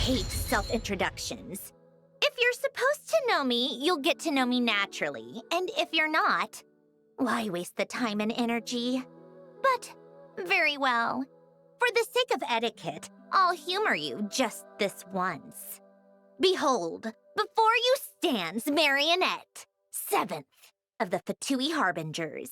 hate self-introductions. If you're supposed to know me, you'll get to know me naturally. And if you're not, why waste the time and energy? But, very well. For the sake of etiquette, I'll humor you just this once. Behold, before you stands Marionette, 7th of the Fatui Harbingers.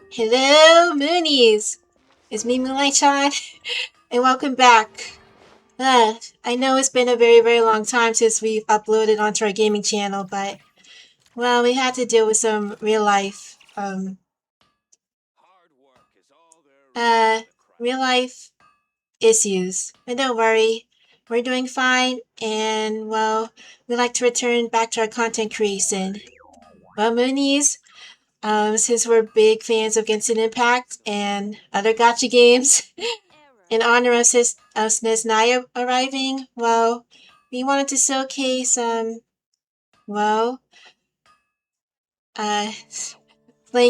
Hello, Moonies! It's me, MoonliightGaming, and welcome back. I know it's been a very, very long time since we've uploaded onto our gaming channel, but, well, we had to deal with some real life, real life issues. But don't worry, we're doing fine, and, well, we'd like to return back to our content creation. Well, Moonies, since we're big fans of Genshin Impact and other gacha games, in honor of Nesnaya arriving, well, we wanted to showcase, playing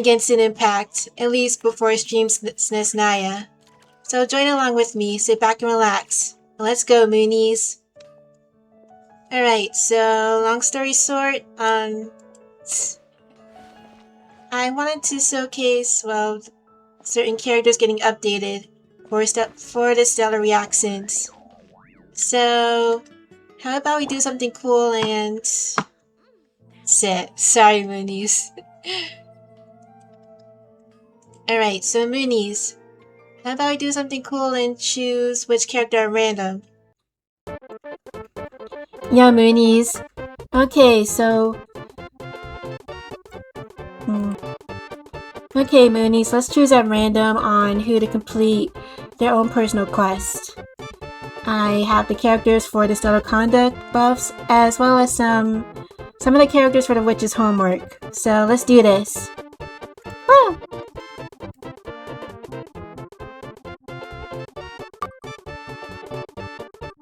Genshin Impact, at least before I stream Nesnaya. So join along with me, sit back and relax. Let's go, Moonies! Alright, so long story short, I wanted to showcase, well, certain characters getting updated for the stellar reactions. So, how about we do something cool and sit. Sorry, Moonies. Alright, so Moonies, how about we do something cool and choose which character at random? Yeah, Moonies. Okay, so... Okay, Moonies, let's choose at random on who to complete their own personal quest. I have the characters for the Stellar Conduct buffs, as well as some of the characters for the Witch's homework. So let's do this. Woo!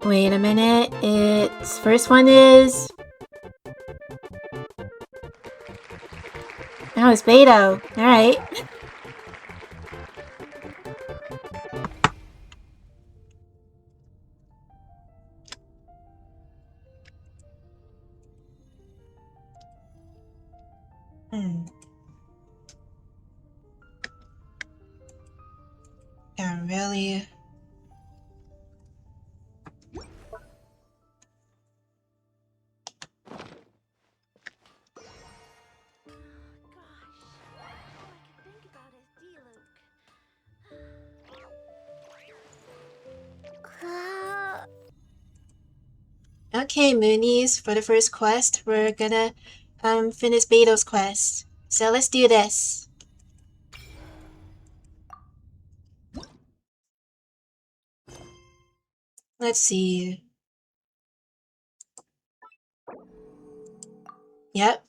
Wait a minute, its first one is... Oh, it's Beto. Alright. Yeah, really... Okay, Moonies, for the first quest, we're gonna finish Beto's quest. So let's do this. Let's see. Yep.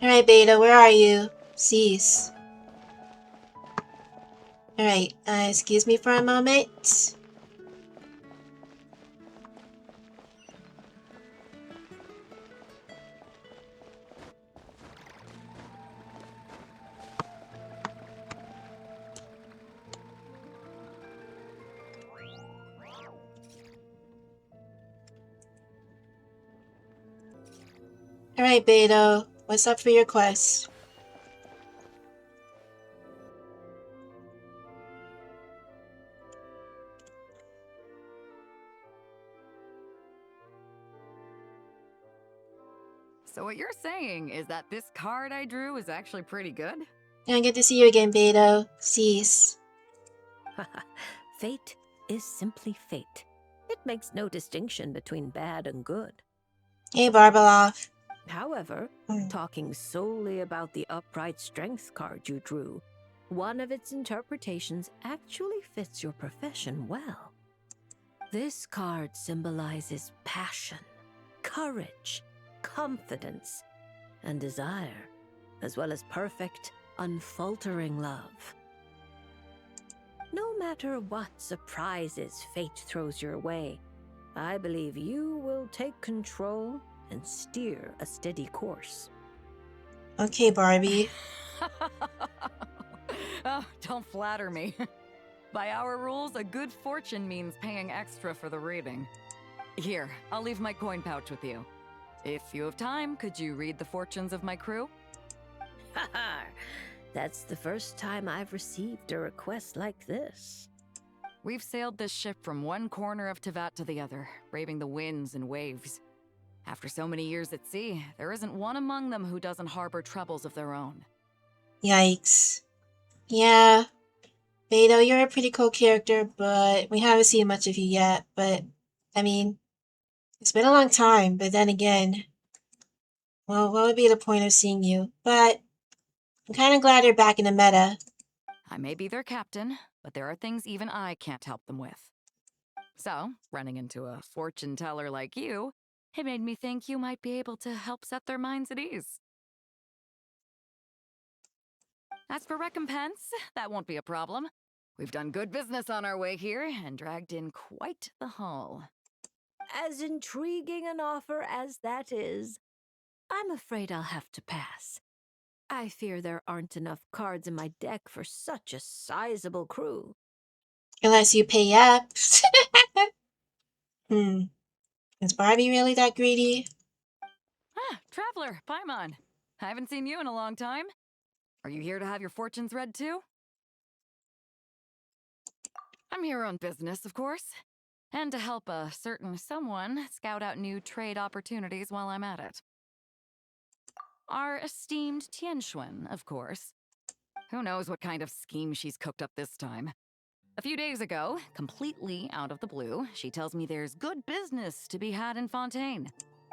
Alright, Beta, where are you? Cease. Alright, excuse me for a moment. Alright, Beto. What's up for your quest? So what you're saying is that this card I drew is actually pretty good? Yeah, good to see you again, Beto. Cease. Fate is simply fate. It makes no distinction between bad and good. Hey, Barbeloff. However, Hmm. talking solely about the upright strength card you drew, one of its interpretations actually fits your profession well. This card symbolizes passion, courage, confidence, and desire, as well as perfect, unfaltering love. No matter what surprises fate throws your way, I believe you will take control and steer a steady course. Okay, Barbie. Oh, don't flatter me. By our rules, a good fortune means paying extra for the reading. Here, I'll leave my coin pouch with you. If you have time, could you read the fortunes of my crew? Haha, that's the first time I've received a request like this. We've sailed this ship from one corner of Tevat to the other, braving the winds and waves. After so many years at sea, there isn't one among them who doesn't harbor troubles of their own. Yikes. Yeah. Beto, you're a pretty cool character, but we haven't seen much of you yet. But, I mean, it's been a long time, but then again, well, what would be the point of seeing you? But I'm kind of glad you're back in the meta. I may be their captain, but there are things even I can't help them with. So, running into a fortune teller like you, it made me think you might be able to help set their minds at ease. As for recompense, that won't be a problem. We've done good business on our way here and dragged in quite the haul. As intriguing an offer as that is, I'm afraid I'll have to pass. I fear there aren't enough cards in my deck for such a sizable crew. Unless you pay up. Is Barbie really that greedy? Ah, Traveler, Paimon. I haven't seen you in a long time. Are you here to have your fortunes read too? I'm here on business, of course. And to help a certain someone scout out new trade opportunities while I'm at it. Our esteemed Tianxuan, of course. Who knows what kind of scheme she's cooked up this time. A few days ago, completely out of the blue, she tells me there's good business to be had in Fontaine.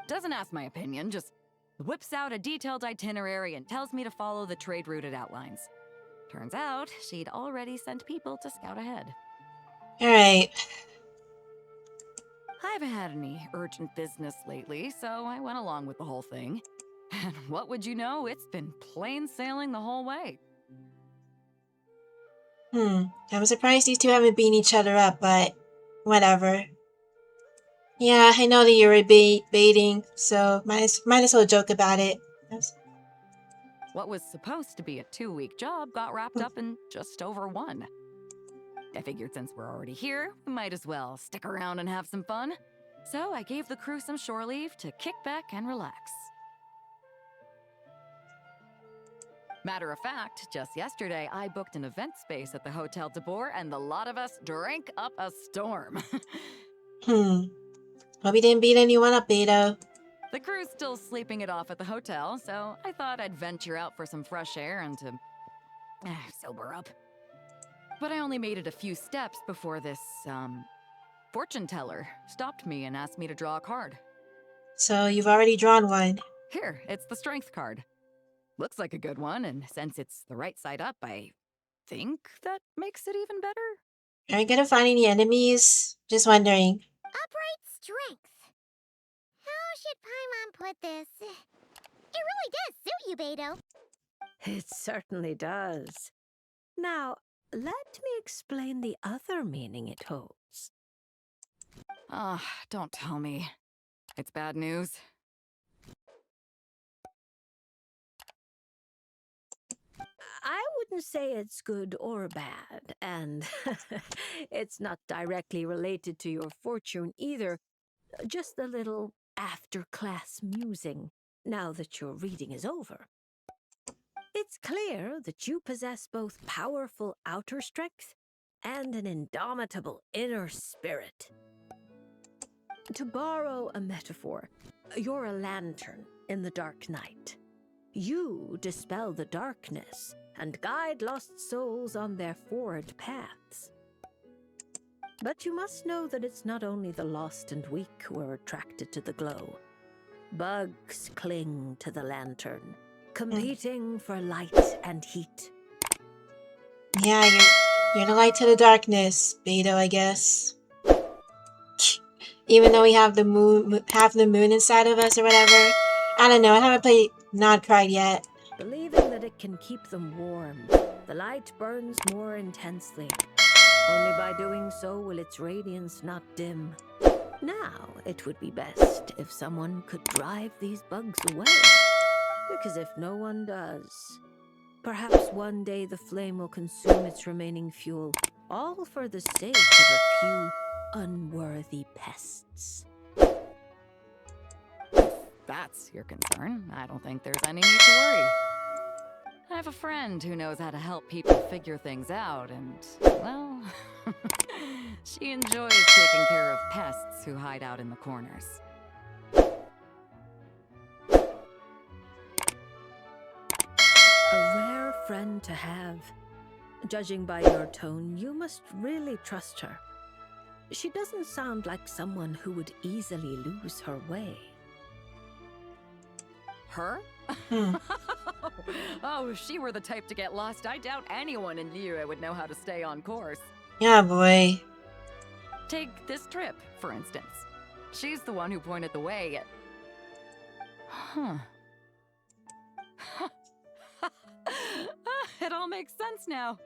Doesn't ask my opinion, just whips out a detailed itinerary and tells me to follow the trade route it outlines. Turns out, she'd already sent people to scout ahead. Alright. I haven't had any urgent business lately, so I went along with the whole thing. And what would you know, it's been plain sailing the whole way. I'm surprised these two haven't beaten each other up, but whatever. Yeah, I know that you were baiting, so might as well joke about it. What was supposed to be a 2-week job got wrapped up in just over 1. I figured since we're already here, we might as well stick around and have some fun. So I gave the crew some shore leave to kick back and relax. Matter of fact, just yesterday I booked an event space at the Hotel de Boer and the lot of us drank up a storm. Hope you didn't beat anyone up, Beto. The crew's still sleeping it off at the hotel, so I thought I'd venture out for some fresh air and to sober up. But I only made it a few steps before this, fortune teller stopped me and asked me to draw a card. So you've already drawn one. Here, it's the strength card. Looks like a good one, and since it's the right side up, I think that makes it even better. Are you gonna find any enemies? Just wondering. Upright strength. How should Paimon put this? It really does suit you, Beto. It certainly does. Now, let me explain the other meaning it holds. Ah, don't tell me. It's bad news. I wouldn't say it's good or bad, and it's not directly related to your fortune either. Just a little after-class musing. now that your reading is over. It's clear that you possess both powerful outer strength and an indomitable inner spirit. To borrow a metaphor, you're a lantern in the dark night. You dispel the darkness and guide lost souls on their forward paths. But you must know that it's not only the lost and weak who are attracted to the glow. Bugs cling to the lantern, competing for light and heat. Yeah, you're the light to the darkness, Beto, I guess. Even though we have the moon inside of us or whatever. I don't know, I haven't played Not Cried yet. Believing that it can keep them warm, the light burns more intensely. Only by doing so will its radiance not dim. Now, it would be best if someone could drive these bugs away. Because if no one does, perhaps one day the flame will consume its remaining fuel, all for the sake of a few unworthy pests. That's your concern. I don't think there's any need to worry. I have a friend who knows how to help people figure things out, and, well, she enjoys taking care of pests who hide out in the corners. A rare friend to have. Judging by your tone, you must really trust her. She doesn't sound like someone who would easily lose her way. Her? Oh, if she were the type to get lost, I doubt anyone in Liyue would know how to stay on course. Yeah, boy. Take this trip, for instance. She's the one who pointed the way. Huh. It all makes sense now.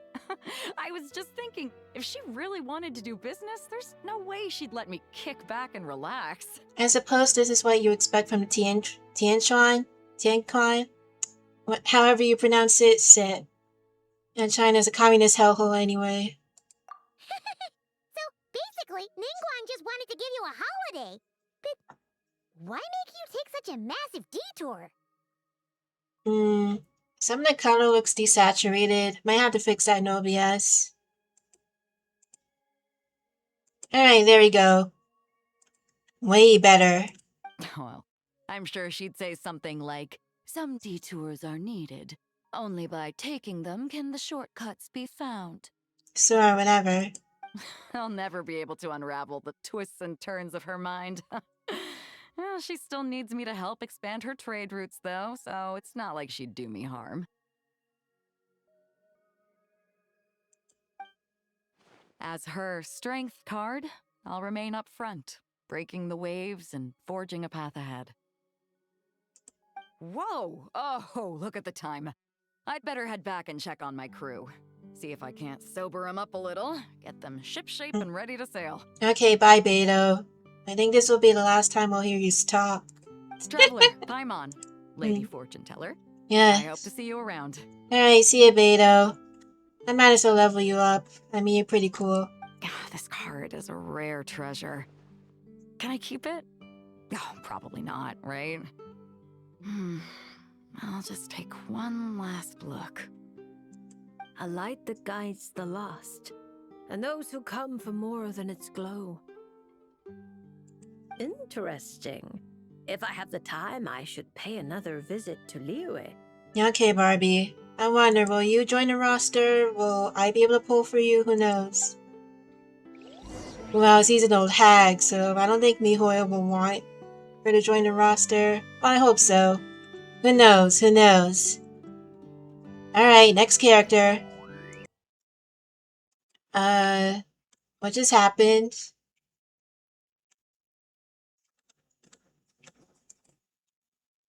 I was just thinking, if she really wanted to do business, there's no way she'd let me kick back and relax. I suppose this is what you expect from Tianquan? However you pronounce it, sit. And China's a communist hellhole anyway. So basically, Ningguang just wanted to give you a holiday. But why make you take such a massive detour? Some of the color looks desaturated. Might have to fix that in OBS. Alright, there we go. Way better. Well, I'm sure she'd say something like, some detours are needed. Only by taking them can the shortcuts be found. Sure, whatever. I'll never be able to unravel the twists and turns of her mind. Well, she still needs me to help expand her trade routes, though, so it's not like she'd do me harm. As her strength card, I'll remain up front, breaking the waves and forging a path ahead. Whoa! Oh, look at the time. I'd better head back and check on my crew. See if I can't sober them up a little, get them shipshape and ready to sail. Okay, bye, Beto. I think this will be the last time I'll hear you talk. Traveler, Paimon, Lady Fortune Teller. Yeah. I hope to see you around. Alright, see ya, Beto. I might as well level you up. I mean, you're pretty cool. This card is a rare treasure. Can I keep it? Oh, probably not, right? I'll just take one last look. A light that guides the lost, and those who come for more than its glow. Interesting. If I have the time, I should pay another visit to Liyue. Okay, Barbie. I wonder, will you join the roster? Will I be able to pull for you? Who knows? Well, he's an old hag, so I don't think Mihoyo will want her to join the roster. Well, I hope so. Who knows? Who knows? Alright, next character. What just happened?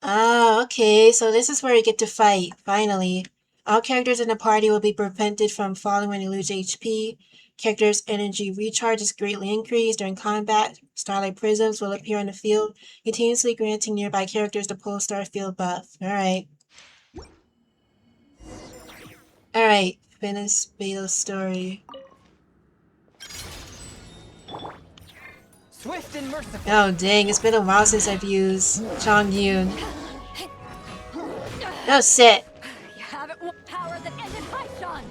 Oh, okay, so this is where we get to fight, finally. All characters in the party will be prevented from falling when they lose HP. Characters' energy recharge is greatly increased during combat. Starlight prisms will appear on the field, continuously granting nearby characters the Polestar field buff. Alright. Alright, finish Beta's story. Swift and merciful. Oh dang, it's been a while since I've used Chongyun. Oh, sit. You have it. Power that ended Haishan.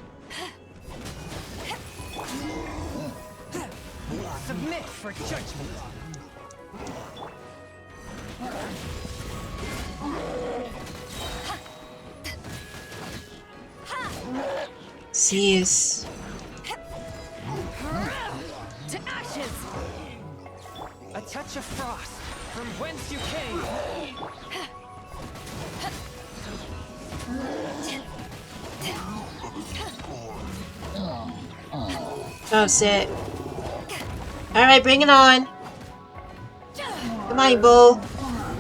Submit for judgment. Jeez. To ashes. A touch of frost from whence you came. Oh, sit. Alright, bring it on. Come on, you bull.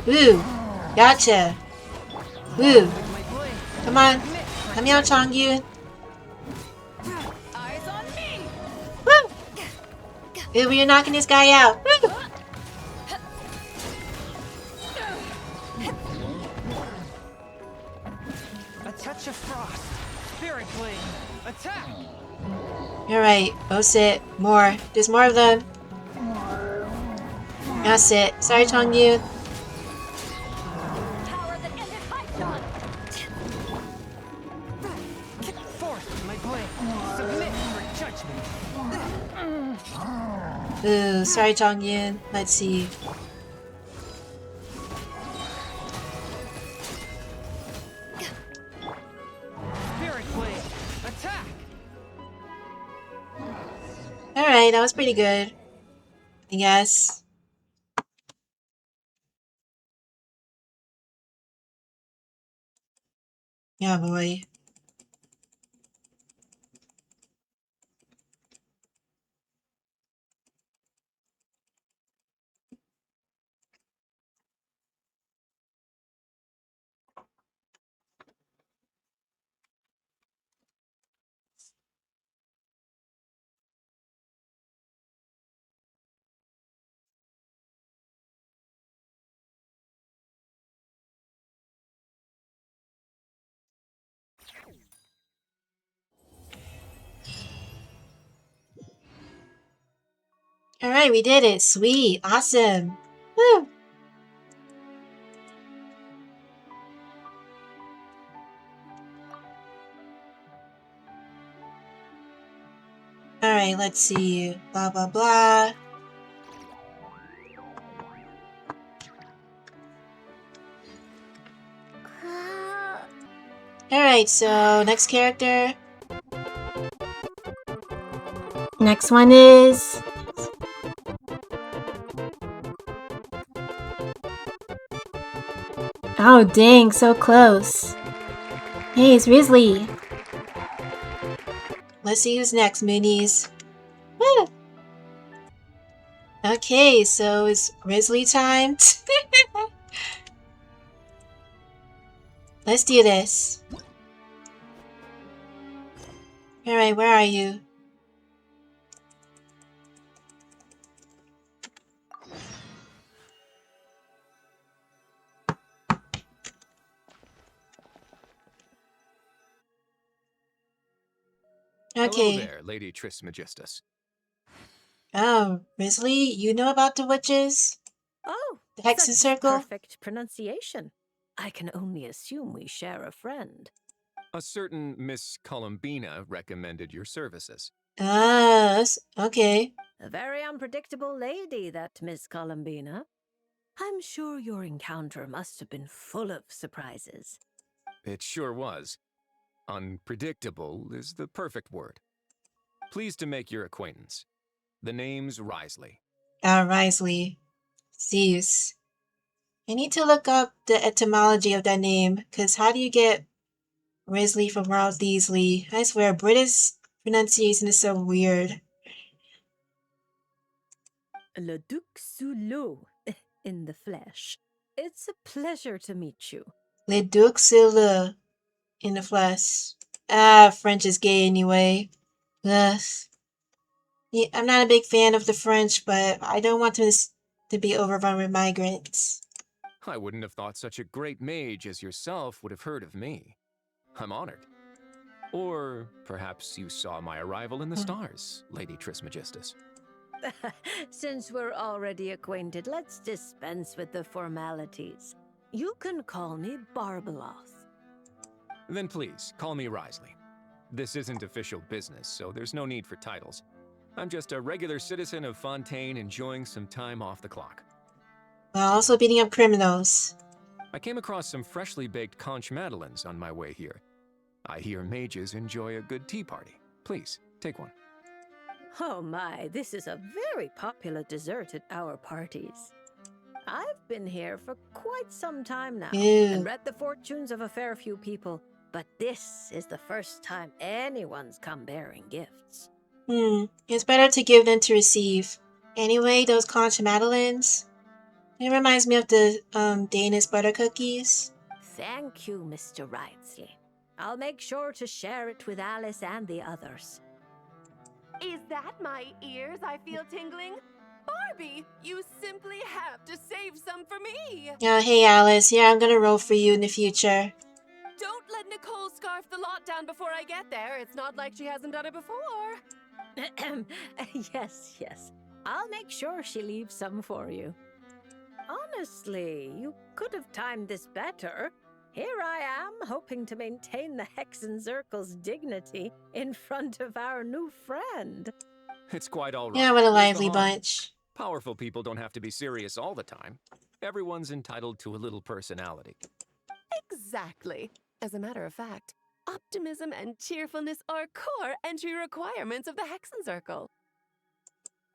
Woo. Gotcha. Woo. My blade. Come on. Come here, Chongyun. Eyes on me. Woo. Good, you're knocking this guy out. Woo. A touch of frost. Spirit blade. Attack. Alright, oh sit. More. There's more of them. That's it. Sorry, Chongyun. Power that ended Haishan. Forth my blade. Submit for judgment. Ooh, sorry, Chongyun. Let's see. Spirit blade. Attack. Alright, that was pretty good. I guess. Yeah, boy. Alright, we did it. Sweet. Awesome. Woo. Alright, let's see. Blah, blah, blah. Alright, so next character. Next one is... Oh dang, so close. Hey, it's Risley. Let's see who's next, Moonies. Woo. Okay, so it's Risley time. Let's do this. Alright, where are you? Okay. Hello there, Lady Trismegistus. Oh, Risley, you know about the witches? Oh, The Hexen such Circle? perfect pronunciation. I can only assume we share a friend. A certain Miss Columbina recommended your services. Ah, okay. A very unpredictable lady, that Miss Columbina. I'm sure your encounter must have been full of surprises. It sure was. Unpredictable is the perfect word. Pleased to make your acquaintance. The name's Risley. Ah, Risley. Zeus. I need to look up the etymology of that name, because how do you get Risley from Rouseasley? I swear, British pronunciation is so weird. Le Duc sous l'eau, in the flesh. It's a pleasure to meet you. Le Duc sur le in the flesh. Ah, French is gay anyway. Ugh. Yeah, I'm not a big fan of the French, but I don't want this to be overrun with migrants. I wouldn't have thought such a great mage as yourself would have heard of me. I'm honored. Or perhaps you saw my arrival in the stars, Lady Trismegistus. Since we're already acquainted, let's dispense with the formalities. You can call me Barbeloth. Then please, call me Risley. This isn't official business, so there's no need for titles. I'm just a regular citizen of Fontaine enjoying some time off the clock. While also beating up criminals. I came across some freshly baked conch madeleines on my way here. I hear mages enjoy a good tea party. Please, take one. Oh my, this is a very popular dessert at our parties. I've been here for quite some time now Ew. and read the fortunes of a fair few people, but this is the first time anyone's come bearing gifts. It's better to give than to receive. Anyway, those conch madeleines. It reminds me of the Danish butter cookies. Thank you, Mr. Wrightsley. I'll make sure to share it with Alice and the others. Is that my ears I feel tingling? Barbie, you simply have to save some for me! Hey Alice, yeah, I'm gonna roll for you in the future. Don't let Nicole scarf the lot down before I get there. It's not like she hasn't done it before. Yes. I'll make sure she leaves some for you. Honestly, you could have timed this better. Here I am, hoping to maintain the Hexen Circle's dignity in front of our new friend. It's quite all right. Yeah, what a Where's the lively harm? bunch. Powerful people don't have to be serious all the time. Everyone's entitled to a little personality. Exactly. As a matter of fact, optimism and cheerfulness are core entry requirements of the Hexen Circle.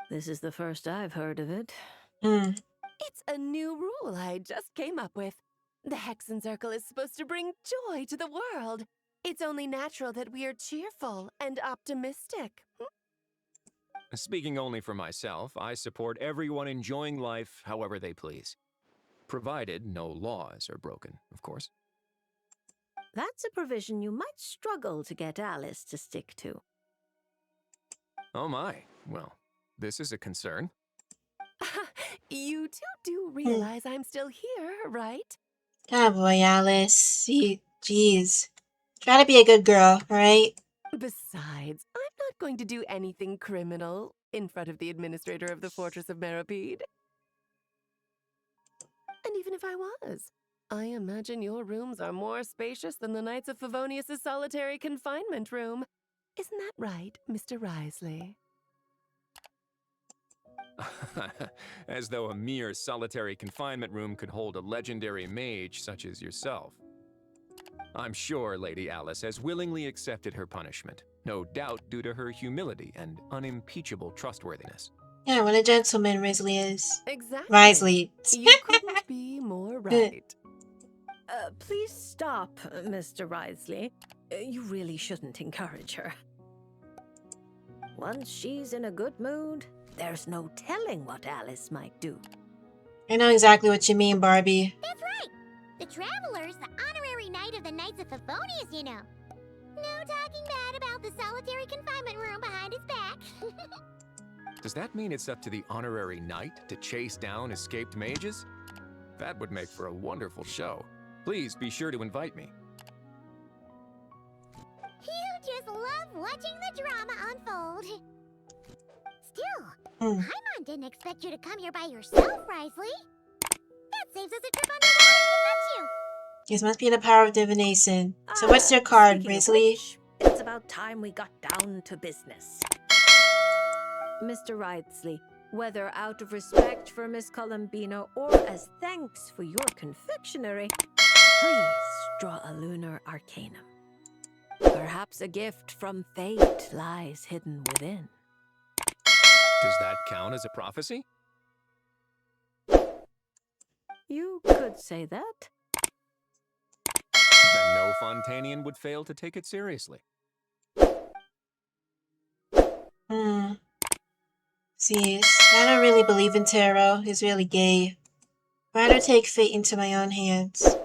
This is the first I've heard of it. It's a new rule I just came up with. The Hexen Circle is supposed to bring joy to the world. It's only natural that we are cheerful and optimistic. Speaking only for myself, I support everyone enjoying life however they please. Provided no laws are broken, of course. That's a provision you might struggle to get Alice to stick to. Oh my, well, this is a concern. You two do realize I'm still here, right? Oh boy, Alice. Jeez. Try to be a good girl, alright? Besides, I'm not going to do anything criminal in front of the administrator of the Fortress of Meripede. And even if I was, I imagine your rooms are more spacious than the Knights of Favonius' solitary confinement room. Isn't that right, Mr. Risley? As though a mere solitary confinement room could hold a legendary mage such as yourself. I'm sure Lady Alice has willingly accepted her punishment, no doubt due to her humility and unimpeachable trustworthiness. Yeah, what a gentleman Risley is. Exactly. Risley. You couldn't be more right. Please stop, Mr. Risley. You really shouldn't encourage her. Once she's in a good mood, there's no telling what Alice might do. I know exactly what you mean, Barbie. That's right. The Traveler's the honorary knight of the Knights of Favonius, you know. No talking bad about the solitary confinement room behind his back. Does that mean it's up to the honorary knight to chase down escaped mages? That would make for a wonderful show. Please be sure to invite me. You just love watching the drama unfold. Still, Paimon didn't expect you to come here by yourself, Risley. That saves us a trip under the water to fetch you. This must be the power of divination. So what's your card, Speaking of Risley? which, it's about time we got down to business. Mr. Wrightsley, whether out of respect for Miss Columbina or as thanks for your confectionery, please draw a lunar arcanum. Perhaps a gift from fate lies hidden within. Does that count as a prophecy? You could say that. Then no Fontanian would fail to take it seriously. See, I don't really believe in tarot. It's really gay. Rather take fate into my own hands.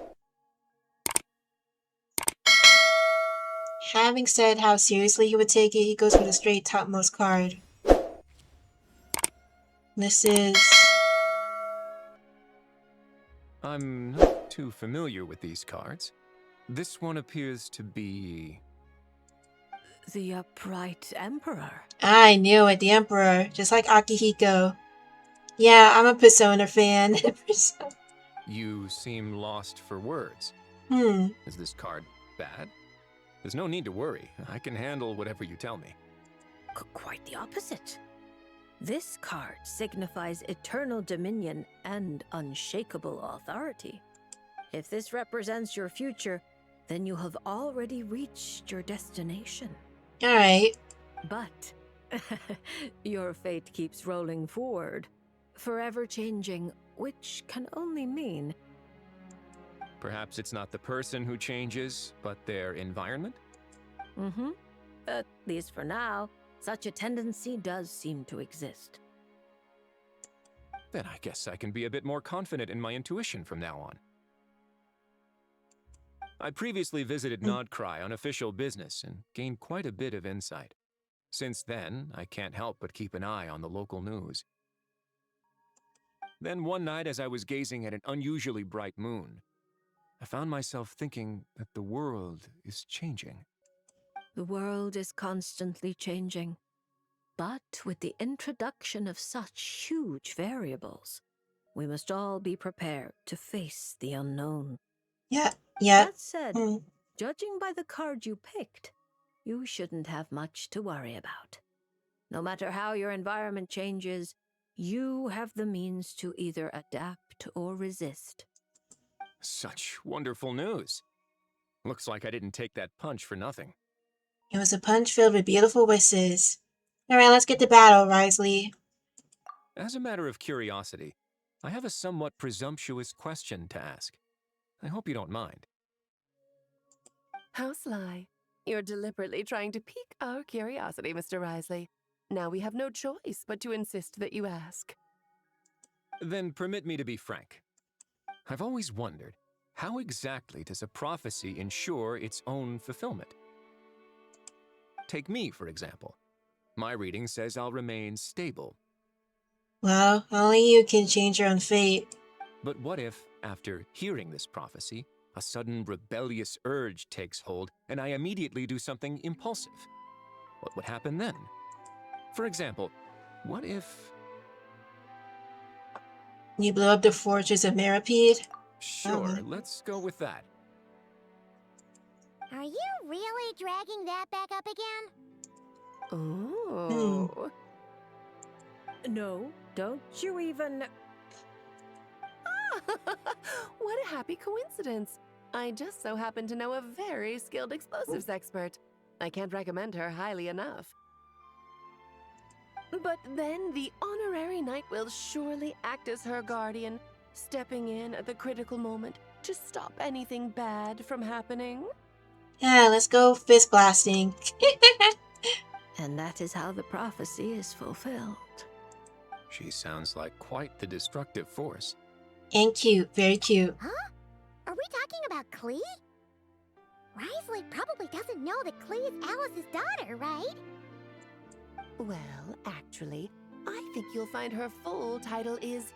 Having said how seriously he would take it, he goes for the straight topmost card. This is... I'm not too familiar with these cards. This one appears to be... The upright emperor. I knew it, the Emperor, just like Akihiko. Yeah, I'm a Persona fan. You seem lost for words. Hmm. Is this card bad? There's no need to worry. I can handle whatever you tell me. Quite the opposite. This card signifies eternal dominion and unshakable authority. If this represents your future, then you have already reached your destination. Alright. But your fate keeps rolling forward, forever changing, which can only mean Perhaps it's not the person who changes, but their environment? At least for now, such a tendency does seem to exist. Then I guess I can be a bit more confident in my intuition from now on. I previously visited Nodcry on official business and gained quite a bit of insight. Since then, I can't help but keep an eye on the local news. Then one night, as I was gazing at an unusually bright moon, I found myself thinking that the world is changing. The world is constantly changing. But with the introduction of such huge variables, we must all be prepared to face the unknown. Yeah. That said, Mm. judging by the card you picked, you shouldn't have much to worry about. No matter how your environment changes, you have the means to either adapt or resist. Such wonderful news. Looks like I didn't take that punch for nothing. It was a punch filled with beautiful wishes. Alright, let's get to battle, Risley. As a matter of curiosity, I have a somewhat presumptuous question to ask. I hope you don't mind. How sly. You're deliberately trying to pique our curiosity, Mr. Risley. Now we have no choice but to insist that you ask. Then permit me to be frank. I've always wondered, how exactly does a prophecy ensure its own fulfillment? Take me, for example. My reading says I'll remain stable. Well, only you can change your own fate. But what if, after hearing this prophecy, a sudden rebellious urge takes hold and I immediately do something impulsive? What would happen then? For example, what if... You blew up the fortress of Meripede? Sure, let's go with that. Are you really dragging that back up again? Oh. No, don't you even... What a happy coincidence. I just so happen to know a very skilled explosives expert. I can't recommend her highly enough. But then the honorary knight will surely act as her guardian, stepping in at the critical moment to stop anything bad from happening. Yeah, let's go fist blasting. And that is how the prophecy is fulfilled. She sounds like quite the destructive force. And cute, very cute. Huh? Are we talking about Klee? Risley probably doesn't know that Klee is Alice's daughter, right? Well, actually, I think you'll find her full title is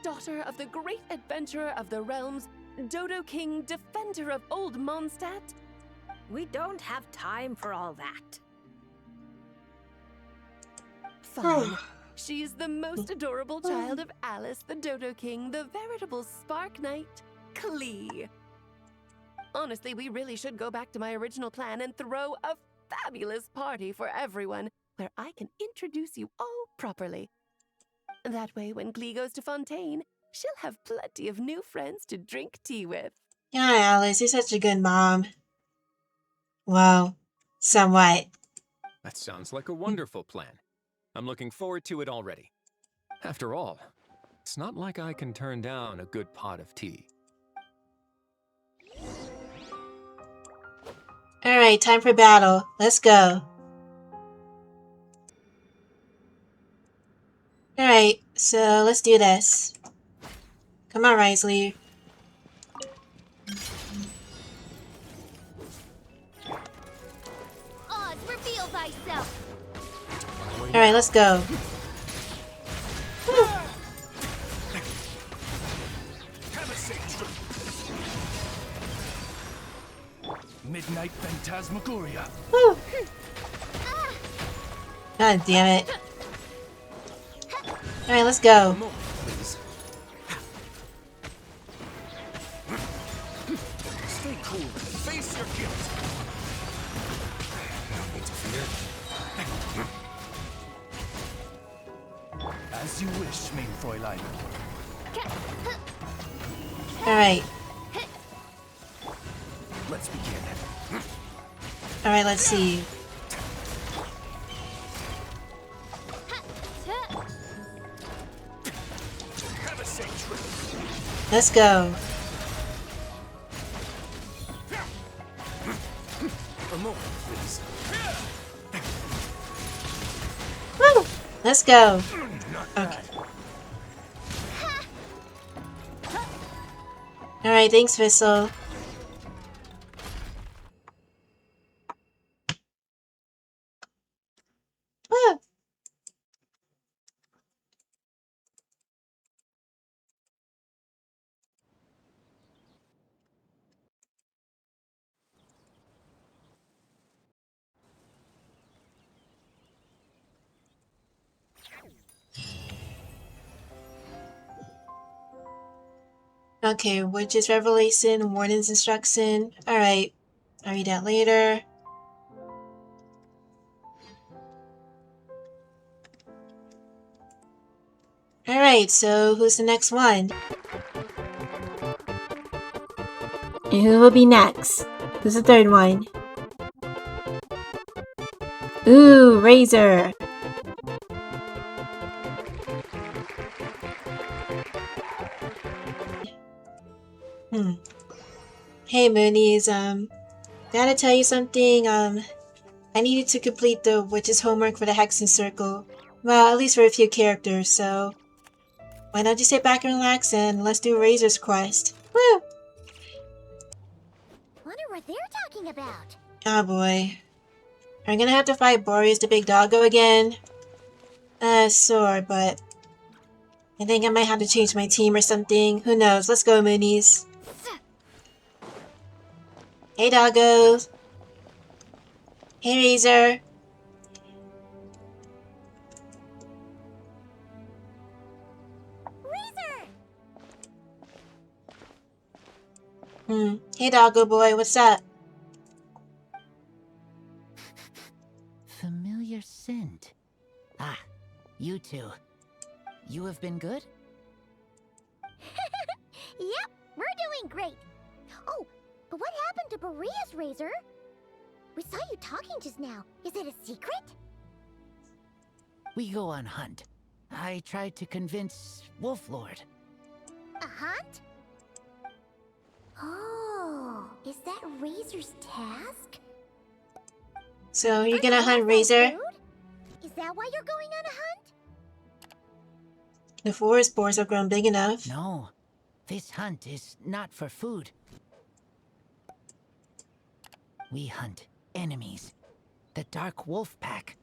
Daughter of the Great Adventurer of the Realms, Dodo King, Defender of Old Mondstadt. We don't have time for all that. Fine. She's the most adorable child of Alice, the Dodo King, the veritable Spark Knight, Klee. Honestly, we really should go back to my original plan and throw a fabulous party for everyone, where I can introduce you all properly. That way, when Klee goes to Fontaine, she'll have plenty of new friends to drink tea with. Yeah, Alice, you're such a good mom. Well, somewhat. That sounds like a wonderful plan. I'm looking forward to it already. After all, it's not like I can turn down a good pot of tea. Alright, time for battle. Let's go. Alright, so let's do this. Come on, Risley. Oz, reveal thyself! Alright, let's go. Woo. Midnight Phantasmagoria. Woo. God damn it. Alright, let's go. Moment, please. Stay cool and face your guilt. interfere? As you wish, mein Fräulein. Alright. Let's begin. Alright, let's see. Have a safe trip. Let's go. A moment, please. Woo! Let's go. Okay. Alright, thanks, Vissel. Woo! Okay, Witch's Revelation, Warden's Instruction. Alright, I'll read that later. Alright, so who's the next one? And who will be next? Who's the third one? Ooh, Razor. Hey Moonies, gotta tell you something, I needed to complete the witch's homework for the Hexen Circle. Well, at least for a few characters, so why don't you sit back and relax and let's do Razor's quest. Woo! Wonder what they're talking about. Oh boy. Are we gonna have to fight Boreas the big doggo again? Sure, but I think I might have to change my team or something. Who knows? Let's go, Moonies. Hey, doggos. Hey, Razor. Razor! Hey, doggo boy, what's up? Familiar scent. Ah, you two. You have been good? Yep, we're doing great. Oh, but what happened to Boreas, Razor? We saw you talking just now. Is it a secret? We go on hunt. I tried to convince Wolflord. A hunt? Oh, is that Razor's task? So, you're Are gonna you hunt also Razor? food? Is that why you're going on a hunt? The forest boars have grown big enough. No, this hunt is not for food. We hunt enemies. The Dark Wolf Pack.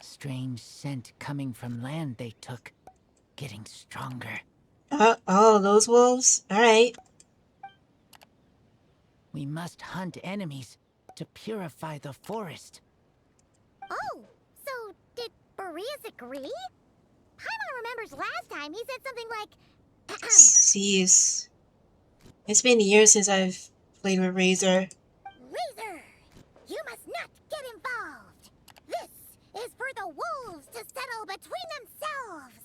Strange scent coming from land they took. Getting stronger. Oh, those wolves? Alright. We must hunt enemies to purify the forest. Oh, so did Boreas agree? Paimon remembers last time he said something like, Jeez. It's been years since I've played with Razor. Razor, you must not get involved. This is for the wolves to settle between themselves.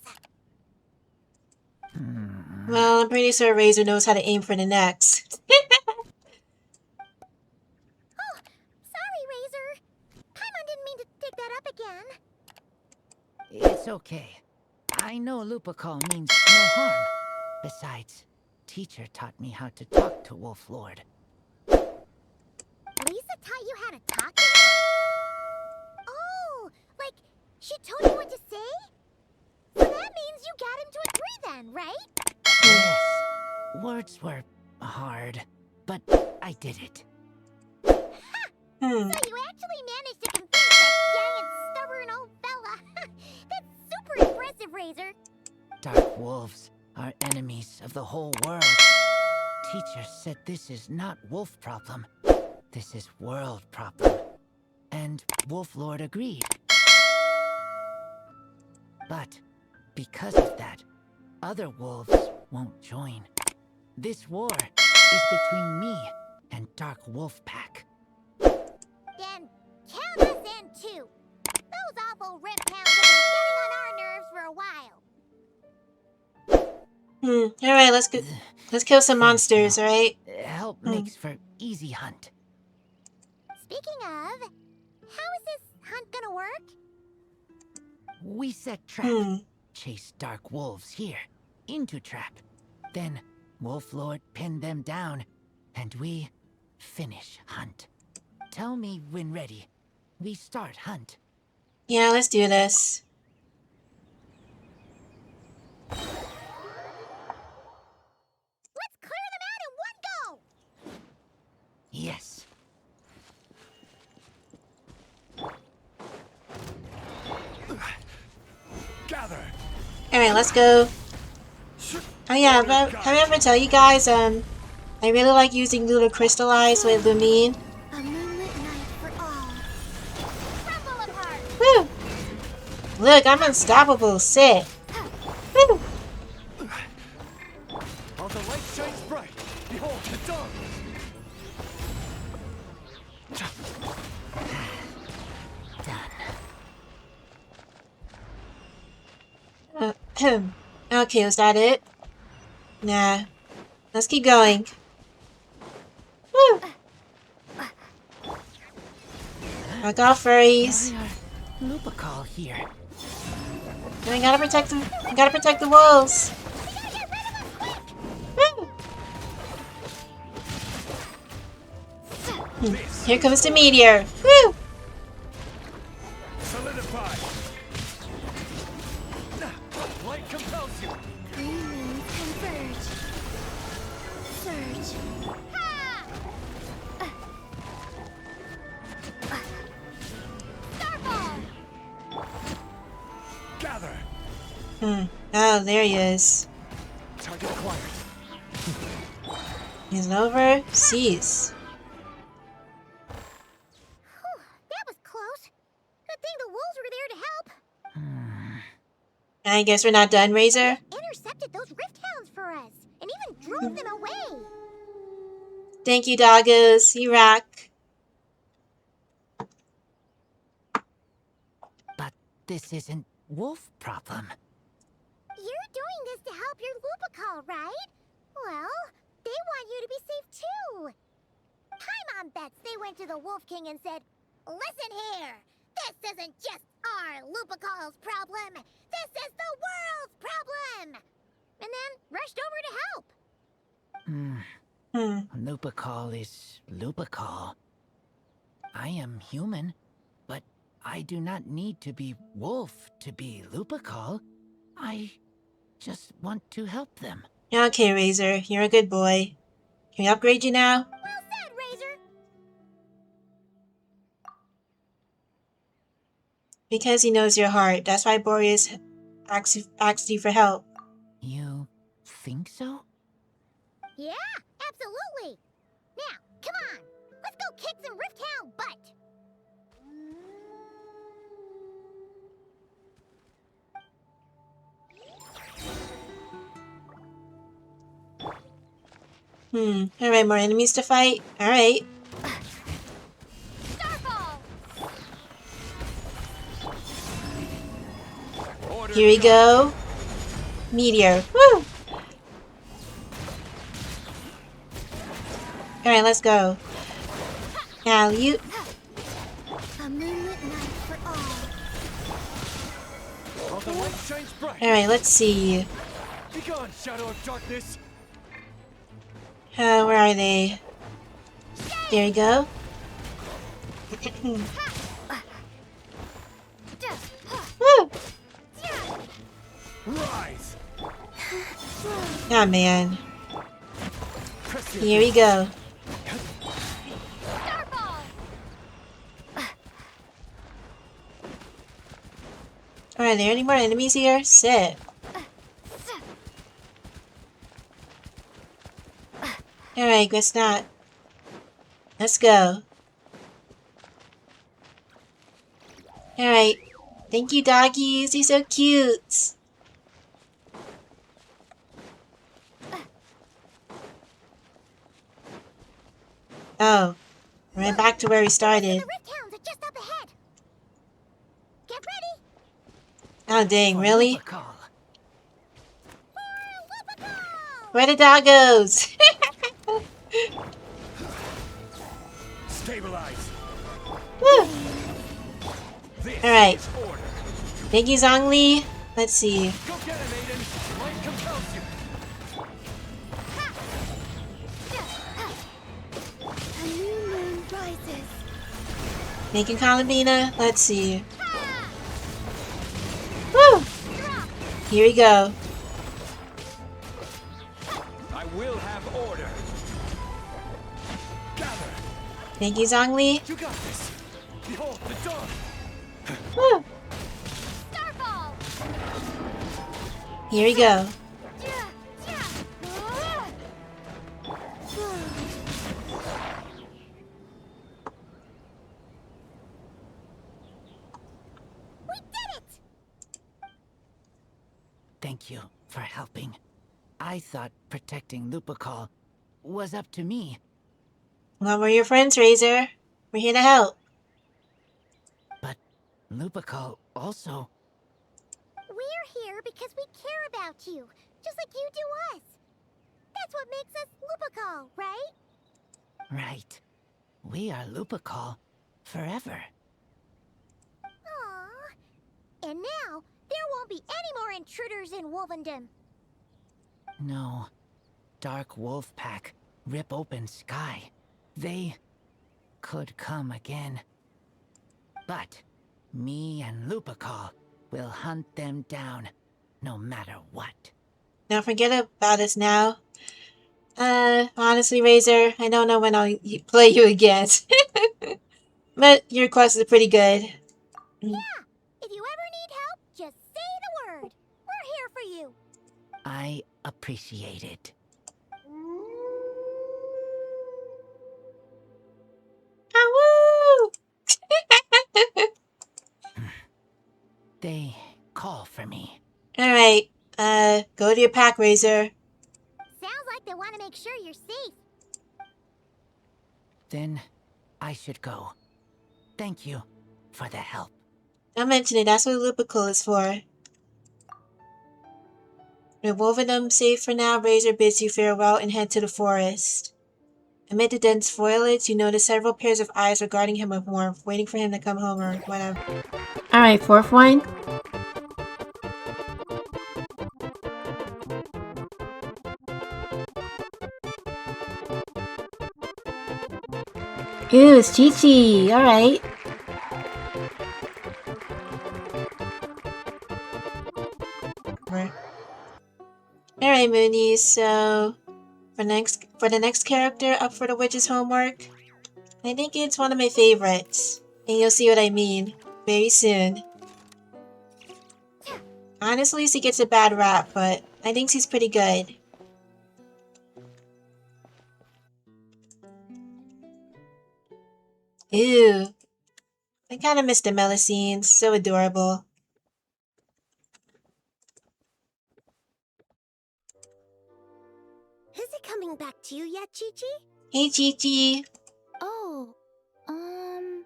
Well, I'm pretty sure Razor knows how to aim for the next. Oh, sorry, Razor. Paimon didn't mean to dig that up again. It's okay. I know Lupacall means no harm. Besides, teacher taught me how to talk to Wolflord. Lisa taught you how to talk to him? Oh, like she told you what to say? So that means you got him to agree then, right? Yes, words were hard, but I did it. So you actually managed to convince that giant, stubborn old fella. That's super impressive, Razor. Dark wolves are enemies of the whole world. Teacher said this is not wolf problem. This is world problem. And Wolflord agreed. But because of that, other wolves won't join. This war is between me and Dark Wolf Pack. Then count us in too. evil rift hounds have been getting on our nerves for a while. Alright, let's kill some monsters, alright? Help makes for easy hunt. Speaking of, how is this hunt gonna work? We set trap. Chase dark wolves here. Into trap. Then Wolf Lord pinned them down. And we finish hunt. Tell me when ready. We start hunt. Yeah, let's do this. Let's clear them out in one go! Yes. Gather. Alright, let's go. Oh yeah, but have I ever tell you guys, I really like using Lunar Crystallize with Lumine. A moonlit night for all. Crumble apart! Woo! Look, I'm unstoppable, sick. Woo! While the light shines bright, behold the dawn. Okay, was that it? Nah. Let's keep going. Woo! Fuck off, furries. Lupacol here. I gotta protect the wolves. Woo! Here comes the meteor. Woo! Solidify. Light compels you. Green moons converge. Surge. Starball! Gather. Oh, there he is. Target acquired. He's over. Cease. That was close. Good thing the wolves were there to help. I guess we're not done, Razor. Intercepted those rift hounds for us, and even drove them away. Thank you, doggos. You rock. But this isn't wolf problem. You're doing this to help your Lupacol, right? Well, they want you to be safe too. Paimon bets they went to the Wolf King and said, "Listen here, this isn't just our Lupacol's problem. This is the world's problem." And then rushed over to help. Lupacol is Lupacol. I am human, but I do not need to be wolf to be Lupacol. I just want to help them. Okay, Razor. You're a good boy. Can we upgrade you now? Well said, Razor. Because he knows your heart. That's why Boreas asked you for help. You think so? Yeah, absolutely. Now, come on. Let's go kick some Rift Hound butt. Alright, more enemies to fight? Alright. Starball! Here we go. Meteor. Woo! Alright, let's go. Now you... A moonlit night for all. While the light shines bright. Alright, let's see. Begone, shadow of darkness. Where are they? There we go. Woo! Rise. Oh man. Press your Here we go. Starball! Are there any more enemies here? Sit. Alright, guess not. Let's go. Alright. Thank you, doggies. You're so cute. Oh. We're back to where we started. The Rift Hounds are just up ahead. Get ready. Oh dang, For really? Lupacol. Where the doggos? Stabilize. Woo! This Alright. is order. Thank you, Zhongli. Let's see. Go get him, Aiden. Light compels you. A new moon rises. Thank you, Columina. Let's see. Woo! Here we go. I will have order. Gather. Thank you, Zhongli. You got this. Behold the dawn. Woo! Starfall. Here we go. We did it! Thank you for helping. I thought protecting Lupacol was up to me. Well, we're your friends, Razor. We're here to help. But Lupacol also... We're here because we care about you, just like you do us. That's what makes us Lupacol, right? Right. We are Lupacol forever. Aww. And now, there won't be any more intruders in Wolvendom. No. Dark Wolf Pack, rip open sky. They could come again. But me and Lupacol will hunt them down, no matter what. Don't forget about us now. Honestly, Razor, I don't know when I'll play you again. But your requests are pretty good. Yeah, if you ever need help, just say the word. We're here for you. I appreciate it. Ah, woo! They call for me. Alright, go to your pack, Razor. Sounds like they want to make sure you're safe. Then I should go. Thank you for the help. Don't mention it, that's what Lupical is for. With Wolvendom safe for now, Razor bids you farewell and head to the forest. Amid the dense foliage, you notice several pairs of eyes regarding him with warmth, waiting for him to come home or whatever. Alright, fourth one. Ooh, it's Chi-Chi. Alright. Alright, Moonies, so for the next character up for the witch's homework, I think it's one of my favorites. And you'll see what I mean very soon. Honestly, she gets a bad rap, but I think she's pretty good. Ew. I kinda miss the Melusine, so adorable. Is it coming back to you yet, Chi-Chi? Hey, Chi-Chi. Oh, I'm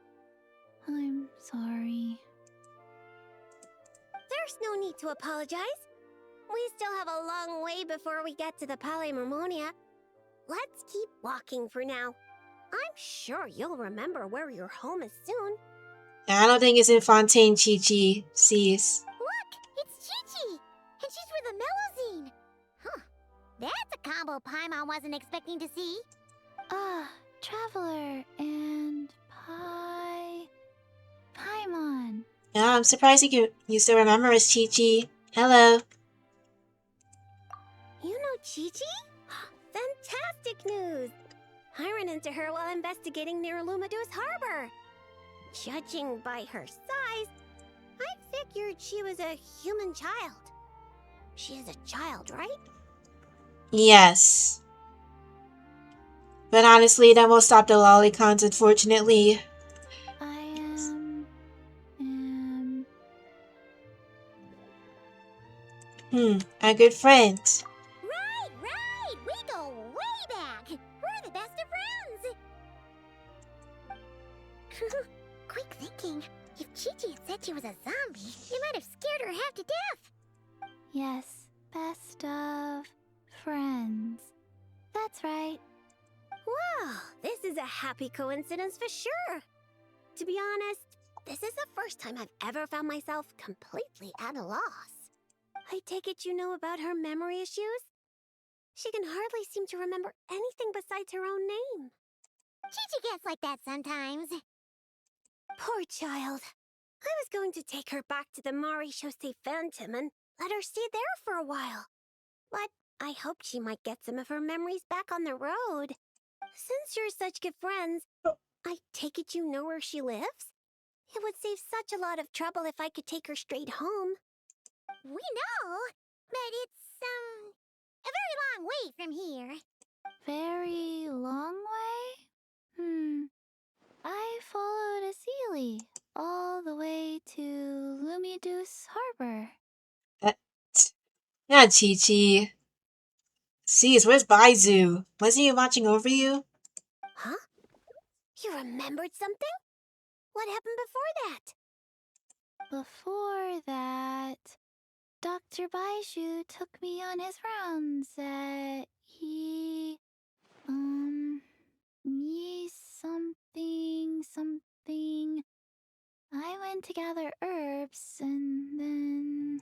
sorry. There's no need to apologize. We still have a long way before we get to the Palais Mermonia. Let's keep walking for now. I'm sure you'll remember where your home is soon. I don't think it's in Fontaine, Chi-Chi. Cease. Look, it's Chi-Chi, and she's with the Melusine. Huh, that's a combo Paimon wasn't expecting to see. Traveler and Paimon. Yeah, I'm surprised you still remember us, Chi-Chi. Hello. You know Chi-Chi? Fantastic news! I ran into her while investigating near Lumido's harbor. Judging by her size, I figured she was a human child. She is a child, right? Yes. But honestly, that won't stop the lolicons, unfortunately. I am... Our good friend. Right! We go way back! We're the best of friends! Quick thinking. If Chi-Chi had said she was a zombie, you might have scared her half to death. Yes, best of friends. That's right. Whoa, this is a happy coincidence for sure. To be honest, this is the first time I've ever found myself completely at a loss. I take it you know about her memory issues? She can hardly seem to remember anything besides her own name. Chi-Chi gets like that sometimes. Poor child. I was going to take her back to the Maréchaussée Phantom and let her stay there for a while. But I hoped she might get some of her memories back on the road. Since you're such good friends, I take it you know where she lives? It would save such a lot of trouble if I could take her straight home. We know, but it's, a very long way from here. Very long way? I followed a Sealy all the way to Lumideus Harbor. Yeah, Chi-Chi. Cease, where's Baizu? Wasn't he watching over you? Huh? You remembered something? What happened before that? Before that, Dr. Baiju took me on his rounds at something. I went to gather herbs and then...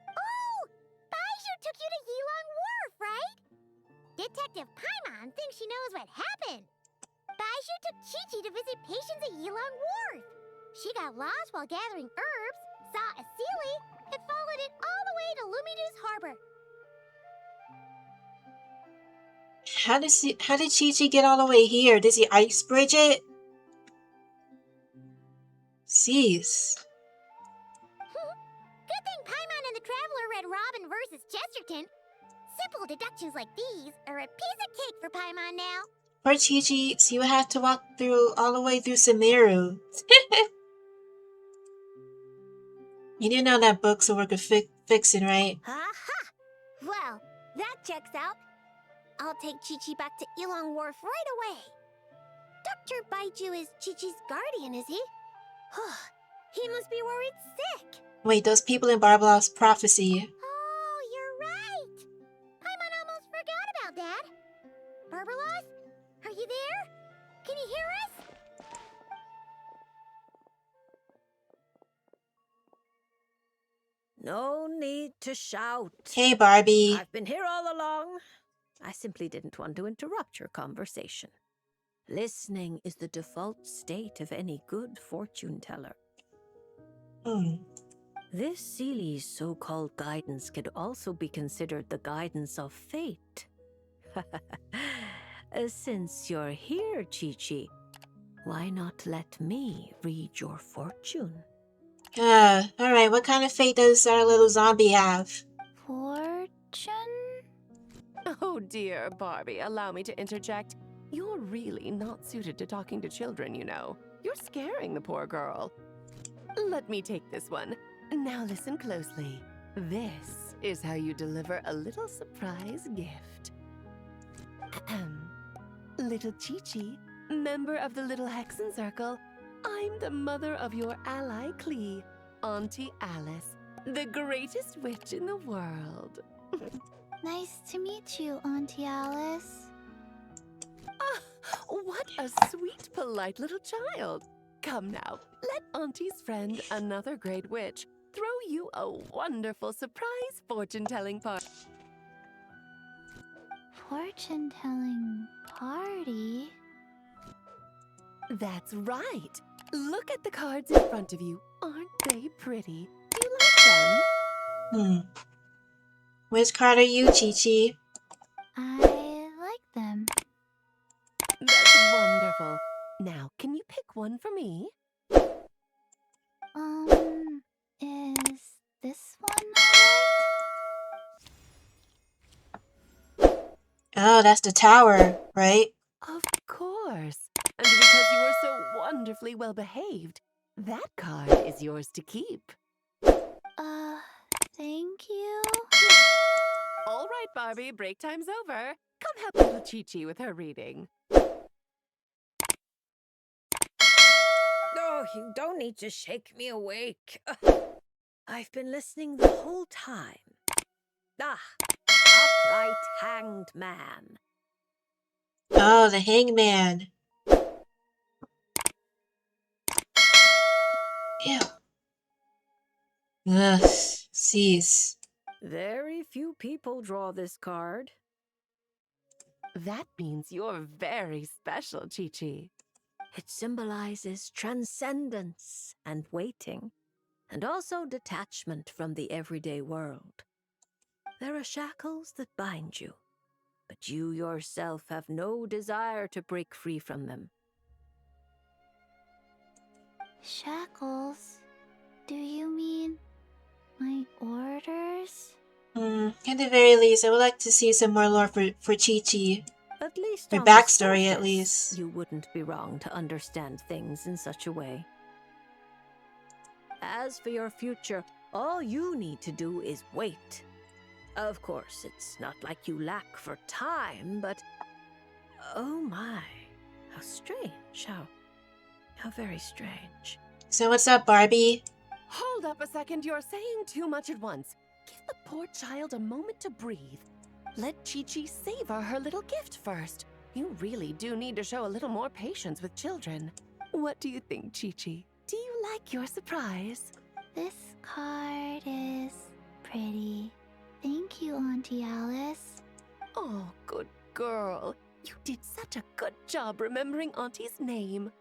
Oh! Baiju took you to Yilong Wharf, right? Detective Paimon thinks she knows what happened. Baiju took Chi-Chi to visit patients at Yilong Wharf. She got lost while gathering herbs, saw a Sealy, and followed it all the way to Lumideus Harbor. How did Chi-Chi get all the way here? Does he ice bridge it? Cease. Good thing Paimon and the Traveler read Robin versus Chesterton. Simple deductions like these are a piece of cake for Paimon now. Poor Chi-Chi, so you would have to walk through all the way through Sumeru. You didn't know that books are worth fixing, right? Aha! Well, that checks out. I'll take Chi-Chi back to Yilong Wharf right away. Dr. Baiju is Chi-Chi's guardian, is he? He must be worried sick. Wait, those people in Barbalof's prophecy. Oh, you're right. Paimon almost forgot about that. Barbalos, are you there? Can you hear us? No need to shout. Hey, Barbie. I've been here all along. I simply didn't want to interrupt your conversation. Listening is the default state of any good fortune teller. This Sealy's so-called guidance could also be considered the guidance of fate. Since you're here, Chi-Chi, why not let me read your fortune? Alright, what kind of fate does our little zombie have? Fortune? Oh dear, Barbie, allow me to interject. You're really not suited to talking to children, you know. You're scaring the poor girl. Let me take this one. Now listen closely. This is how you deliver a little surprise gift. Little Chi-Chi, member of the Little Hexen Circle, I'm the mother of your ally, Klee, Auntie Alice, the greatest witch in the world. Nice to meet you, Auntie Alice. What a sweet, polite little child. Come now, let Auntie's friend, another great witch, throw you a wonderful surprise fortune-telling party. Fortune-telling party? That's right. Look at the cards in front of you. Aren't they pretty? Do you like them? Which card are you, Chi-Chi? I like them. That's wonderful. Now, can you pick one for me? Is this one alright? Oh, that's the tower, right? Of course. And because you were so wonderfully well behaved, that card is yours to keep. Thank you. All right, Barbie, break time's over. Come help little Chi-Chi with her reading. Oh, Oh, you don't need to shake me awake. I've been listening the whole time. Ah, upright hanged man. Oh, the hangman. Ew. Ugh, cease. Very few people draw this card. That means you're very special, Chi-Chi. It symbolizes transcendence and waiting, and also detachment from the everyday world. There are shackles that bind you, but you yourself have no desire to break free from them. Shackles? Do you mean my orders? At the very least, I would like to see some more lore for Chi-Chi. At least Her on the backstory, at surface, least. you wouldn't be wrong to understand things in such a way. As for your future, all you need to do is wait. Of course, it's not like you lack for time, but... Oh my, how strange, how very strange. So what's up, Barbie? Hold up a second, you're saying too much at once. Give the poor child a moment to breathe. Let Chi-Chi savor her little gift first. You really do need to show a little more patience with children. What do you think, Chi-Chi? Do you like your surprise? This card is pretty. Thank you, Auntie Alice. Oh, good girl. You did such a good job remembering Auntie's name.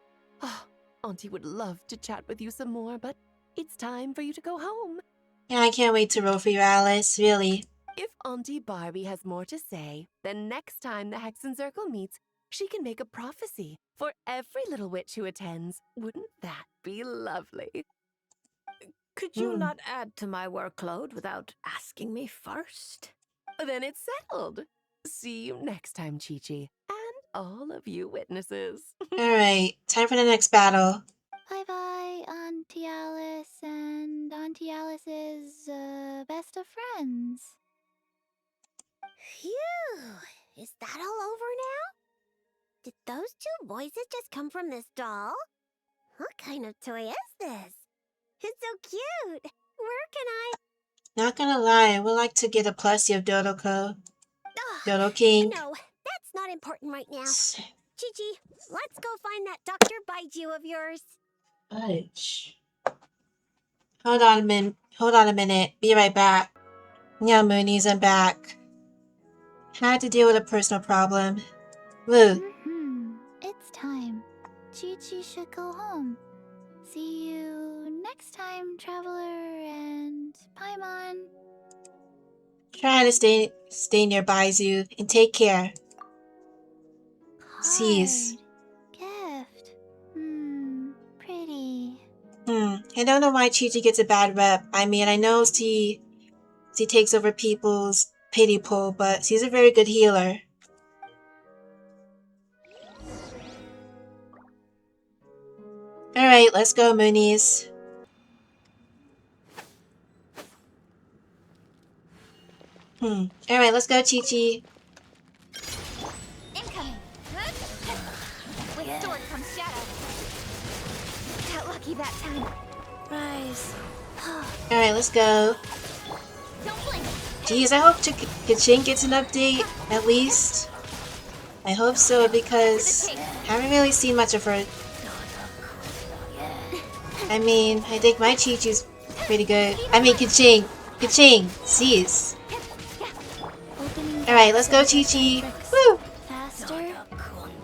Oh, Auntie would love to chat with you some more, but it's time for you to go home. Yeah, I can't wait to roll for you, Alice. Really. If Auntie Barbie has more to say, then next time the Hexen Circle meets, she can make a prophecy for every little witch who attends. Wouldn't that be lovely? Could you not add to my workload without asking me first? Then it's settled. See you next time, Chi-Chi, and all of you witnesses. Alright, time for the next battle. Bye-bye, Auntie Alice and Auntie Alice's best of friends. Phew! Is that all over now? Did those two voices just come from this doll? What kind of toy is this? It's so cute! Where can I... Not gonna lie, I would like to get a plushie of Dodo King. No, that's not important right now. Chi-Chi, let's go find that Dr. Baiju of yours. Fudge. Hold on a minute. Be right back. Yeah, Moonies, I'm back. Had to deal with a personal problem. Woo. It's time. Chi-Chi should go home. See you next time, Traveler and Paimon. Try to stay nearby you and take care. Cease. Gift. Pretty. I don't know why Chi-Chi gets a bad rep. I mean, I know she takes over people's pity pool, but she's a very good healer. Alright, let's go, Moonies. Alright, let's go, Chi-Chi. Incoming. With sword comes shadow. Got lucky that time. Rise. Alright, let's go. Don't blink. Jeez, I hope Keqing gets an update, at least. I hope so, because I haven't really seen much of her. I mean, I think my Chi-Chi's pretty good. I mean, Keqing, cease. Alright, let's go, Chi-Chi. Woo! Faster?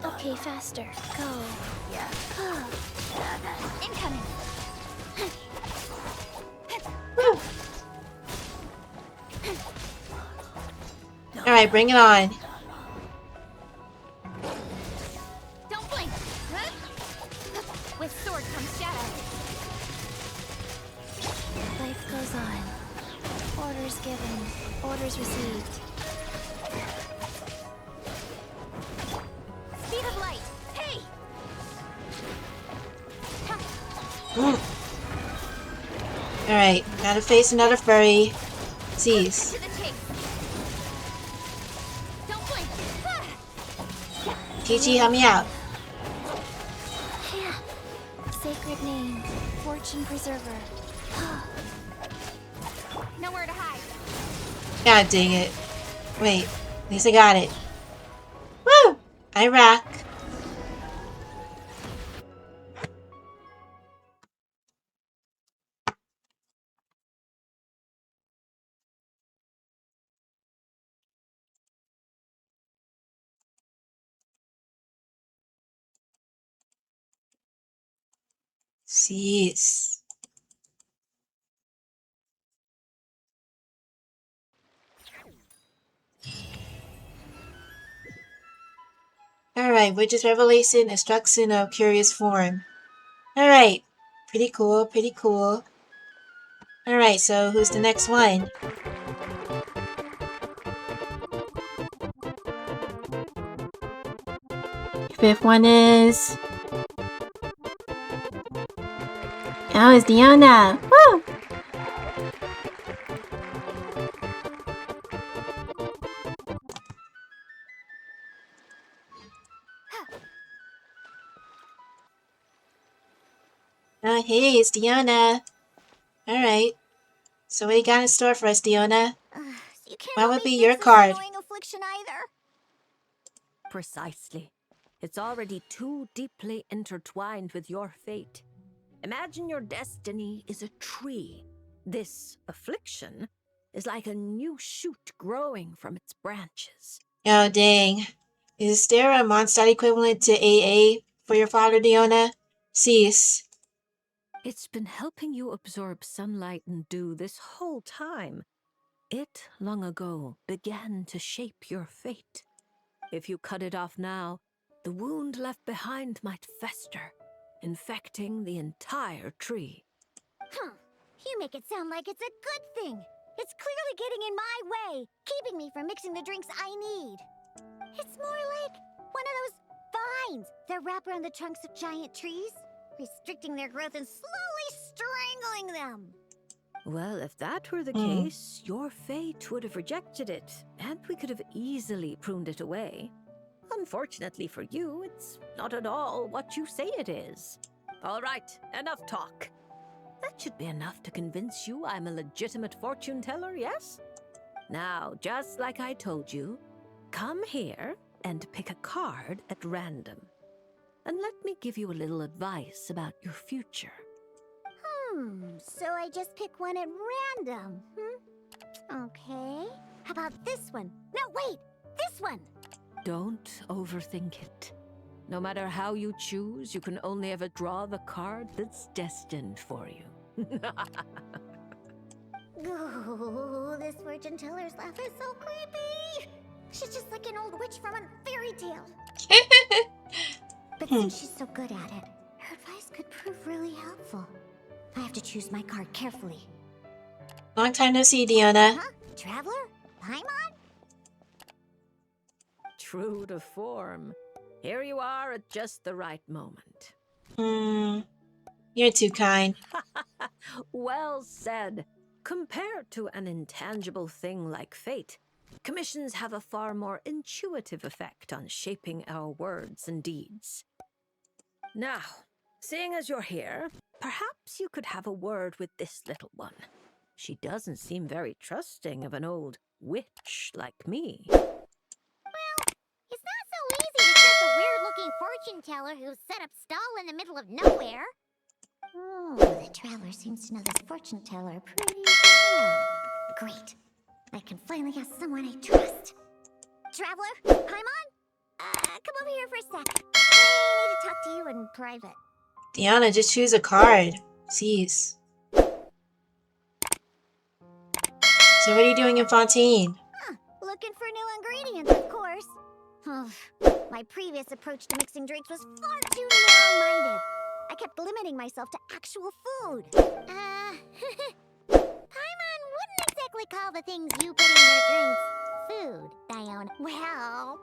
Okay, faster. Go. Incoming. Woo! Alright, bring it on. Don't blink. With sword comes shadow. Life goes on. Orders given. Orders received. Speed of light. Hey! Alright, gotta face another furry. Cease. To the chase. Don't blink. Chi-Chi, help me out. sacred name, Fortune Preserver. Nowhere to hide. God dang it. Wait, at least I got it. Woo! I rock. Jeez. Alright, Witch's Revelation, Instruction of Curious Form. Alright, pretty cool, pretty cool. Alright, so who's the next one? Fifth one is... Oh, it's Diona! Woo! Oh, hey, it's Diona. Alright. So what do you got in store for us, Diona? You can't What help would me be fix your this card? annoying affliction either. Precisely. It's already too deeply intertwined with your fate. Imagine your destiny is a tree. This affliction is like a new shoot growing from its branches. Oh, dang. Is there a Mondstadt equivalent to AA for your father, Diona? Cease. It's been helping you absorb sunlight and dew this whole time. It, long ago, began to shape your fate. If you cut it off now, the wound left behind might fester, infecting the entire tree. You make it sound like it's a good thing. It's clearly getting in my way, keeping me from mixing the drinks I need. It's more like one of those vines that wrap around the trunks of giant trees, restricting their growth and slowly strangling them. Well, if that were the case, your fate would have rejected it, and we could have easily pruned it away. Unfortunately for you, it's not at all what you say it is. All right, enough talk. That should be enough to convince you I'm a legitimate fortune teller, yes? Now, just like I told you, come here and pick a card at random. And let me give you a little advice about your future. So I just pick one at random, Okay. How about this one? No, wait! This one! Don't overthink it. No matter how you choose, you can only ever draw the card that's destined for you. Ooh, this fortune teller's laugh is so creepy! She's just like an old witch from a fairy tale. But since she's so good at it, her advice could prove really helpful. I have to choose my card carefully. Long time no see, Diona. Huh? Traveler? Paimon? True to form. Here you are at just the right moment. You're too kind. Well said. Compared to an intangible thing like fate, commissions have a far more intuitive effect on shaping our words and deeds. Now, seeing as you're here, perhaps you could have a word with this little one. She doesn't seem very trusting of an old witch like me. It's not so easy to trust a weird-looking fortune teller who set up stall in the middle of nowhere. Oh, the traveler seems to know this fortune teller pretty well. Great. I can finally have someone I trust. Traveler? Paimon? Come over here for a sec. I need to talk to you in private. Diona, just choose a card. Jeez. So what are you doing in Fontaine? Looking for new ingredients, of course. My previous approach to mixing drinks was far too narrow-minded. I kept limiting myself to actual food. Paimon wouldn't exactly call the things you put in your drinks food, Diona. Well,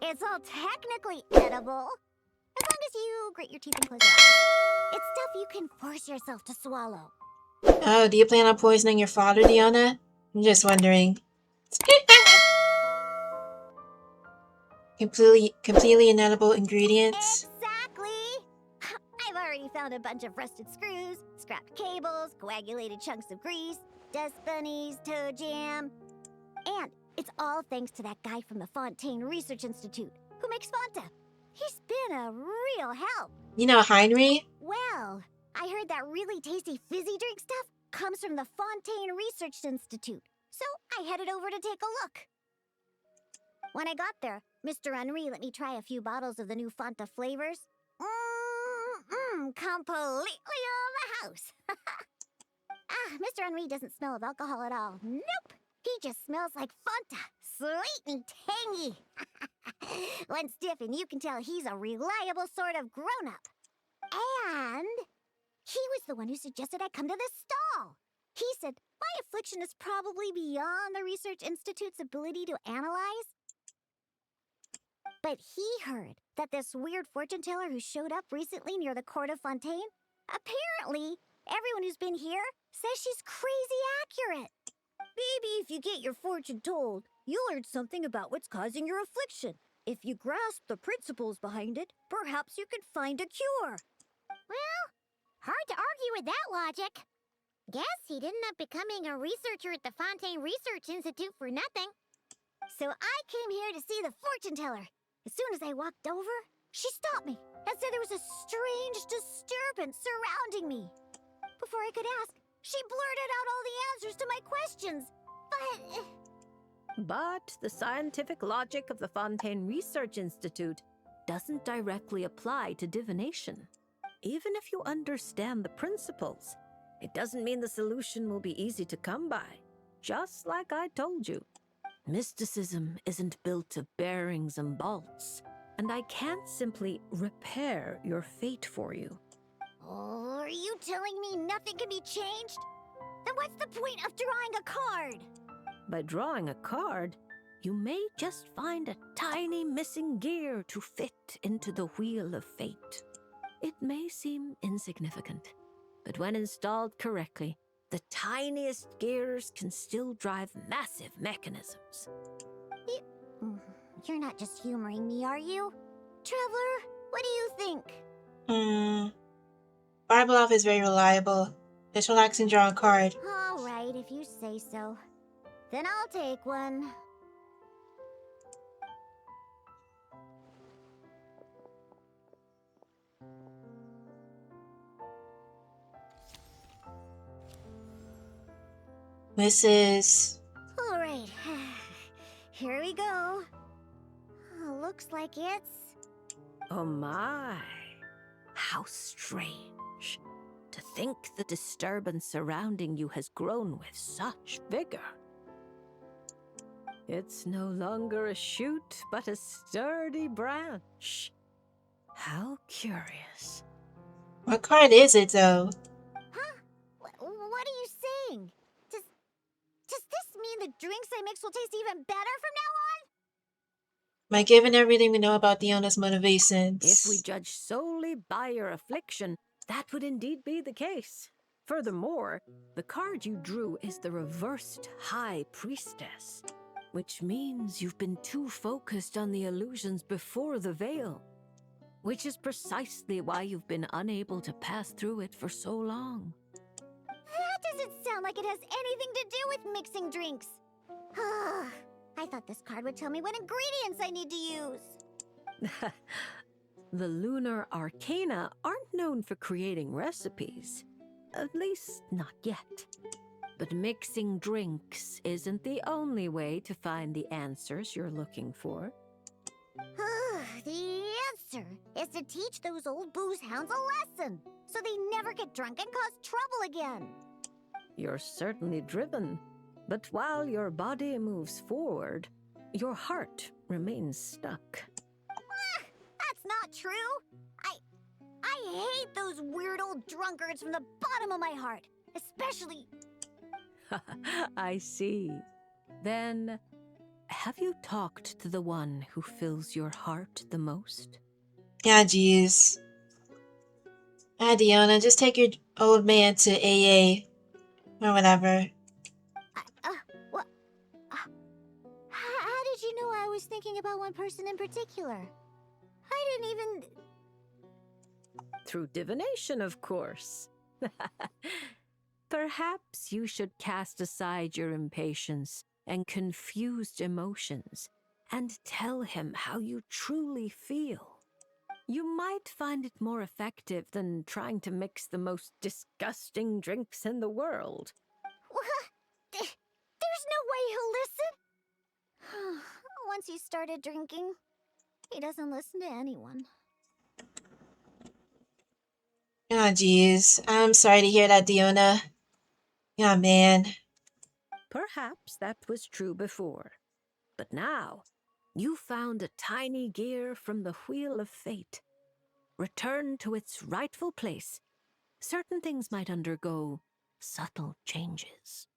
it's all technically edible. As long as you grit your teeth and close your eyes. It's stuff you can force yourself to swallow. Oh, do you plan on poisoning your father, Diona? I'm just wondering. Completely inedible ingredients? Exactly! I've already already found a bunch of rusted screws, scrapped cables, coagulated chunks of grease, dust bunnies, toe jam. And it's all thanks to that guy from the Fontaine Research Institute who makes Fanta. He's been a real help. You know Heinrich? Well, I heard that really tasty fizzy drink stuff comes from the Fontaine Research Institute, so I headed over to take a look. When I got there, Mr. Henri let me try a few bottles of the new Fanta flavors. Completely on the house. Mr. Henri doesn't smell of alcohol at all. Nope. He just smells like Fanta. Sweet and tangy. One stiff and you can tell he's a reliable sort of grown-up. And he was the one who suggested I come to this stall. He said my affliction is probably beyond the Research Institute's ability to analyze. But he heard that this weird fortune teller who showed up recently near the court of Fontaine, apparently everyone who's been here says she's crazy accurate. Maybe if you get your fortune told, you'll learn something about what's causing your affliction. If you grasp the principles behind it, perhaps you could find a cure. Well, hard to argue with that logic. Guess he didn't end up becoming a researcher at the Fontaine Research Institute for nothing. So I came here to see the fortune teller. As soon as I walked over, she stopped me and said there was a strange disturbance surrounding me. Before I could ask, she blurted out all the answers to my questions. But the scientific logic of the Fontaine Research Institute doesn't directly apply to divination. Even if you understand the principles, it doesn't mean the solution will be easy to come by. Just like I told you. Mysticism isn't built of bearings and bolts, and I can't simply repair your fate for you. Oh, are you telling me nothing can be changed? Then what's the point of drawing a card? By drawing a card, you may just find a tiny missing gear to fit into the wheel of fate. It may seem insignificant, but when installed correctly, the tiniest gears can still drive massive mechanisms. You're not just humoring me, are you? Traveler, what do you think? Barbalov is very reliable. Just relax and draw a card. All right, if you say so. Then I'll take one. Mrs. All right, here we go. Looks like it's... Oh my, how strange. To think the disturbance surrounding you has grown with such vigor. It's no longer a shoot, but a sturdy branch. How curious. What card is it, though? Huh? What are you saying? Does this mean the drinks I mix will taste even better from now on? By given everything we know about Diona's motivations. If we judge solely by your affliction, that would indeed be the case. Furthermore, the card you drew is the reversed High Priestess, which means you've been too focused on the illusions before the veil, which is precisely why you've been unable to pass through it for so long. That doesn't sound like it has anything to do with mixing drinks. I thought this card would tell me what ingredients I need to use. The lunar arcana aren't known for creating recipes. At least, not yet. But mixing drinks isn't the only way to find the answers you're looking for. The answer is to teach those old booze hounds a lesson, so they never get drunk and cause trouble again. You're certainly driven, but while your body moves forward, your heart remains stuck. That's not true. I hate those weird old drunkards from the bottom of my heart, especially... I see. Then, have you talked to the one who fills your heart the most? Yeah, jeez. Diona, just take your old man to AA. Or whatever. What? How did you know I was thinking about one person in particular? I didn't even... Through divination, of course. Perhaps you should cast aside your impatience and confused emotions and tell him how you truly feel. You might find it more effective than trying to mix the most disgusting drinks in the world. There's no way he'll listen. Once he started drinking, he doesn't listen to anyone. Oh, jeez. I'm sorry to hear that, Diona. Yeah, man. Perhaps that was true before. But now, you found a tiny gear from the Wheel of Fate. Returned to its rightful place, certain things might undergo subtle changes.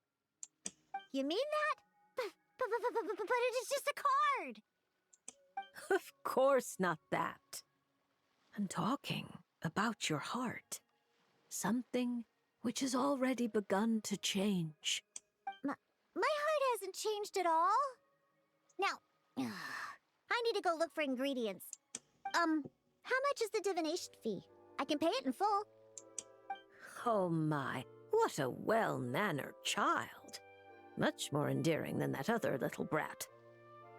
You mean that? But it is just a card! Of course not that. I'm talking about your heart. Something which has already begun to change. My heart hasn't changed at all. Now, I need to go look for ingredients. How much is the divination fee? I can pay it in full. Oh my, what a well-mannered child. Much more endearing than that other little brat.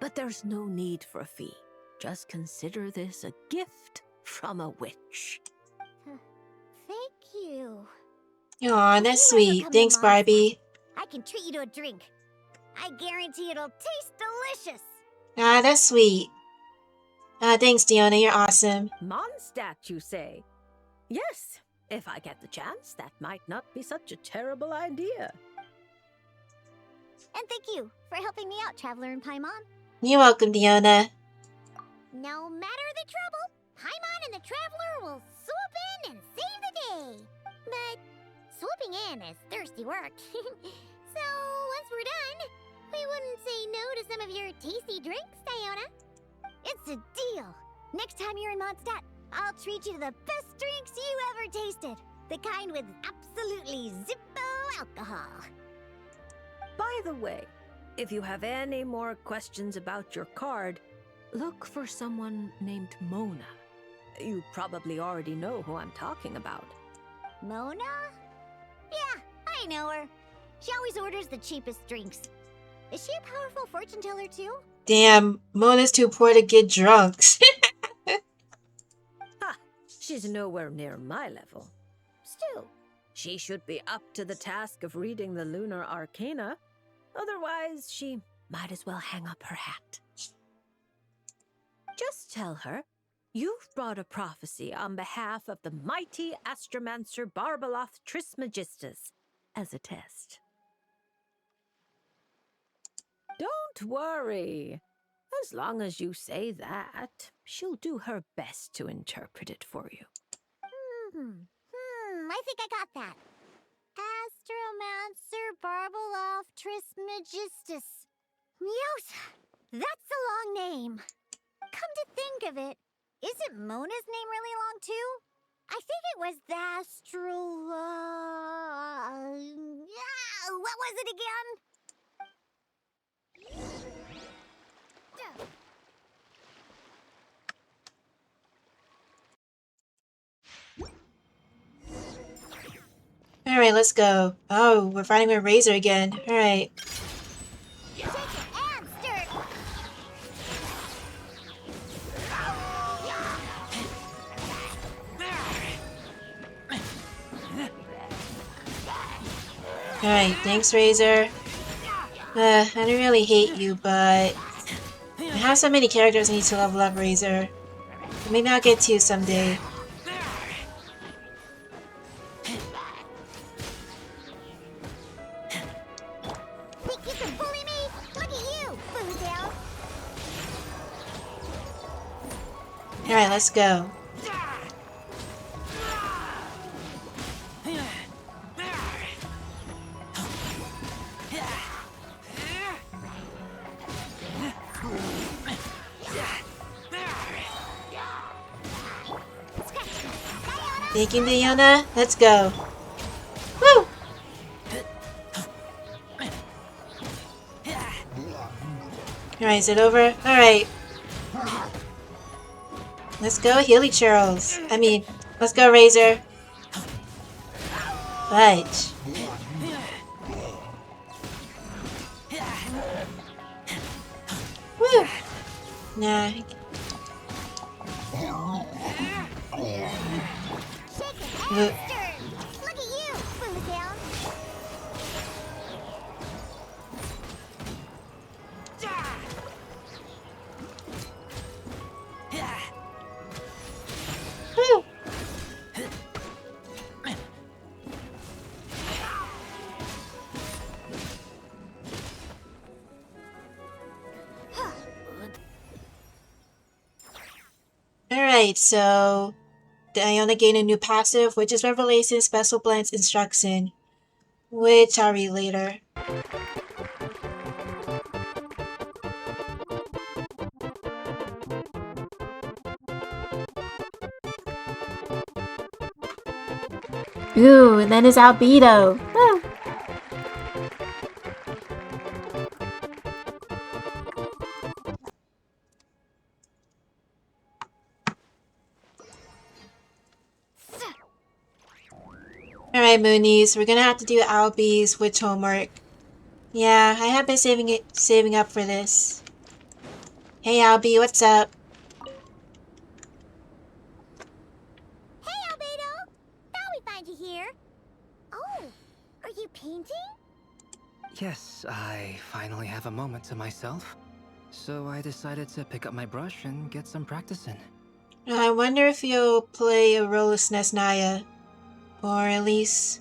But there's no need for a fee. Just consider this a gift from a witch. Thank you. Aw, If that's you ever sweet. come to Thanks, Mondstadt, Barbie. I can treat you to a drink. I guarantee it'll taste delicious. Ah, that's sweet. Thanks, Diona. You're awesome. Mondstadt, you say? Yes, if I get the chance, that might not be such a terrible idea. And thank you for helping me out, Traveler in Paimon. You're welcome, Diona. No matter the trouble, Paimon and the Traveler will swoop in and save the day. But swooping in is thirsty work. So once we're done, we wouldn't say no to some of your tasty drinks, Diona. It's a deal. Next time you're in Mondstadt, I'll treat you to the best drinks you ever tasted. The kind with absolutely zippo alcohol. By the way, if you have any more questions about your card, look for someone named Mona. You probably already know who I'm talking about. Mona? Yeah, I know her. She always orders the cheapest drinks. Is she a powerful fortune teller too? Damn, Mona's too poor to get drunks. Ha! She's nowhere near my level. Still, she should be up to the task of reading the lunar arcana. Otherwise, she might as well hang up her hat. Just tell her you've brought a prophecy on behalf of the mighty astromancer Barbaloth Trismegistus as a test. Don't worry. As long as you say that, she'll do her best to interpret it for you. I think I got that. Astromancer Barbaloth Trismegistus. Yosa! That's a long name. Come to think of it, isn't Mona's name really long too? I think it was the what was it again? Alright, let's go. Oh, we're fighting with Razor again. Alright. Alright, thanks, Razor. I don't really hate you, but I have so many characters I need to level up, Razor. Maybe I'll get to you someday. Alright, let's go. Thank you, Diona. Let's go. Woo! Alright, is it over? Alright. Let's go, Healy Charles. I mean, Let's go, Razor. Fudge. Woo! Nah. Look. Look at you, Boomtown. Woo! Alright, so Diana gained a new passive, which is Revelation Special Blends Instruction, which I'll read later. Ooh, and then his albedo. Woo. Alright, Moonies, we're gonna have to do Albie's witch homework. Yeah, I have been saving up for this. Hey Albie, what's up? Hey, Albedo! Thought we'd find you here. Oh, are you painting? Yes, I finally have a moment to myself. So I decided to pick up my brush and get some practice in. I wonder if you'll play a role as Naya. Or at least,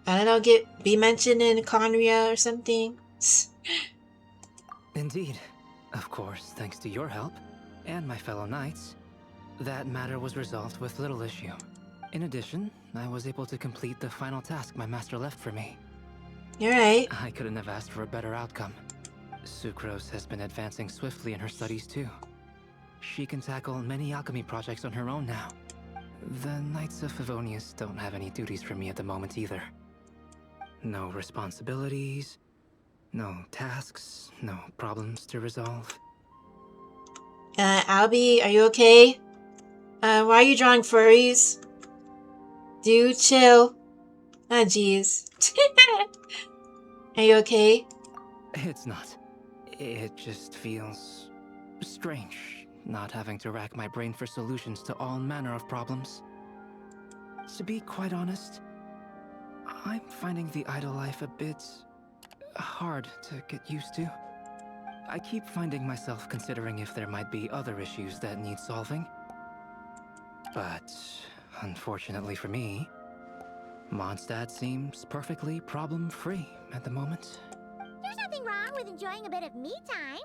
I don't know, be mentioned in CRYO or something. Indeed. Of course, thanks to your help, and my fellow knights, that matter was resolved with little issue. In addition, I was able to complete the final task my master left for me. You're right. I couldn't have asked for a better outcome. Sucrose has been advancing swiftly in her studies too. She can tackle many alchemy projects on her own now. The Knights of Favonius don't have any duties for me at the moment either. No responsibilities, no tasks, no problems to resolve. Albie, are you okay? Why are you drawing furries? Dude, chill. Ah, jeez. Are you okay? It's not. It just feels strange, not having to rack my brain for solutions to all manner of problems. To be quite honest, I'm finding the idle life a bit hard to get used to. I keep finding myself considering if there might be other issues that need solving. But unfortunately for me, Mondstadt seems perfectly problem-free at the moment. There's nothing wrong with enjoying a bit of me time.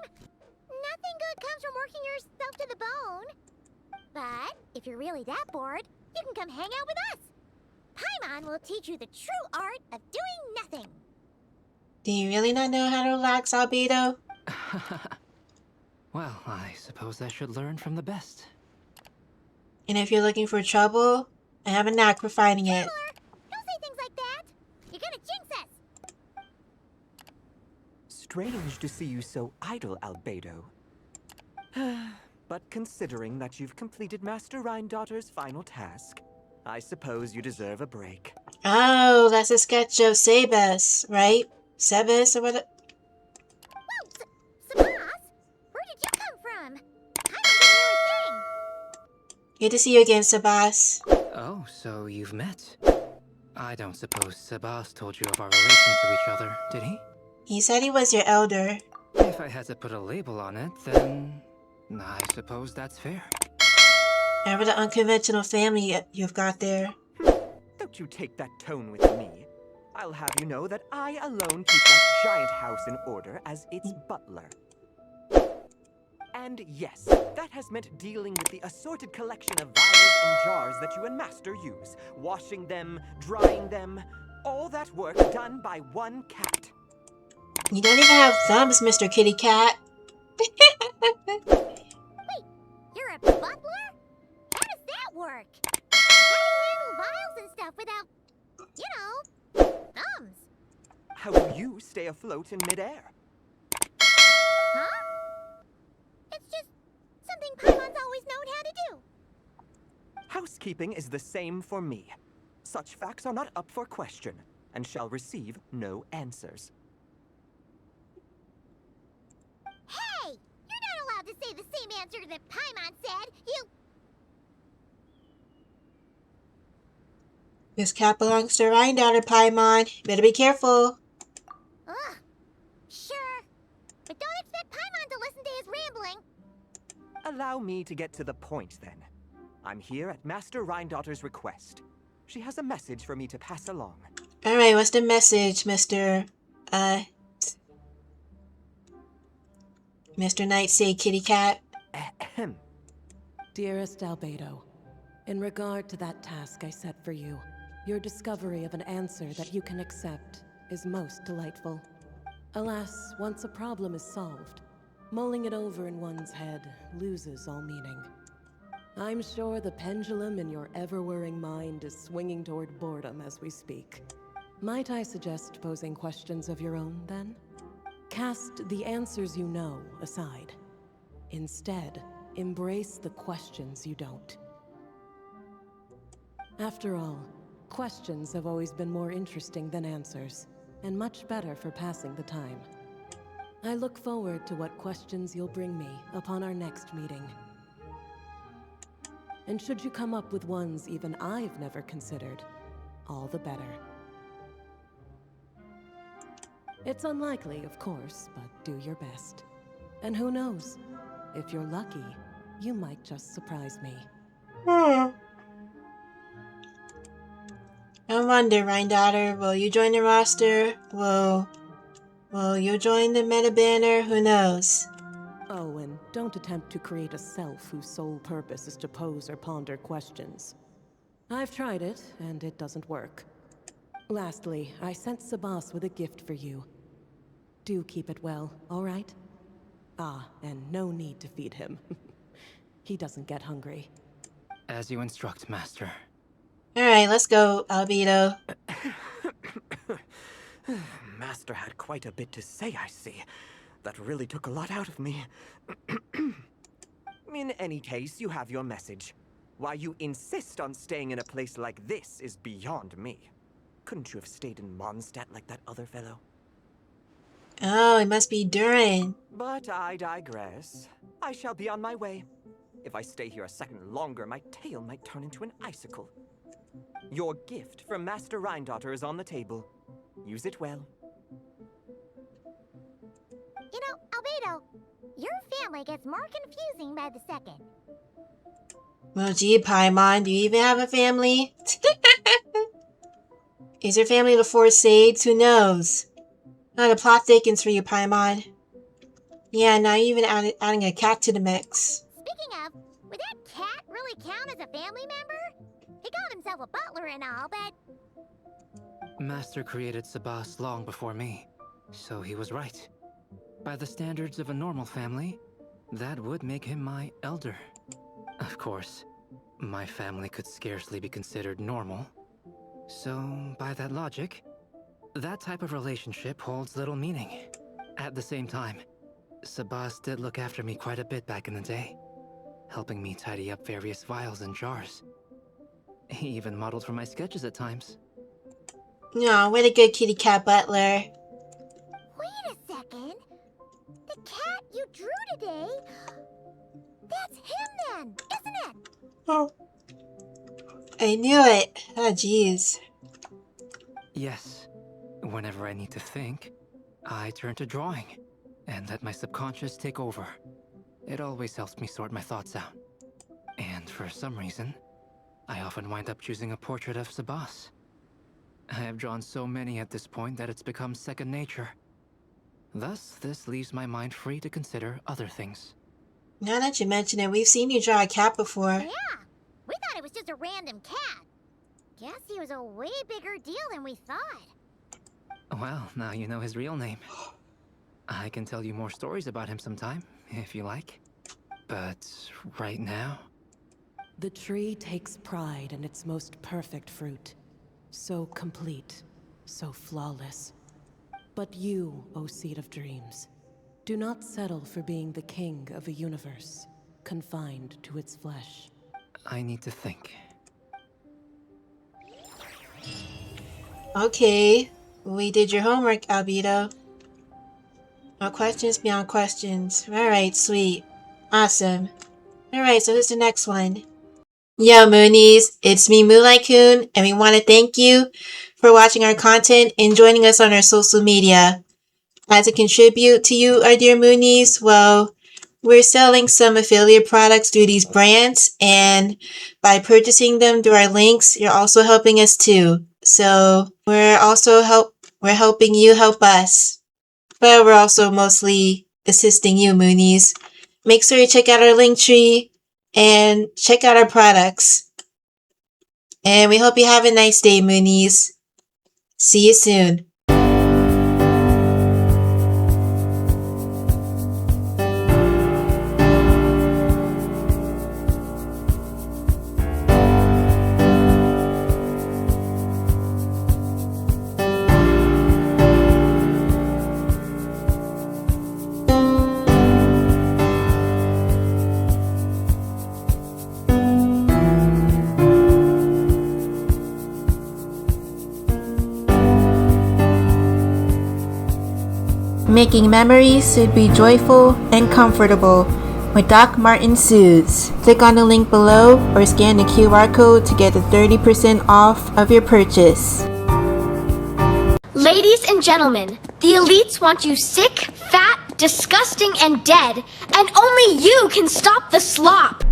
Nothing good comes from working yourself to the bone. But if you're really that bored, you can come hang out with us. Paimon will teach you the true art of doing nothing. Do you really not know how to relax, Albedo? Well, I suppose I should learn from the best. And if you're looking for trouble, I have a knack for finding it. Don't say things like that. You're gonna jinx us. Strange to see you so idle, Albedo. But considering that you've completed Master Rhindaughter's final task, I suppose you deserve a break. Oh, that's a sketch of Sebas, right? Sebas or what? Whoa, Sabas? Where did you come from? I don't know a thing. Good to see you again, Sebas. Oh, so you've met. I don't suppose Sebas told you of our relation to each other, did he? He said he was your elder. If I had to put a label on it, then I suppose that's fair. And what an unconventional family you've got there. Don't you take that tone with me. I'll have you know that I alone keep that giant house in order as its butler. And yes, that has meant dealing with the assorted collection of vials and jars that you and Master use, washing them, drying them, all that work done by one cat. You don't even have thumbs, Mr. Kitty Cat. Wait, you're a butler? How does that work? How do you handle vials and stuff without, you know, thumbs? How do you stay afloat in midair? Huh? It's just something Paimon's always known how to do. housekeeping is the same for me. Such facts are not up for question, and shall receive no answers. Hey! You're not allowed to say the same answer that Paimon said! You... This cat belongs to a Rhine-Daughter, Paimon. Better be careful. Ugh. Sure. But don't expect Paimon to listen to his rambling. Allow me to get to the point, then. I'm here at Master Rhine-Daughter's request. She has a message for me to pass along. Alright, what's the message, Mr. Nightshade Kitty Cat? Ahem. Dearest Albedo, in regard to that task I set for you, your discovery of an answer that you can accept is most delightful. Alas, once a problem is solved, mulling it over in one's head loses all meaning. I'm sure the pendulum in your ever-whirring mind is swinging toward boredom as we speak. Might I suggest posing questions of your own, then? Cast the answers you know aside. Instead, embrace the questions you don't. After all, questions have always been more interesting than answers, and much better for passing the time. I look forward to what questions you'll bring me upon our next meeting. And should you come up with ones even I've never considered, all the better. It's unlikely, of course, but do your best. And who knows? If you're lucky, you might just surprise me. I wonder, Rhine-Daughter, will you join the roster? Will you join the meta banner? Who knows? Oh, and don't attempt to create a self whose sole purpose is to pose or ponder questions. I've tried it, and it doesn't work. Lastly, I sent Sabas with a gift for you. Do keep it well, all right? Ah, and no need to feed him. He doesn't get hungry. As you instruct, Master. Alright, let's go, Albedo. Master had quite a bit to say, I see. That really took a lot out of me. In any case, you have your message. Why you insist on staying in a place like this is beyond me. Couldn't you have stayed in Mondstadt like that other fellow? Oh, it must be Durin. But I digress. I shall be on my way. If I stay here a second longer, my tail might turn into an icicle. Your gift from Master Rhine-Daughter is on the table. Use it well. You know, Albedo, your family gets more confusing by the second. Well, gee, Paimon, do you even have a family? Is your family the Four Sades? Who knows? Oh, the plot thickens for you, Paimon. Yeah, now you're even adding a cat to the mix. Speaking of, would that cat really count as a family member? He called himself a butler and all, but... Master created Sabas long before me, so he was right. By the standards of a normal family, that would make him my elder. Of course, my family could scarcely be considered normal. So, by that logic, that type of relationship holds little meaning. At the same time, Sabas did look after me quite a bit back in the day, helping me tidy up various vials and jars. He even modeled for my sketches at times. Aw, what a good kitty cat butler. Wait a second. The cat you drew today... That's him then, isn't it? Oh. I knew it. Oh, jeez. Yes. Whenever I need to think, I turn to drawing and let my subconscious take over. It always helps me sort my thoughts out. And for some reason, I often wind up choosing a portrait of Sabas. I have drawn so many at this point that it's become second nature. Thus, this leaves my mind free to consider other things. Now that you mention it, we've seen you draw a cat before. Yeah, we thought it was just a random cat. Guess he was a way bigger deal than we thought. Well, now you know his real name. I can tell you more stories about him sometime, if you like. But right now... The tree takes pride in its most perfect fruit. So complete, so flawless. But you, O Seed of Dreams, do not settle for being the king of a universe, confined to its flesh. I need to think. Okay, we did your homework, Albedo. No questions beyond questions. Alright, sweet. Awesome. Alright, so who's the next one? Yo, Moonies, it's me, MoonliightGaming, and we want to thank you for watching our content and joining us on our social media. As a contribute to you, our dear Moonies, well, we're selling some affiliate products through these brands, and by purchasing them through our links, you're also helping us too. So we're helping you help us, but we're also mostly assisting you, Moonies. Make sure you check out our link tree and check out our products. And we hope you have a nice day, Moonies. See you soon. Making memories should be joyful and comfortable with Doc Martin Suits. Click on the link below or scan the QR code to get the 30% off of your purchase. Ladies and gentlemen, the elites want you sick, fat, disgusting, and dead, and only you can stop the slop.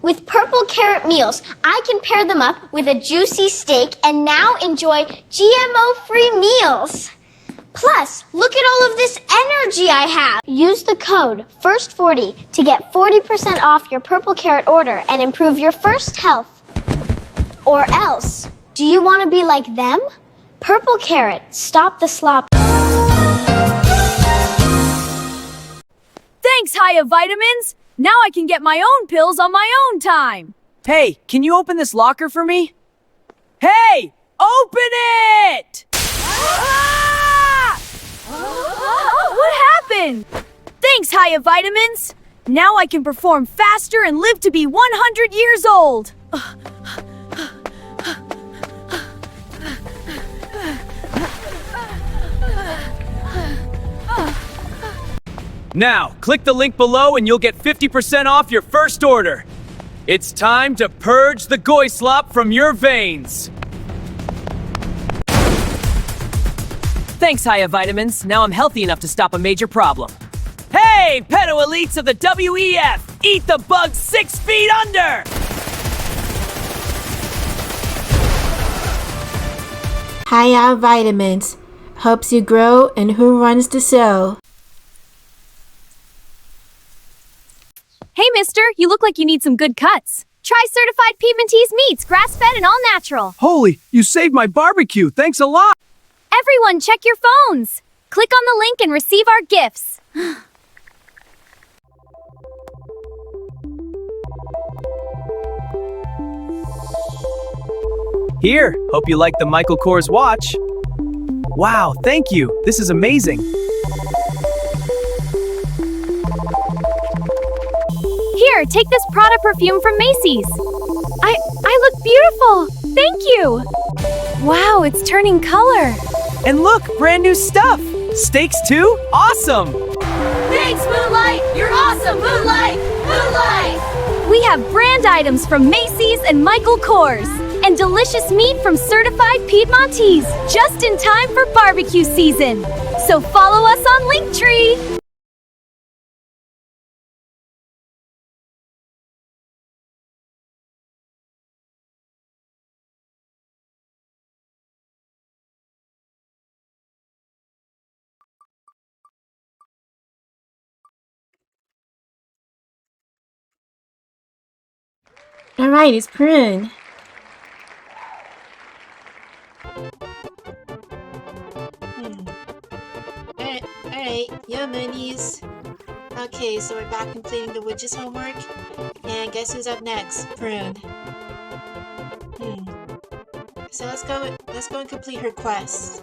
With purple carrot meals, I can pair them up with a juicy steak and now enjoy GMO-free meals. Plus, look at all of this energy I have. Use the code FIRST40 to get 40% off your purple carrot order and improve your first health. Or else, do you want to be like them? Purple carrot, stop the slop. Thanks, Hiya Vitamins! Now I can get my own pills on my own time! Hey, can you open this locker for me? Hey! Open it! What happened? Thanks, Hiya Vitamins! Now I can perform faster and live to be 100 years old! Now, click the link below and you'll get 50% off your first order. It's time to purge the goy slop from your veins. Thanks, Hiya Vitamins. Now I'm healthy enough to stop a major problem. Hey, pedo elites of the WEF! Eat the bugs 6 feet under! Hiya Vitamins. Helps you grow, and who runs the show? Hey, mister, you look like you need some good cuts. Try certified Piedmontese meats, grass-fed and all natural. Holy, you saved my barbecue. Thanks a lot. Everyone, check your phones. Click on the link and receive our gifts. Here, hope you like the Michael Kors watch. Wow, thank you. This is amazing. Here, take this Prada perfume from Macy's. I look beautiful. Thank you. Wow, it's turning color. And look, brand new stuff. Steaks too? Awesome. Thanks, Moonlight. You're awesome, Moonlight. Moonlight. We have brand items from Macy's and Michael Kors. And delicious meat from certified Piedmontese, just in time for barbecue season. So follow us on Linktree. Alright, it's Prune. Alright, yo Moonies. Okay, so we're back completing the witch's homework. And guess who's up next? Prune. So let's go and complete her quest.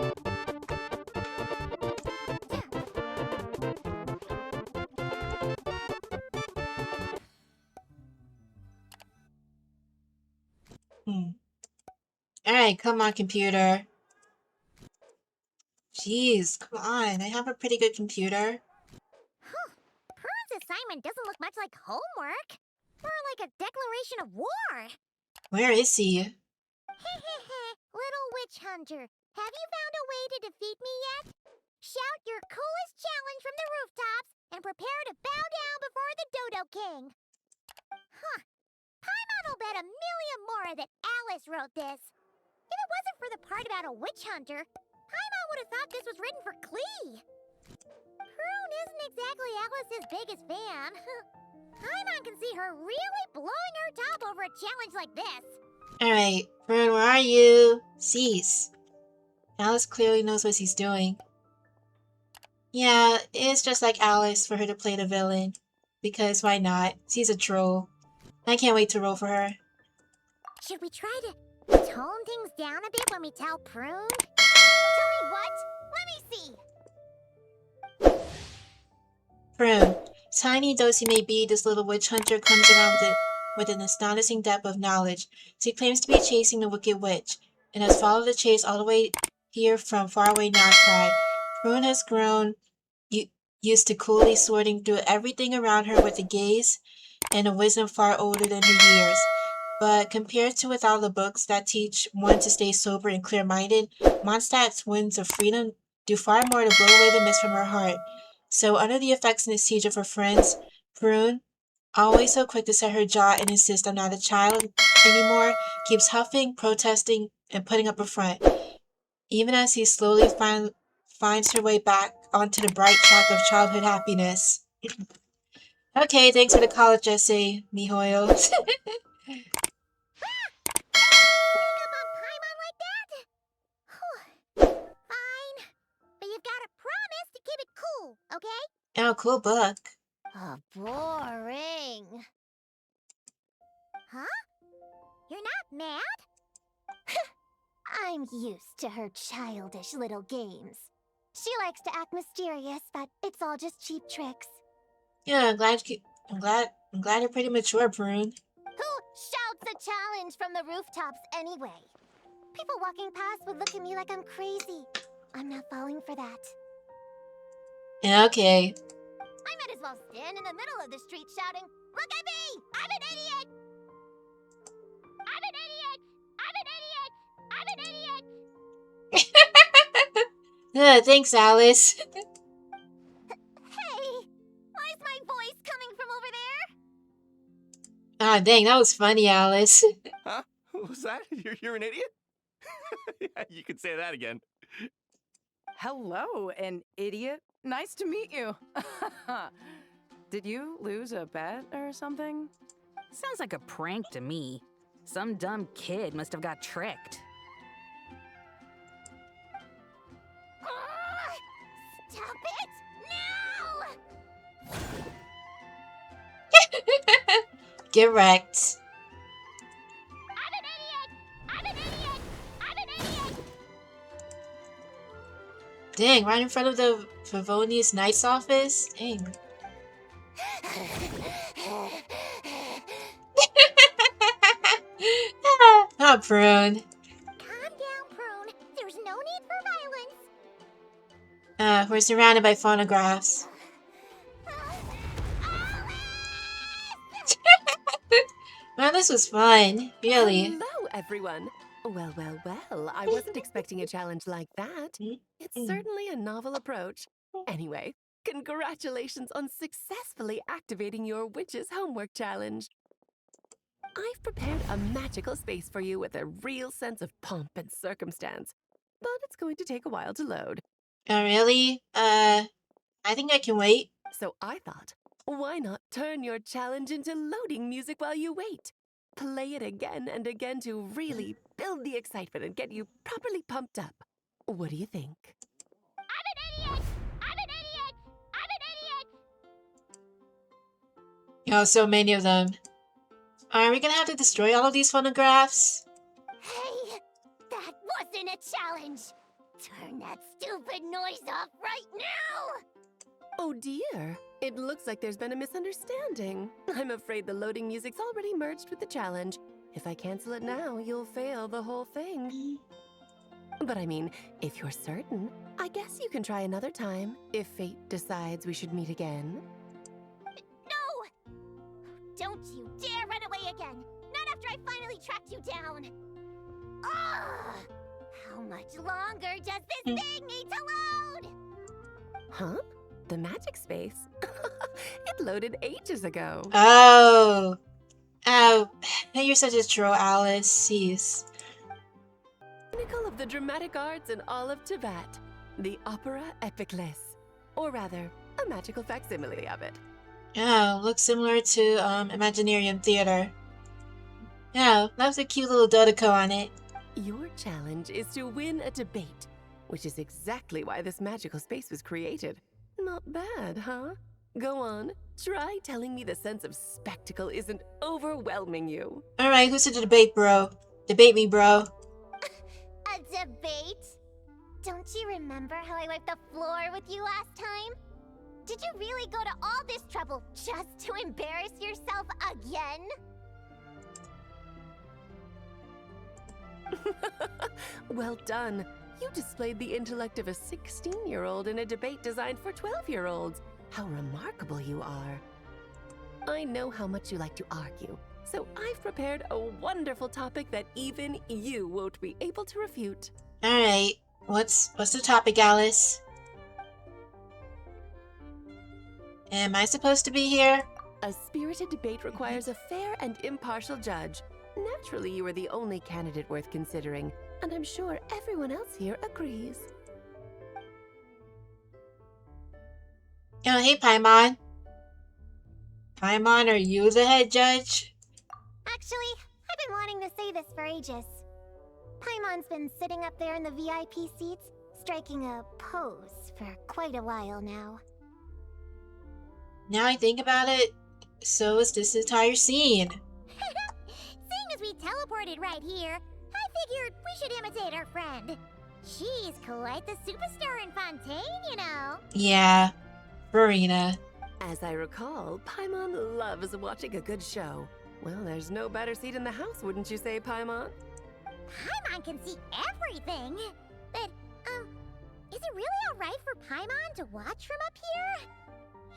Alright, come on, computer. Jeez, come on. I have a pretty good computer. Prune's assignment doesn't look much like homework. More like a declaration of war. Where is he? Little witch hunter, have you found a way to defeat me yet? Shout your coolest challenge from the rooftops and prepare to bow down before the Dodo King. Huh. Paimon will bet $1 million more that Alice wrote this. If it wasn't for the part about a witch hunter, Paimon would have thought this was written for Klee. Prune isn't exactly Alice's biggest fan. Paimon can see her really blowing her top over a challenge like this. Alright, Prune, where are you? Cease. Alice clearly knows what he's doing. Yeah, it's just like Alice for her to play the villain. Because why not? She's a troll. I can't wait to roll for her. Should we try to tone things down a bit when we tell Prune? Tell me what? Let me see. Prune, tiny though she may be, this little witch hunter comes around with an astonishing depth of knowledge. She claims to be chasing the wicked witch, and has followed the chase all the way here from faraway Nacry. Prune has grown used to coolly sorting through everything around her with a gaze and a wisdom far older than her years. But compared to without the books that teach one to stay sober and clear-minded, Mondstadt's winds of freedom do far more to blow away the mist from her heart. So under the effects and the siege of her friends, Prune, always so quick to set her jaw and insist I'm not a child anymore, keeps huffing, protesting, and putting up a front, even as he slowly finds her way back onto the bright track of childhood happiness. Okay, thanks for the college essay, Mihoyo. Fine. But you've got to promise to keep it cool, okay? Oh, cool book. Oh, boring. Huh? You're not mad? I'm used to her childish little games. She likes to act mysterious, but it's all just cheap tricks. Yeah, I'm glad you're pretty mature, Prune. Who shouts a challenge from the rooftops anyway? People walking past would look at me like I'm crazy. I'm not falling for that. Yeah, okay. I might as well stand in the middle of the street shouting, "Look at me! I'm an idiot! I'm an idiot! I'm an idiot! I'm an idiot!" Thanks, Alice. Hey! Why is my voice coming from over there? Ah, dang, that was funny, Alice. Huh? What was that? You're an idiot? Yeah, you could say that again. Hello, an idiot. Nice to meet you. Did you lose a bet or something? Sounds like a prank to me. Some dumb kid must have got tricked. Stop it! Now! Get wrecked. I'm an idiot! I'm an idiot! I'm an idiot! Dang, right in front of the Favonius Knight's office? Dang. Ah, Prune. Calm down, Prune. There's no need for violence. We're surrounded by phonographs. Wow, this was fun. Really. Hello, everyone. Well, well, well. I wasn't expecting a challenge like that. It's certainly a novel approach. Anyway, congratulations on successfully activating your witch's homework challenge. I've prepared a magical space for you with a real sense of pomp and circumstance, but it's going to take a while to load. Oh, really? I think I can wait. So I thought, why not turn your challenge into loading music while you wait? Play it again and again to really build the excitement and get you properly pumped up. What do you think? I'm an idiot! I'm an idiot! I'm an idiot! Oh, so many of them. Are we gonna have to destroy all of these phonographs? Hey! That wasn't a challenge! Turn that stupid noise off right now! Oh dear, it looks like there's been a misunderstanding. I'm afraid the loading music's already merged with the challenge. If I cancel it now, you'll fail the whole thing. But I mean, if you're certain, I guess you can try another time if fate decides we should meet again. No! Don't you dare run away again! Not after I finally tracked you down! Ugh! How much longer does this thing need to load? Huh? The magic space? It loaded ages ago. Oh. Oh. You're such a troll, Alice. Jeez. Pinnacle of the dramatic arts in all of Tibet. The opera epicless. Or rather, a magical facsimile of it. Oh, looks similar to Imaginarium Theater. Oh, that was a cute little Dodoco on it. Your challenge is to win a debate, which is exactly why this magical space was created. Not bad, huh? Go on, try telling me the sense of spectacle isn't overwhelming you. Alright, who's to the debate, bro? Debate me, bro. A debate? Don't you remember how I wiped the floor with you last time? Did you really go to all this trouble just to embarrass yourself again? Well done. You displayed the intellect of a 16-year-old in a debate designed for 12-year-olds. How remarkable you are. I know how much you like to argue, so I've prepared a wonderful topic that even you won't be able to refute. Alright, what's the topic, Alice? Am I supposed to be here? A spirited debate requires a fair and impartial judge. Naturally, you are the only candidate worth considering, and I'm sure everyone else here agrees. Oh, hey, Paimon. Paimon, are you the head judge? Actually, I've been wanting to say this for ages. Paimon's been sitting up there in the VIP seats, striking a pose for quite a while now. Now I think about it, so is this entire scene. Seeing as we teleported right here, I figured we should imitate our friend. She's quite the superstar in Fontaine, you know. Yeah, Verena. As I recall, Paimon loves watching a good show. Well, there's no better seat in the house, wouldn't you say, Paimon? Paimon can see everything. But, is it really alright for Paimon to watch from up here?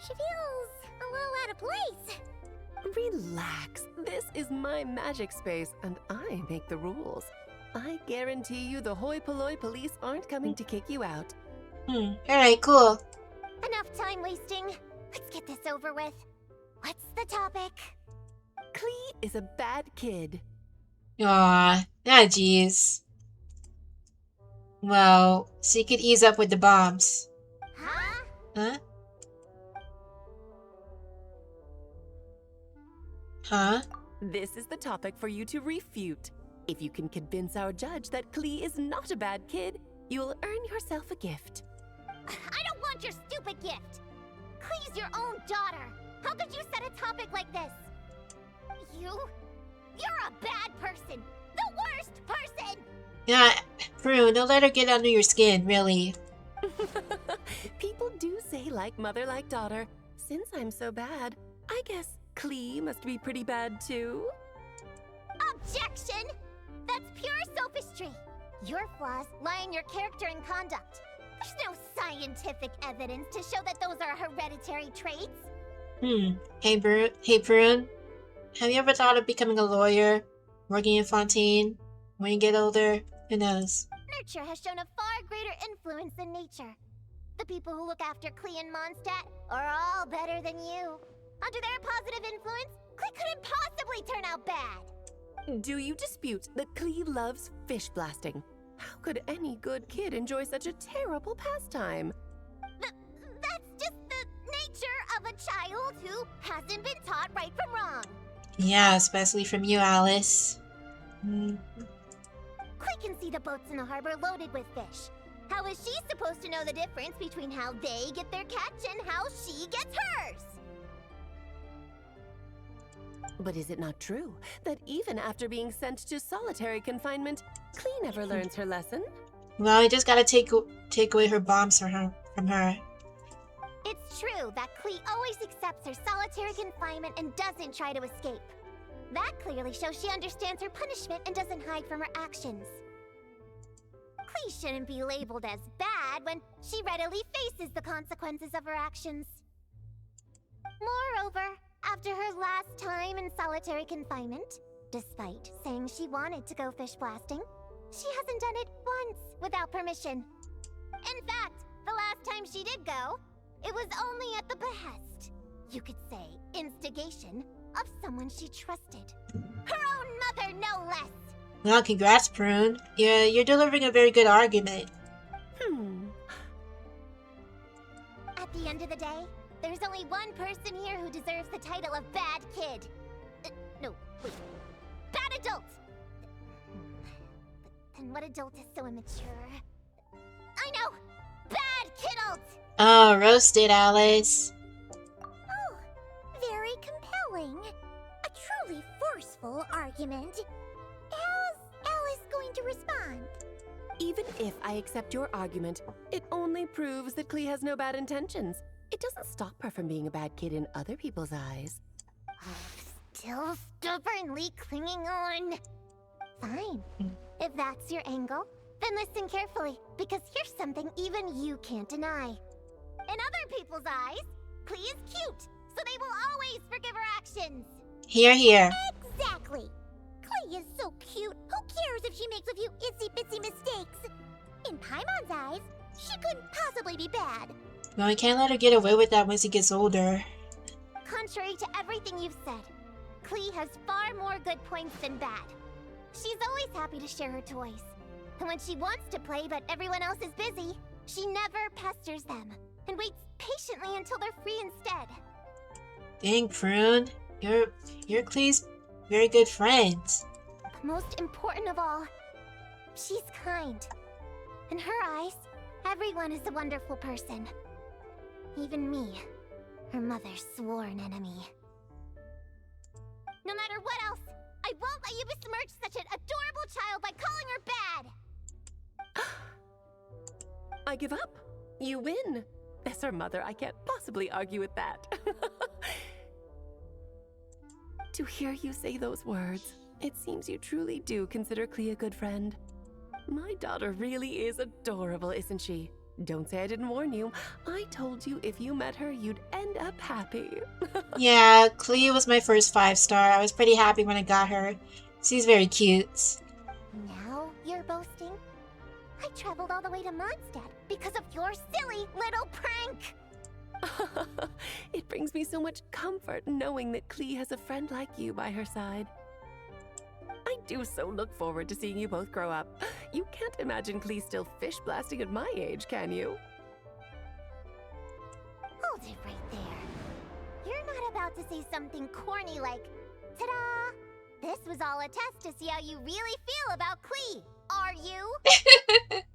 She feels a little out of place. Relax. This is my magic space, and I make the rules. I guarantee you the hoi polloi police aren't coming to kick you out. Alright, cool. Enough time wasting. Let's get this over with. What's the topic? Klee is a bad kid. Aw, jeez. Well, she could ease up with the bombs. Huh? Huh? Huh? This is the topic for you to refute. If you can convince our judge that Klee is not a bad kid, you'll earn yourself a gift. I don't want your stupid gift. Klee's your own daughter. How could you set a topic like this? You're a bad person. The worst person. Yeah, Prune, don't let her get under your skin, really. People do say like mother, like daughter. Since I'm so bad, I guess Klee must be pretty bad too. Objection! That's pure sophistry. Your flaws lie in your character and conduct. There's no scientific evidence to show that those are hereditary traits. Hey, Prune. Have you ever thought of becoming a lawyer? Working in Fontaine? When you get older? Who knows? Nurture has shown a far greater influence than nature. The people who look after Klee and Mondstadt are all better than you. Under their positive influence, Klee couldn't possibly turn out bad. Do you dispute that Klee loves fish blasting? How could any good kid enjoy such a terrible pastime? That's just the nature of a child who hasn't been taught right from wrong. Yeah, especially from you, Alice. Klee can see the boats in the harbor loaded with fish. How is she supposed to know the difference between how they get their catch and how she gets hers? But is it not true that even after being sent to solitary confinement, Klee never learns her lesson? Well, you just gotta take away her bombs from her. It's true that Klee always accepts her solitary confinement and doesn't try to escape. That clearly shows she understands her punishment and doesn't hide from her actions. Klee shouldn't be labeled as bad when she readily faces the consequences of her actions. Moreover, after her last time in solitary confinement, despite saying she wanted to go fish blasting, she hasn't done it once without permission. In fact, the last time she did go, it was only at the behest, you could say instigation, of someone she trusted. Her own mother, no less! Well, congrats, Prune. You're delivering a very good argument. At the end of the day, there's only one person here who deserves the title of bad kid. No, wait. Bad adult! Then what adult is so immature? I know! Bad kidult! Oh, roasted, Alice. Oh, very compelling. A truly forceful argument. How's Alice going to respond? Even if I accept your argument, it only proves that Klee has no bad intentions. It doesn't stop her from being a bad kid in other people's eyes. Still stubbornly clinging on. Fine. If that's your angle, then listen carefully, because here's something even you can't deny. In other people's eyes, Klee is cute, so they will always forgive her actions. Here, here. Exactly. Klee is so cute. Who cares if she makes a few itsy-bitsy mistakes? In Paimon's eyes, she couldn't possibly be bad. Well, I can't let her get away with that once he gets older. Contrary to everything you've said, Klee has far more good points than bad. She's always happy to share her toys. And when she wants to play but everyone else is busy, she never pesters them and waits patiently until they're free instead. Dang, Prune. You're Klee's very good friends. But most important of all, she's kind. In her eyes, everyone is a wonderful person. Even me, her mother's sworn enemy. No matter what else, I won't let you besmirch such an adorable child by calling her bad! I give up. You win. As her mother, I can't possibly argue with that. To hear you say those words, it seems you truly do consider Klee a good friend. My daughter really is adorable, isn't she? Don't say I didn't warn you. I told you if you met her, you'd end up happy. Yeah, Klee was my first 5-star. I was pretty happy when I got her. She's very cute. Now you're boasting? I traveled all the way to Mondstadt because of your silly little prank! It brings me so much comfort knowing that Klee has a friend like you by her side. I do so look forward to seeing you both grow up. You can't imagine Klee still fish blasting at my age, can you? Hold it right there. You're not about to say something corny like, ta-da! This was all a test to see how you really feel about Klee, are you?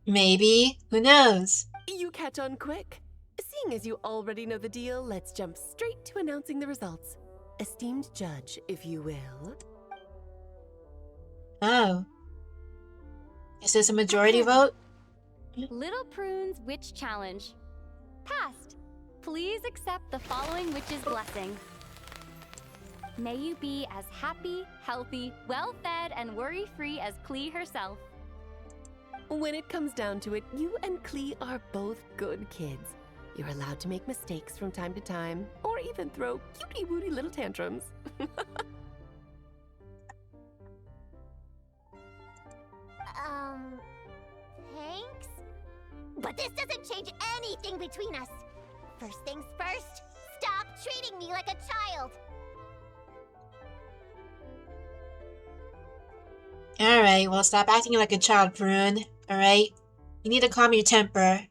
Maybe. Who knows? You catch on quick. Seeing as you already know the deal, let's jump straight to announcing the results. Esteemed judge, if you will. Oh. Is this a majority vote? Little Prune's Witch Challenge. Passed. Please accept the following witch's blessing. May you be as happy, healthy, well-fed, and worry-free as Klee herself. When it comes down to it, you and Klee are both good kids. You're allowed to make mistakes from time to time, or even throw cutie-wooty little tantrums. Thanks? But this doesn't change anything between us. First things first, stop treating me like a child. Alright, well, stop acting like a child, Prune. Alright? You need to calm your temper. And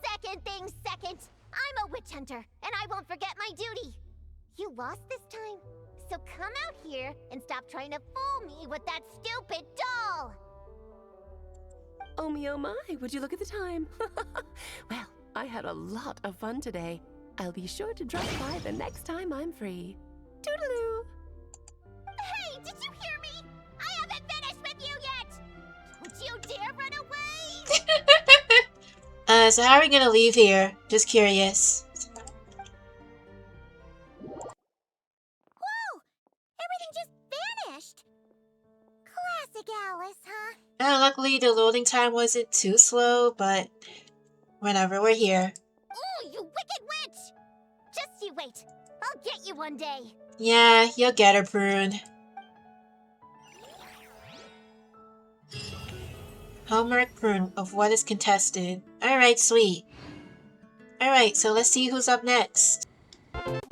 second things second, I'm a witch hunter, and I won't forget my duty. You lost this time, so come out here and stop trying to fool me with that stupid doll. Oh me, oh my, would you look at the time? Well, I had a lot of fun today. I'll be sure to drop by the next time I'm free. Toodaloo! Hey, did you hear me? I haven't finished with you yet! Don't you dare run away! So how are we gonna leave here? Just curious. Whoa! Everything just finished. Classic Alice, huh? Luckily, the loading time wasn't too slow, but whenever we're here. Oh, you wicked witch! Just you wait. I'll get you one day. Yeah, you'll get her, Prune. Homework Prune of what is contested. Alright, sweet. Alright, so let's see who's up next.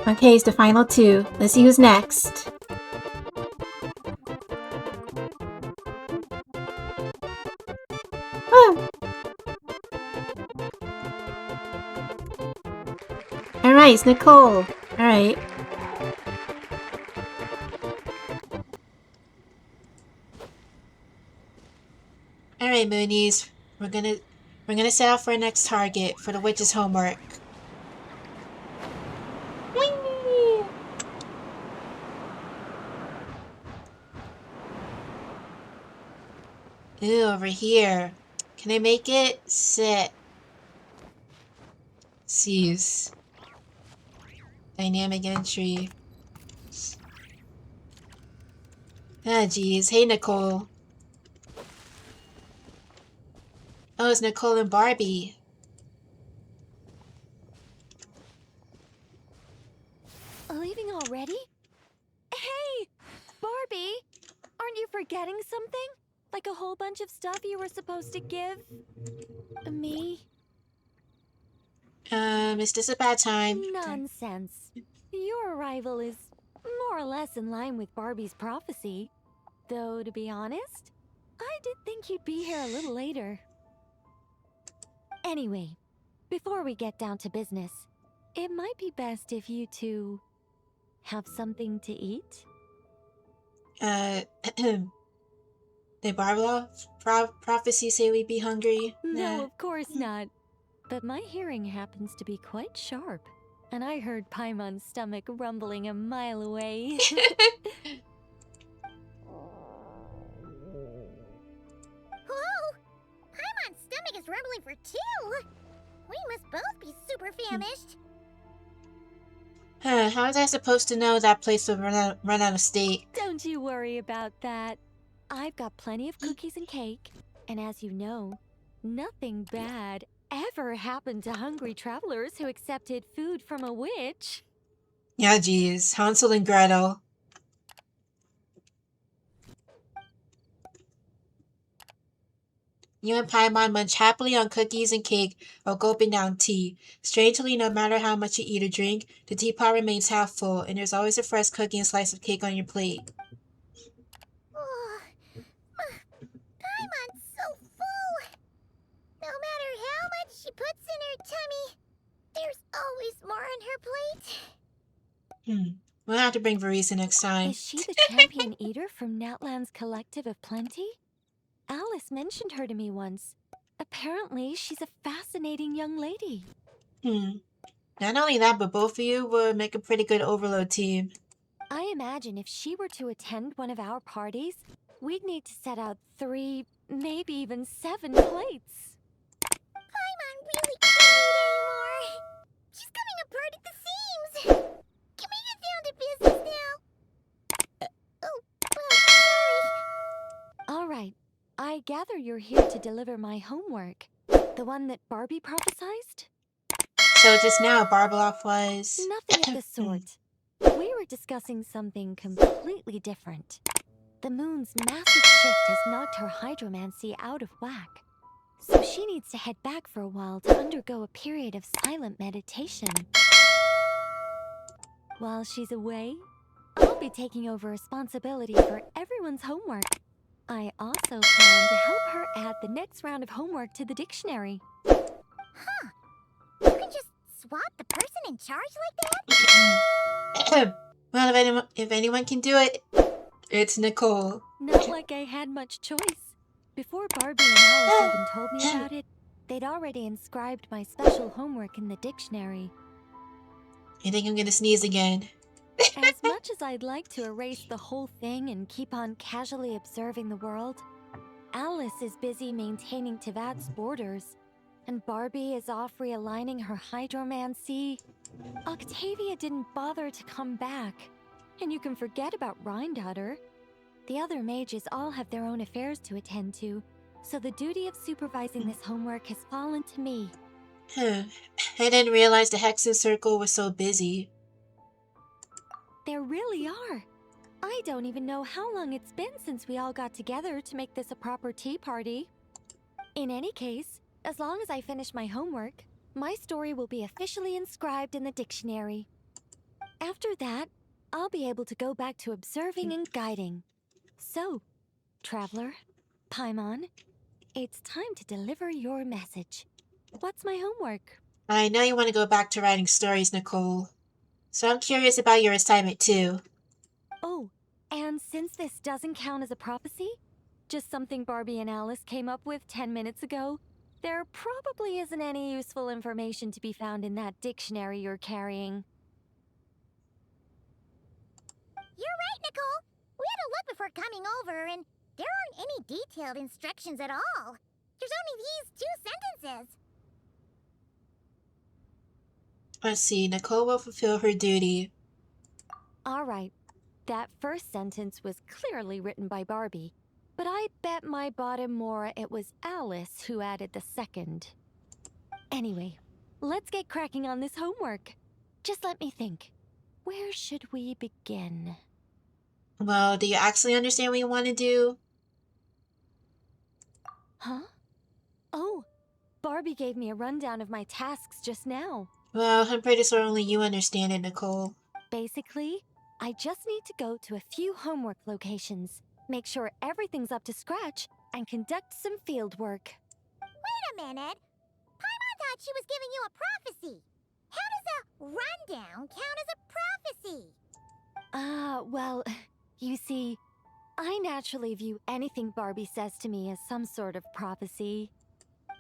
Okay, it's the final two. Let's see who's next. Oh. Alright, it's Nicole. Alright. Alright, Moonies. We're gonna set out for our next target for the witch's homework. Whee! Ooh, over here. Can I make it? Sit. Seize. Dynamic entry. Ah, geez. Hey, Nicole. Oh, it's Nicole and Barbie. Leaving already? Hey! Barbie! Aren't you forgetting something? Like a whole bunch of stuff you were supposed to give me? Is this a bad time? Nonsense. Your arrival is more or less in line with Barbie's prophecy. Though, to be honest, I did think you'd be here a little later. Anyway, before we get down to business, it might be best if you two have something to eat. Did Barbara prophecy say we'd be hungry? No, of course not. But my hearing happens to be quite sharp, and I heard Paimon's stomach rumbling a mile away. Whoa! Paimon's stomach is rumbling for two! We must both be super famished. How was I supposed to know that place would run out of steak? Don't you worry about that. I've got plenty of cookies and cake, and as you know, nothing bad ever happened to hungry travelers who accepted food from a witch. Yeah, geez. Hansel and Gretel. You and Paimon munch happily on cookies and cake while gulping down tea. Strangely, no matter how much you eat or drink, the teapot remains half full, and there's always a fresh cookie and slice of cake on your plate. Oh, Paimon's so full! No matter how much she puts in her tummy, there's always more on her plate. We'll have to bring Varisa next time. Is she the champion eater from Natlan's Collective of Plenty? Alice mentioned her to me once. Apparently, she's a fascinating young lady. Not only that, but both of you would make a pretty good overload team. I imagine if she were to attend one of our parties, we'd need to set out 3, maybe even 7 plates. Paimon really can't eat anymore. She's coming apart at the seams. Can we get down to business now? Sorry. All right. I gather you're here to deliver my homework. The one that Barbie prophesized? So just now, Barbeloff was... Nothing of the sort. We were discussing something completely different. The moon's massive shift has knocked her hydromancy out of whack. So she needs to head back for a while to undergo a period of silent meditation. While she's away, I'll be taking over responsibility for everyone's homework. I also plan to help her add the next round of homework to the dictionary. Huh. You can just swap the person in charge like that? Well, if anyone can do it, it's Nicole. Not like I had much choice. Before Barbie and Alice even told me about it, they'd already inscribed my special homework in the dictionary. I think I'm gonna sneeze again. As much as I'd like to erase the whole thing and keep on casually observing the world, Alice is busy maintaining Tevat's borders, and Barbie is off realigning her hydromancy. Octavia didn't bother to come back, and you can forget about Rhindaughter. The other mages all have their own affairs to attend to, so the duty of supervising this homework has fallen to me. I didn't realize the Hexen Circle was so busy. There really are. I don't even know how long it's been since we all got together to make this a proper tea party. In any case, as long as I finish my homework, my story will be officially inscribed in the dictionary. After that, I'll be able to go back to observing and guiding. So, Traveler, Paimon, it's time to deliver your message. What's my homework? I know you want to go back to writing stories, Nicole. So I'm curious about your assignment too. Oh, and since this doesn't count as a prophecy, just something Barbie and Alice came up with 10 minutes ago, there probably isn't any useful information to be found in that dictionary you're carrying. You're right, Nicole. We had a look before coming over, and there aren't any detailed instructions at all. There's only these 2 sentences. Let's see, Nicole will fulfill her duty. All right, that first sentence was clearly written by Barbie, but I bet my bottom more it was Alice who added the second. Anyway, let's get cracking on this homework. Just let me think. Where should we begin? Well, do you actually understand what you want to do? Huh? Oh, Barbie gave me a rundown of my tasks just now. Well, I'm pretty sure only you understand it, Nicole. Basically, I just need to go to a few homework locations, make sure everything's up to scratch, and conduct some field work. Wait a minute. Paimon thought she was giving you a prophecy. How does a rundown count as a prophecy? Well, you see, I naturally view anything Barbie says to me as some sort of prophecy.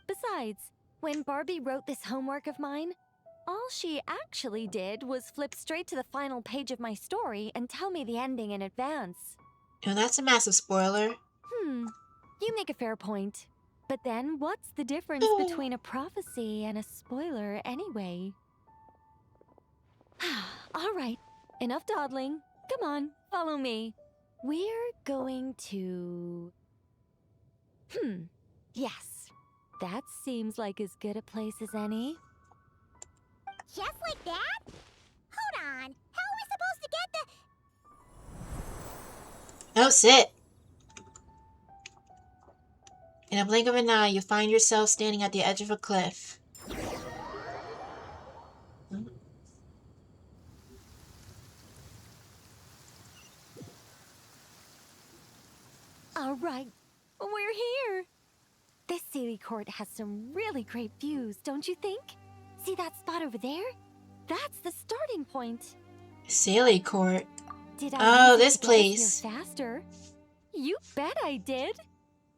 Besides, when Barbie wrote this homework of mine, all she actually did was flip straight to the final page of my story and tell me the ending in advance. Oh, that's a massive spoiler. You make a fair point. But then, what's the difference between a prophecy and a spoiler anyway? All right, enough dawdling. Come on, follow me. We're going to... Yes, that seems like as good a place as any. Just like that? Hold on. How are we supposed to get the... Oh, sit! In a blink of an eye, you find yourself standing at the edge of a cliff. All right, we're here. This Sealy Court has some really great views, don't you think? See that spot over there? That's the starting point. Sealy Court? Did I oh, use it this to get us here place. faster? You bet I did.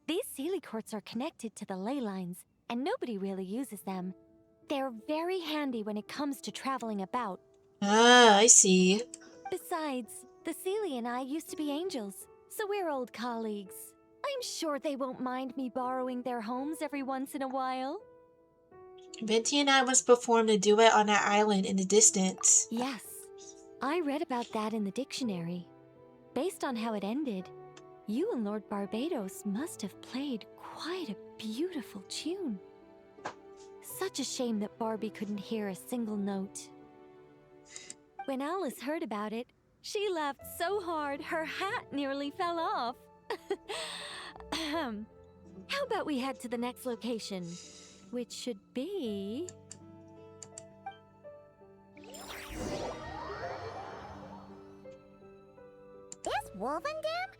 These Sealy Courts are connected to the ley lines, and nobody really uses them. They're very handy when it comes to traveling about. Ah, I see. Besides, the Sealy and I used to be angels, so we're old colleagues. I'm sure they won't mind me borrowing their homes every once in a while. Venti and I once performed a duet on that island in the distance. Yes, I read about that in the dictionary. Based on how it ended, you and Lord Barbados must have played quite a beautiful tune. Such a shame that Barbie couldn't hear a single note. When Alice heard about it, she laughed so hard her hat nearly fell off. How about we head to the next location, which should be... This Wolven Dam?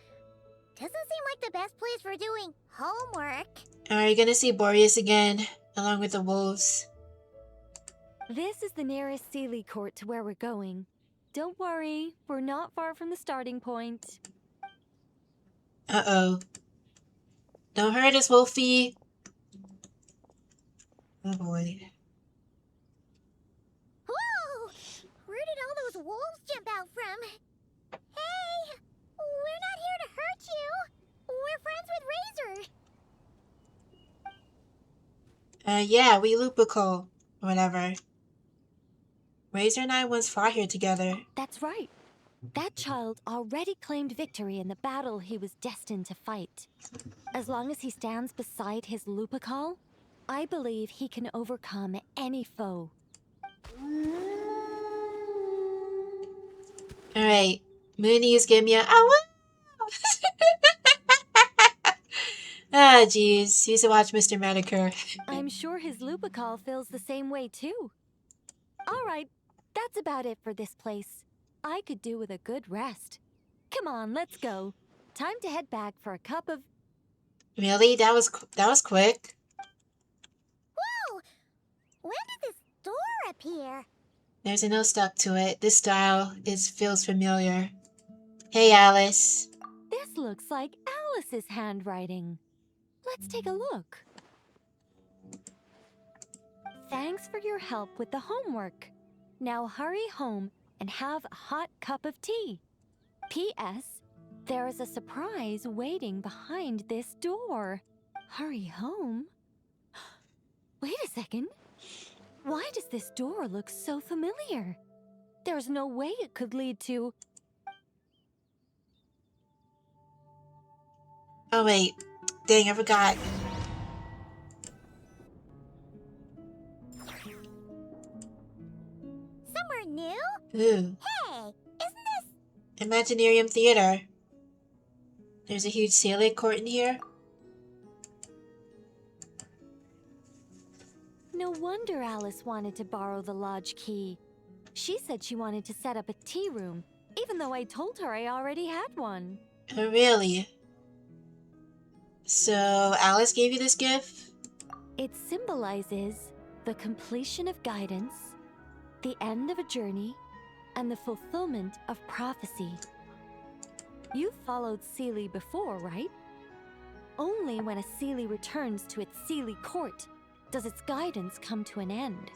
Doesn't seem like the best place for doing homework. Are you gonna see Boreas again, along with the wolves? This is the nearest Sealy Court to where we're going. Don't worry, we're not far from the starting point. Uh-oh. Don't hurt us, Wolfie. Oh boy. Whoa! Where did all those wolves jump out from? Hey! We're not here to hurt you! We're friends with Razor! Yeah, we Lupical. Whatever. Razor and I once fought here together. That's right. That child already claimed victory in the battle he was destined to fight. As long as he stands beside his Lupacol, I believe he can overcome any foe. Alright. Moonies, give me a ow! Ah, jeez. Used to watch Mr. Medicare. I'm sure his Lupacol feels the same way too. Alright, that's about it for this place. I could do with a good rest. Come on, let's go. Time to head back for a cup of... Really? That was quick. Whoa! When did this door appear? There's a note stuck to it. This style feels familiar. Hey, Alice. This looks like Alice's handwriting. Let's take a look. Thanks for your help with the homework. Now hurry home and have a hot cup of tea. P.S. There is a surprise waiting behind this door. Hurry home? Wait a second. Why does this door look so familiar? There's no way it could lead to... Oh, wait. Dang, I forgot. Somewhere new? Ooh. Hey, isn't this... Imaginarium Theater. There's a huge sailing court in here. No wonder Alice wanted to borrow the lodge key. She said she wanted to set up a tea room, even though I told her I already had one. Oh, really? So, Alice gave you this gift? It symbolizes the completion of guidance, the end of a journey, and the fulfillment of prophecy. You've followed Seelie before, right? Only when a Seelie returns to its Seelie court does its guidance come to an end.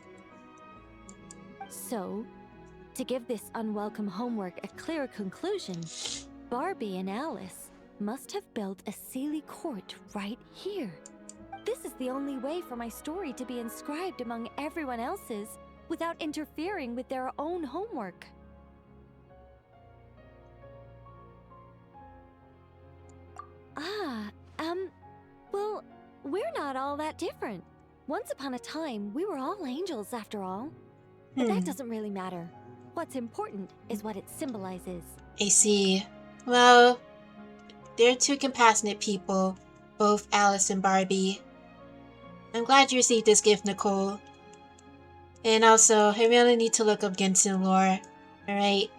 So, to give this unwelcome homework a clear conclusion, Barbie and Alice must have built a Seelie court right here. This is the only way for my story to be inscribed among everyone else's without interfering with their own homework. Well, we're not all that different. Once upon a time, we were all angels after all. But that doesn't really matter. What's important is what it symbolizes. I see. Well, they're two compassionate people, both Alice and Barbie. I'm glad you received this gift, Nicole. And also, I really need to look up Genshin lore. Alright?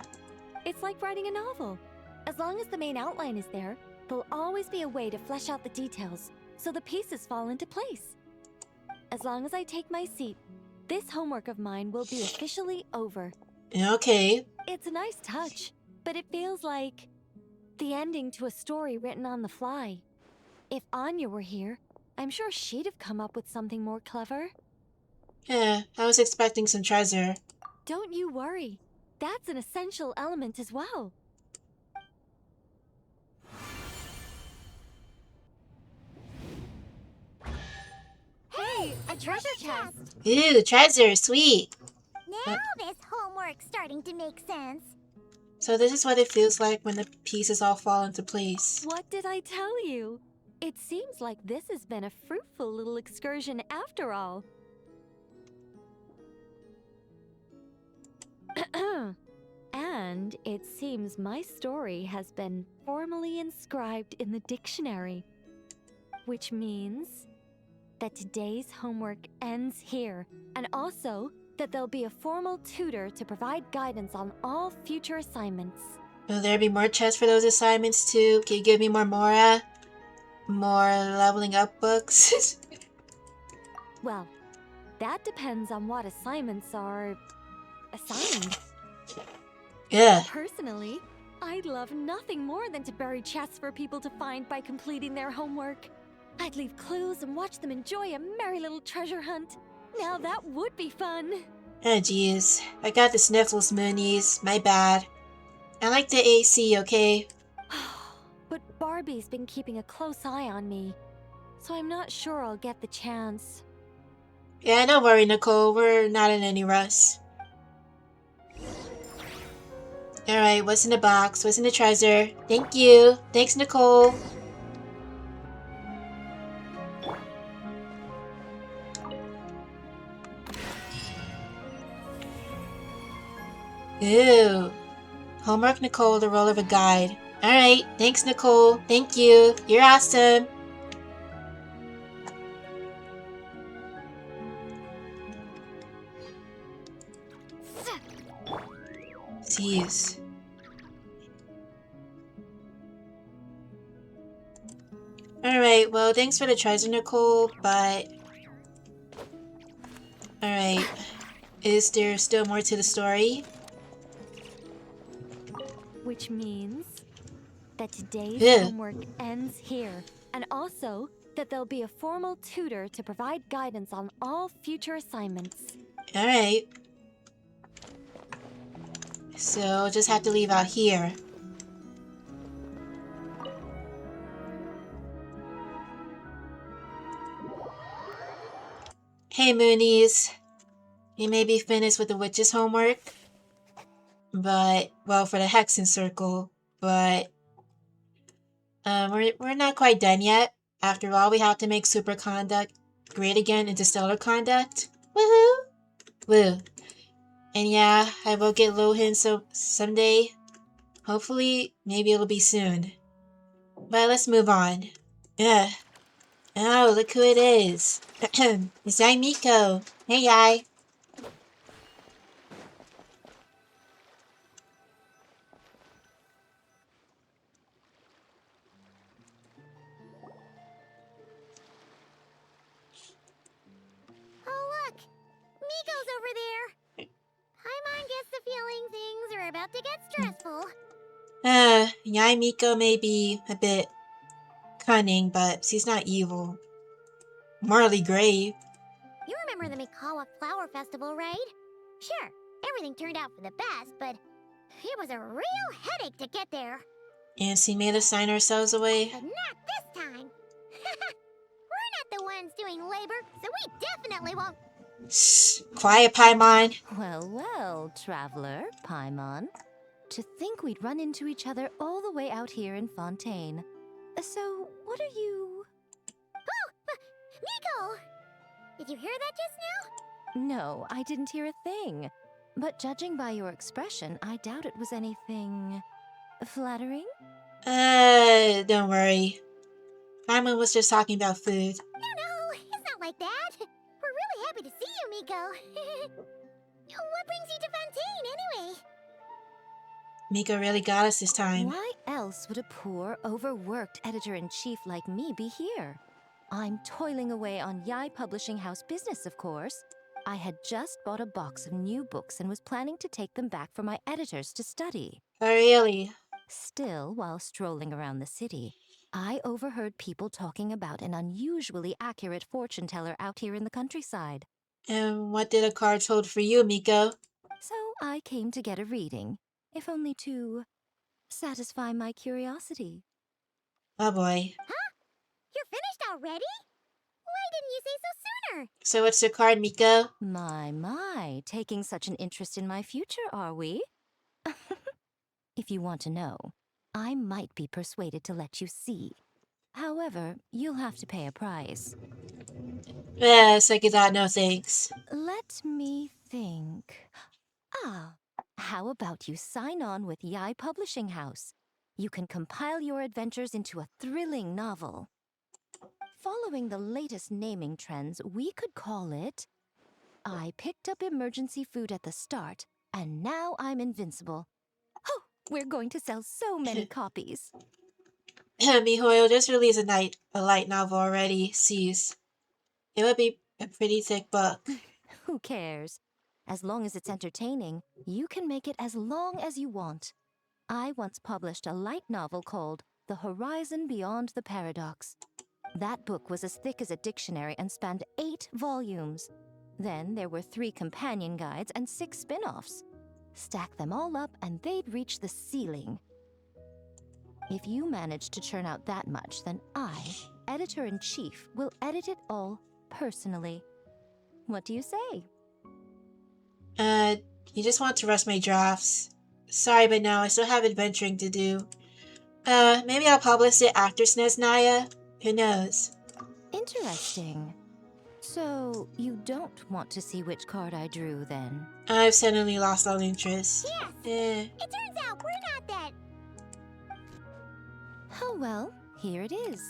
It's like writing a novel. As long as the main outline is there, there'll always be a way to flesh out the details, so the pieces fall into place. As long as I take my seat, this homework of mine will be officially over. Okay. It's a nice touch, but it feels like the ending to a story written on the fly. If Anya were here, I'm sure she'd have come up with something more clever. Yeah, I was expecting some treasure. Don't you worry. That's an essential element as well. Hey, a treasure chest! Ooh, treasure, sweet! Now this homework's starting to make sense. So this is what it feels like when the pieces all fall into place. What did I tell you? It seems like this has been a fruitful little excursion after all. And it seems my story has been formally inscribed in the dictionary. Which means that today's homework ends here, and also that there'll be a formal tutor to provide guidance on all future assignments. Will there be more chests for those assignments too? Can you give me more Mora? More leveling up books? Well, that depends on what assignments are assigned. Yeah. Personally, I'd love nothing more than to bury chests for people to find by completing their homework. I'd leave clues and watch them enjoy a merry little treasure hunt. Now that would be fun. Oh jeez, I got the sniffles, Moonies. My bad. I like the AC, okay? But Barbie's been keeping a close eye on me, so I'm not sure I'll get the chance. Yeah, don't worry, Nicole. We're not in any rush. Alright, what's in the box? What's in the treasure? Thank you. Thanks, Nicole. Ooh. Homework, Nicole, the role of a guide. Alright, thanks, Nicole. Thank you. You're awesome. Jeez. Alright, well, thanks for the treasure, Nicole, but... Alright. Is there still more to the story? Which means that today's Ew. homework ends here, and also that there'll be a formal tutor to provide guidance on all future assignments. Alright. So, just have to leave out here. Hey, Moonies. You may be finished with the witch's homework. But, well, for the Hexen Circle. But, we're not quite done yet. After all, we have to make Super Conduct great again into Stellar Conduct. Woohoo! Woo. And yeah, I will get Lohin someday. Hopefully, maybe it'll be soon. But let's move on. Ugh. Oh, look who it is. It's Miko. Hey, Yai. Oh, look! Miko's over there! Paimon gets the feeling things are about to get stressful. Yai Miko may be a bit cunning, but she's not evil. Morally grave. You remember the Mikawa Flower Festival, right? Sure, everything turned out for the best, but it was a real headache to get there. And she made us sign ourselves away. But not this time! We're not the ones doing labor, so we definitely won't. Shh, quiet, Paimon. Well, well, traveler, Paimon. To think we'd run into each other all the way out here in Fontaine. So, what are you... Oh! Miko! Did you hear that just now? No, I didn't hear a thing. But judging by your expression, I doubt it was anything... flattering? Don't worry. Paimon was just talking about food. No, it's not like that. We're really happy to see you, Miko. What brings you to Fontaine, anyway? Miko really got us this time. Why else would a poor, overworked editor-in-chief like me be here? I'm toiling away on Yai Publishing House business, of course. I had just bought a box of new books and was planning to take them back for my editors to study. Oh, really? Still, while strolling around the city, I overheard people talking about an unusually accurate fortune teller out here in the countryside. And what did the cards hold for you, Miko? So I came to get a reading, if only to satisfy my curiosity. Oh boy. Huh? You're finished already? Why didn't you say so sooner? So what's your card, Miko? My, taking such an interest in my future, are we? If you want to know, I might be persuaded to let you see. However, you'll have to pay a price. Second thought, no thanks. Let me think. How about you sign on with Yai Publishing House? You can compile your adventures into a thrilling novel. Following the latest naming trends, we could call it... I picked up emergency food at the start, and now I'm invincible. Oh, we're going to sell so many copies. Mihoyo just released a light novel already. Cease. It would be a pretty thick book. Who cares? As long as it's entertaining, you can make it as long as you want. I once published a light novel called The Horizon Beyond the Paradox. That book was as thick as a dictionary and spanned 8 volumes. Then there were 3 companion guides and 6 spin-offs. Stack them all up and they'd reach the ceiling. If you manage to churn out that much, then I, editor-in-chief, will edit it all personally. What do you say? You just want to rush my drafts. Sorry, but no, I still have adventuring to do. Maybe I'll publish it after SNES Naya? Who knows? Interesting. So, you don't want to see which card I drew, then? I've suddenly lost all interest. Yes! It turns out we're not that... Oh well, here it is.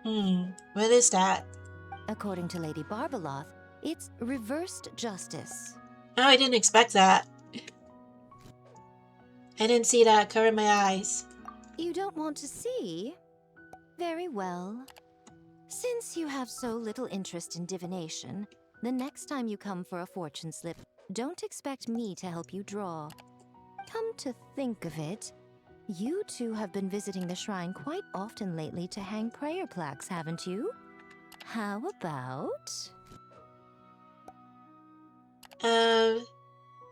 What is that? According to Lady Barbeloth, it's reversed justice. Oh, I didn't expect that. I didn't see that. Cover my eyes. You don't want to see? Very well. Since you have so little interest in divination, the next time you come for a fortune slip, don't expect me to help you draw. Come to think of it, you two have been visiting the shrine quite often lately to hang prayer plaques, haven't you? How about...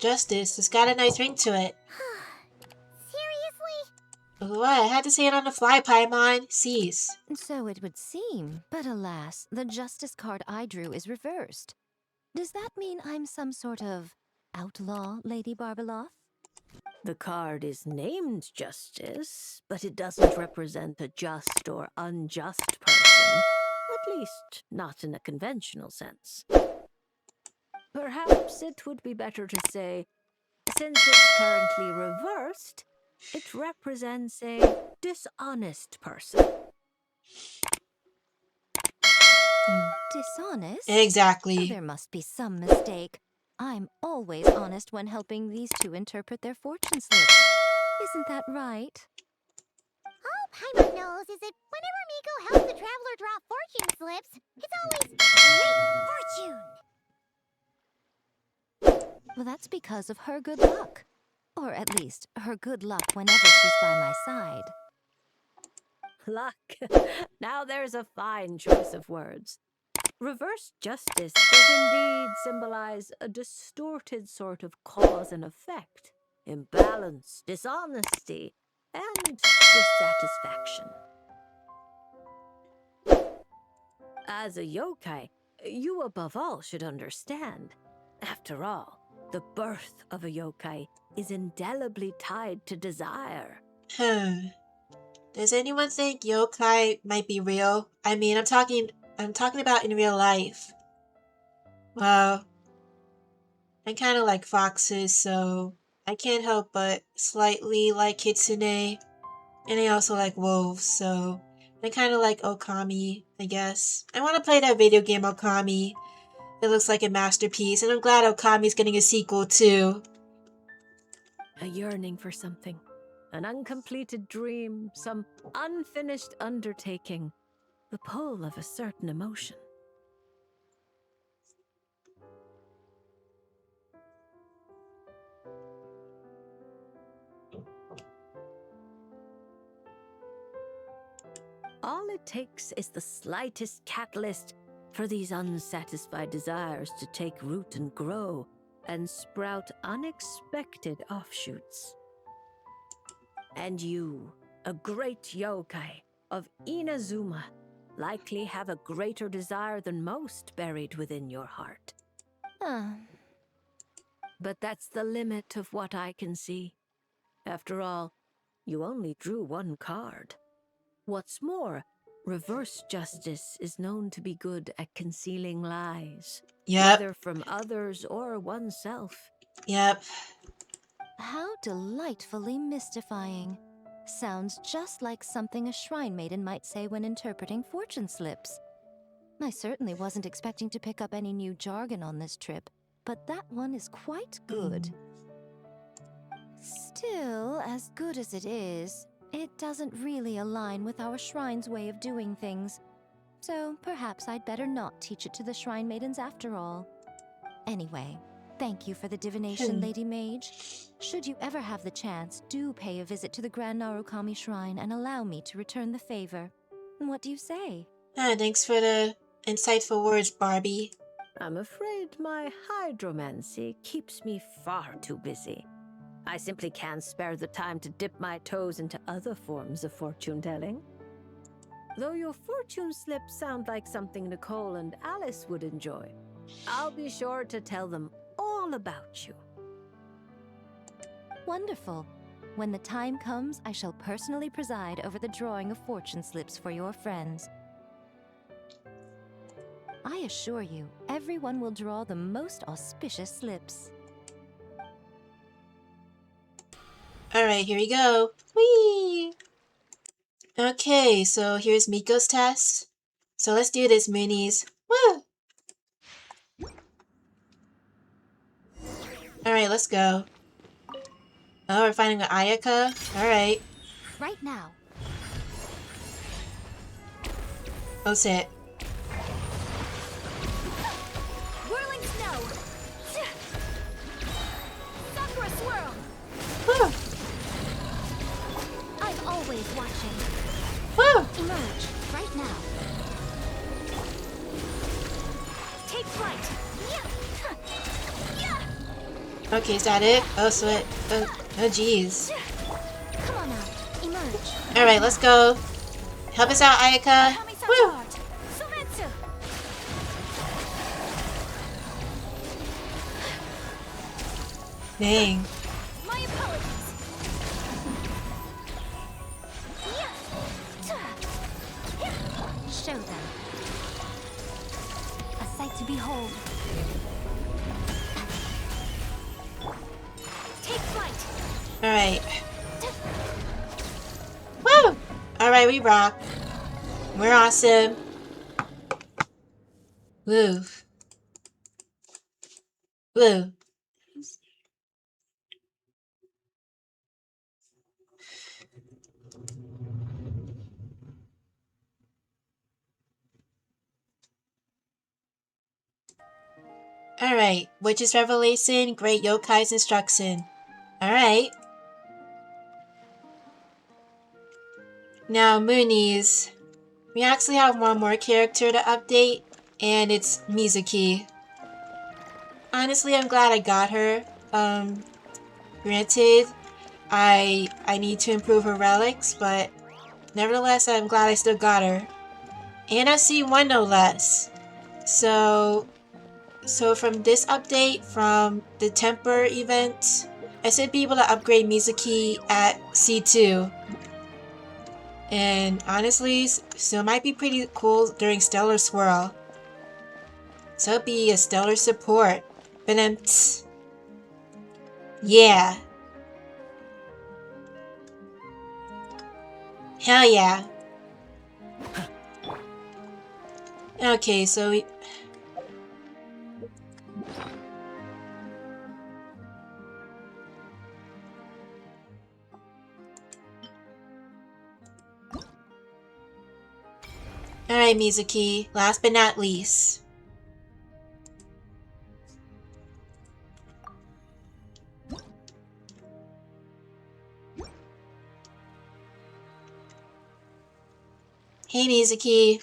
Justice. It's got a nice ring to it. Seriously? What? I had to say it on the fly, Paimon. Cease. So it would seem, but alas, the justice card I drew is reversed. Does that mean I'm some sort of outlaw, Lady Barbeloth? The card is named Justice, but it doesn't represent a just or unjust person. At least, not in a conventional sense. Perhaps it would be better to say, since it's currently reversed, it represents a dishonest person. Dishonest? Exactly. There must be some mistake. I'm always honest when helping these two interpret their fortune slips. Isn't that right? All Paimon knows is that whenever Miko helps the traveler draw fortune slips, it's always great fortune. Well, that's because of her good luck. Or at least, her good luck whenever she's by my side. Luck. Now there's a fine choice of words. Reverse justice does indeed symbolize a distorted sort of cause and effect, imbalance, dishonesty, and dissatisfaction. As a yokai, you above all should understand. After all, the birth of a yokai is indelibly tied to desire. Does anyone think yokai might be real? I mean, I'm talking about in real life. Well, I kind of like foxes, so I can't help but slightly like kitsune. And I also like wolves, so I kind of like Okami, I guess. I want to play that video game Okami. It looks like a masterpiece, and I'm glad Okami's getting a sequel too. A yearning for something. An uncompleted dream, some unfinished undertaking. The pull of a certain emotion. All it takes is the slightest catalyst for these unsatisfied desires to take root and grow, and sprout unexpected offshoots. And you, a great yokai of Inazuma, likely have a greater desire than most buried within your heart. But that's the limit of what I can see. After all, you only drew one card. What's more, reverse justice is known to be good at concealing lies. Yep. Whether from others or oneself. Yep. How delightfully mystifying. Sounds just like something a shrine maiden might say when interpreting fortune slips. I certainly wasn't expecting to pick up any new jargon on this trip, but that one is quite good. Still, as good as it is, it doesn't really align with our shrine's way of doing things. So perhaps I'd better not teach it to the shrine maidens after all. Anyway, thank you for the divination, Lady Mage. Should you ever have the chance, do pay a visit to the Grand Narukami Shrine and allow me to return the favor. What do you say? Thanks for the insightful words, Barbie. I'm afraid my hydromancy keeps me far too busy. I simply can't spare the time to dip my toes into other forms of fortune-telling. Though your fortune slips sound like something Nicole and Alice would enjoy, I'll be sure to tell them all about you. Wonderful. When the time comes, I shall personally preside over the drawing of fortune slips for your friends. I assure you, everyone will draw the most auspicious slips. Alright, here we go. Whee! Okay, so here's Miko's test. So let's do this, Moonies. Woo! Alright, let's go. Oh, we're finding an Ayaka? Alright. Right now. Oh, sit. Whirling snow. Sakura swirl. Woo! I'm always watching. Woo! Emerge right now. Take flight. Okay, is that it? Oh, sweat. Oh, jeez. Come on out. Emerge. Alright, let's go. Help us out, Ayaka. Woo! Dang. My apologies. Show them. A sight to behold. Take flight. Alright. Woo! Alright, we rock. We're awesome. Woo. Woo. Alright, Witch's Revelation, Great Yokai's Instruction. Alright. Now, Moonies. We actually have one more character to update, and it's Mizuki. Honestly, I'm glad I got her. Granted, I need to improve her relics, but nevertheless, I'm glad I still got her. And I see one no less. So from this update, from the Temper event, I should be able to upgrade Mizuki at C2. And honestly, so it might be pretty cool during Stellar Swirl. So it'll be a Stellar support. But yeah. Hell yeah. Okay, so we... Alright, Mizuki. Last but not least. Hey, Mizuki.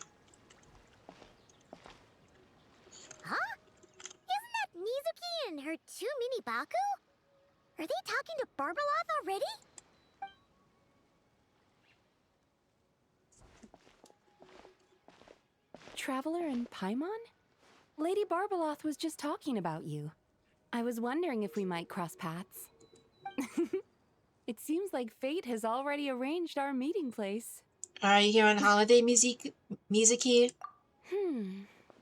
Huh? Isn't that Mizuki and her two mini Baku? Are they talking to Barbeloth already? Traveler and Paimon? Lady Barbeloth was just talking about you. I was wondering if we might cross paths. It seems like fate has already arranged our meeting place. Are you here on holiday, Mizuki?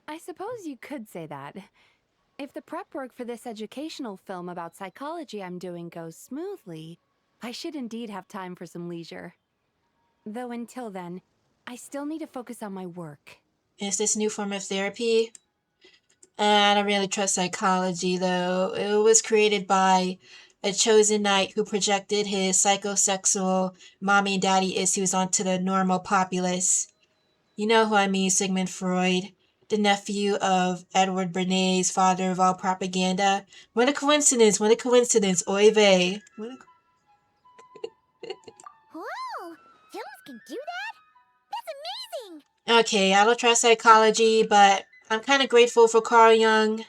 I suppose you could say that. If the prep work for this educational film about psychology I'm doing goes smoothly, I should indeed have time for some leisure. Though until then, I still need to focus on my work. Is this new form of therapy? I don't really trust psychology, though. It was created by a chosen knight who projected his psychosexual mommy and daddy issues onto the normal populace. You know who I mean, Sigmund Freud, the nephew of Edward Bernays, father of all propaganda. What a coincidence, what a coincidence, oy vey. Whoa! Films can do that? That's amazing! Okay, I don't trust psychology, but I'm kind of grateful for Carl Jung.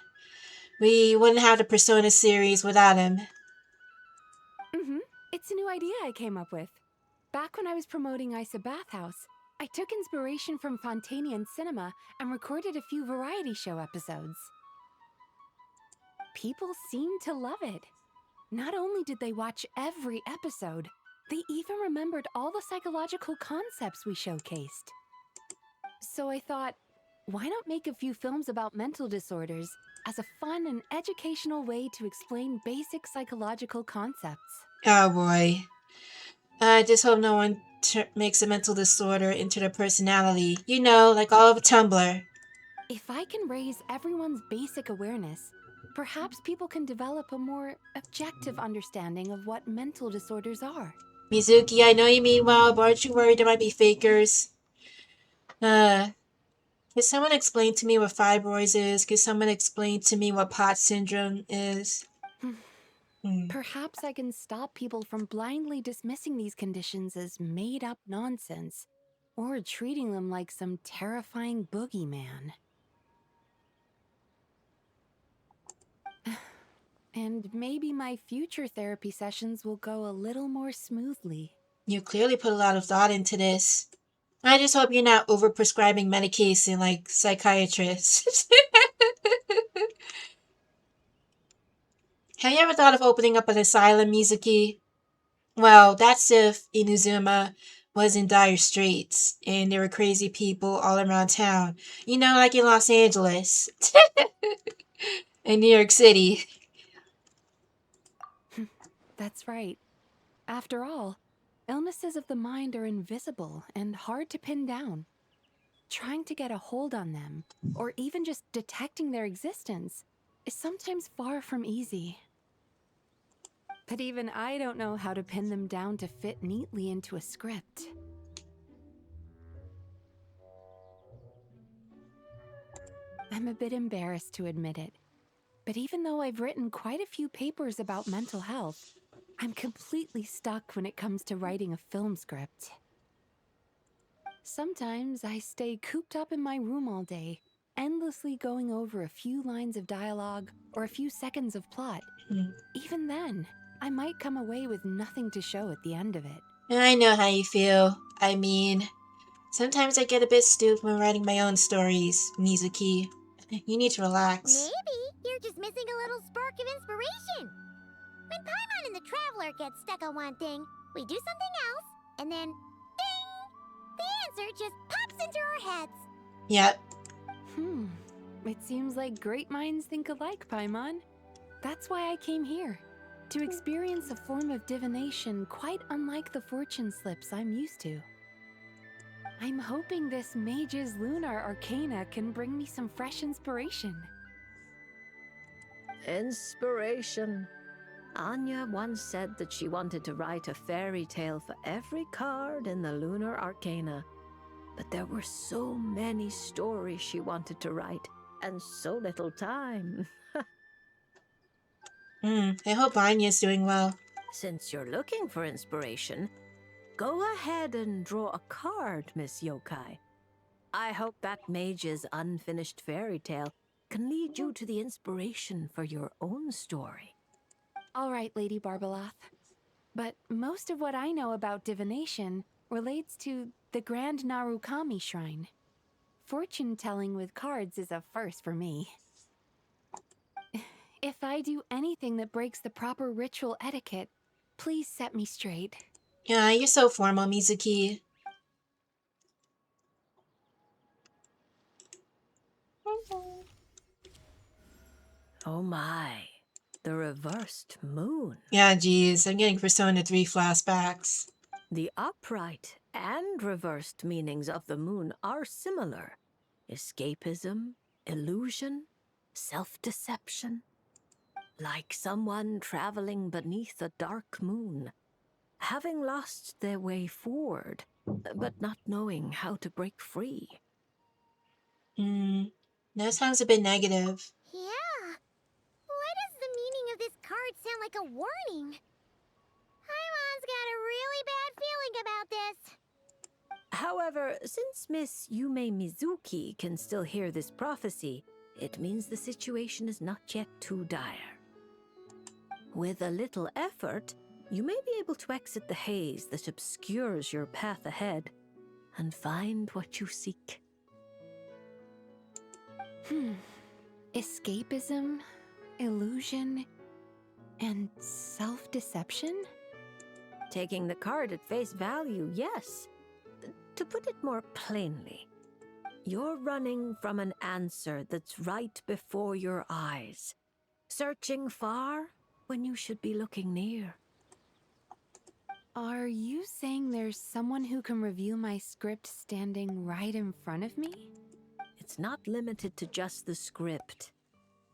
We wouldn't have the Persona series without him. It's a new idea I came up with. Back when I was promoting Isa Bathhouse, I took inspiration from Fontanian cinema and recorded a few variety show episodes. People seemed to love it. Not only did they watch every episode, they even remembered all the psychological concepts we showcased. So I thought, why not make a few films about mental disorders as a fun and educational way to explain basic psychological concepts? Oh boy. I just hope no one makes a mental disorder into their personality. You know, like all over Tumblr. If I can raise everyone's basic awareness, perhaps people can develop a more objective understanding of what mental disorders are. Mizuki, I know you mean well, but aren't you worried there might be fakers? Could someone explain to me what fibroids is? Could someone explain to me what POTS syndrome is? Perhaps I can stop people from blindly dismissing these conditions as made-up nonsense, or treating them like some terrifying boogeyman. And maybe my future therapy sessions will go a little more smoothly. You clearly put a lot of thought into this. I just hope you're not overprescribing medication like psychiatrists. Have you ever thought of opening up an asylum, Mizuki? Well, that's if Inazuma was in dire straits and there were crazy people all around town. You know, like in Los Angeles. In New York City. That's right. After all, illnesses of the mind are invisible and hard to pin down. Trying to get a hold on them, or even just detecting their existence, is sometimes far from easy. But even I don't know how to pin them down to fit neatly into a script. I'm a bit embarrassed to admit it, but even though I've written quite a few papers about mental health, I'm completely stuck when it comes to writing a film script. Sometimes I stay cooped up in my room all day, endlessly going over a few lines of dialogue or a few seconds of plot. Even then, I might come away with nothing to show at the end of it. I know how you feel. I mean, sometimes I get a bit stupid when writing my own stories, Mizuki. You need to relax. Maybe you're just missing a little spark of inspiration. When Paimon and the Traveler get stuck on one thing, we do something else, and then, ding! The answer just pops into our heads. Yep. It seems like great minds think alike, Paimon. That's why I came here. To experience a form of divination quite unlike the fortune slips I'm used to. I'm hoping this mage's lunar arcana can bring me some fresh inspiration. Inspiration. Anya once said that she wanted to write a fairy tale for every card in the lunar arcana. But there were so many stories she wanted to write, and so little time. I hope Anya's doing well. Since you're looking for inspiration, go ahead and draw a card, Miss Yokai. I hope that mage's unfinished fairy tale can lead you to the inspiration for your own story. All right, Lady Barbaloth. But most of what I know about divination relates to the Grand Narukami Shrine. Fortune-telling with cards is a first for me. If I do anything that breaks the proper ritual etiquette, please set me straight. Yeah, you're so formal, Mizuki. Oh my, the reversed moon. Yeah, geez, I'm getting Persona 3 flashbacks. The upright and reversed meanings of the moon are similar. Escapism, illusion, self-deception. Like someone traveling beneath a dark moon, having lost their way forward, but not knowing how to break free. That sounds a bit negative. Yeah. Why does the meaning of this card sound like a warning? Paimon's got a really bad feeling about this. However, since Miss Yume Mizuki can still hear this prophecy, it means the situation is not yet too dire. With a little effort, you may be able to exit the haze that obscures your path ahead and find what you seek. Escapism, illusion, And self-deception? Taking the card at face value, yes. To put it more plainly, you're running from an answer that's right before your eyes. Searching far when you should be looking near. Are you saying there's someone who can review my script standing right in front of me? It's not limited to just the script,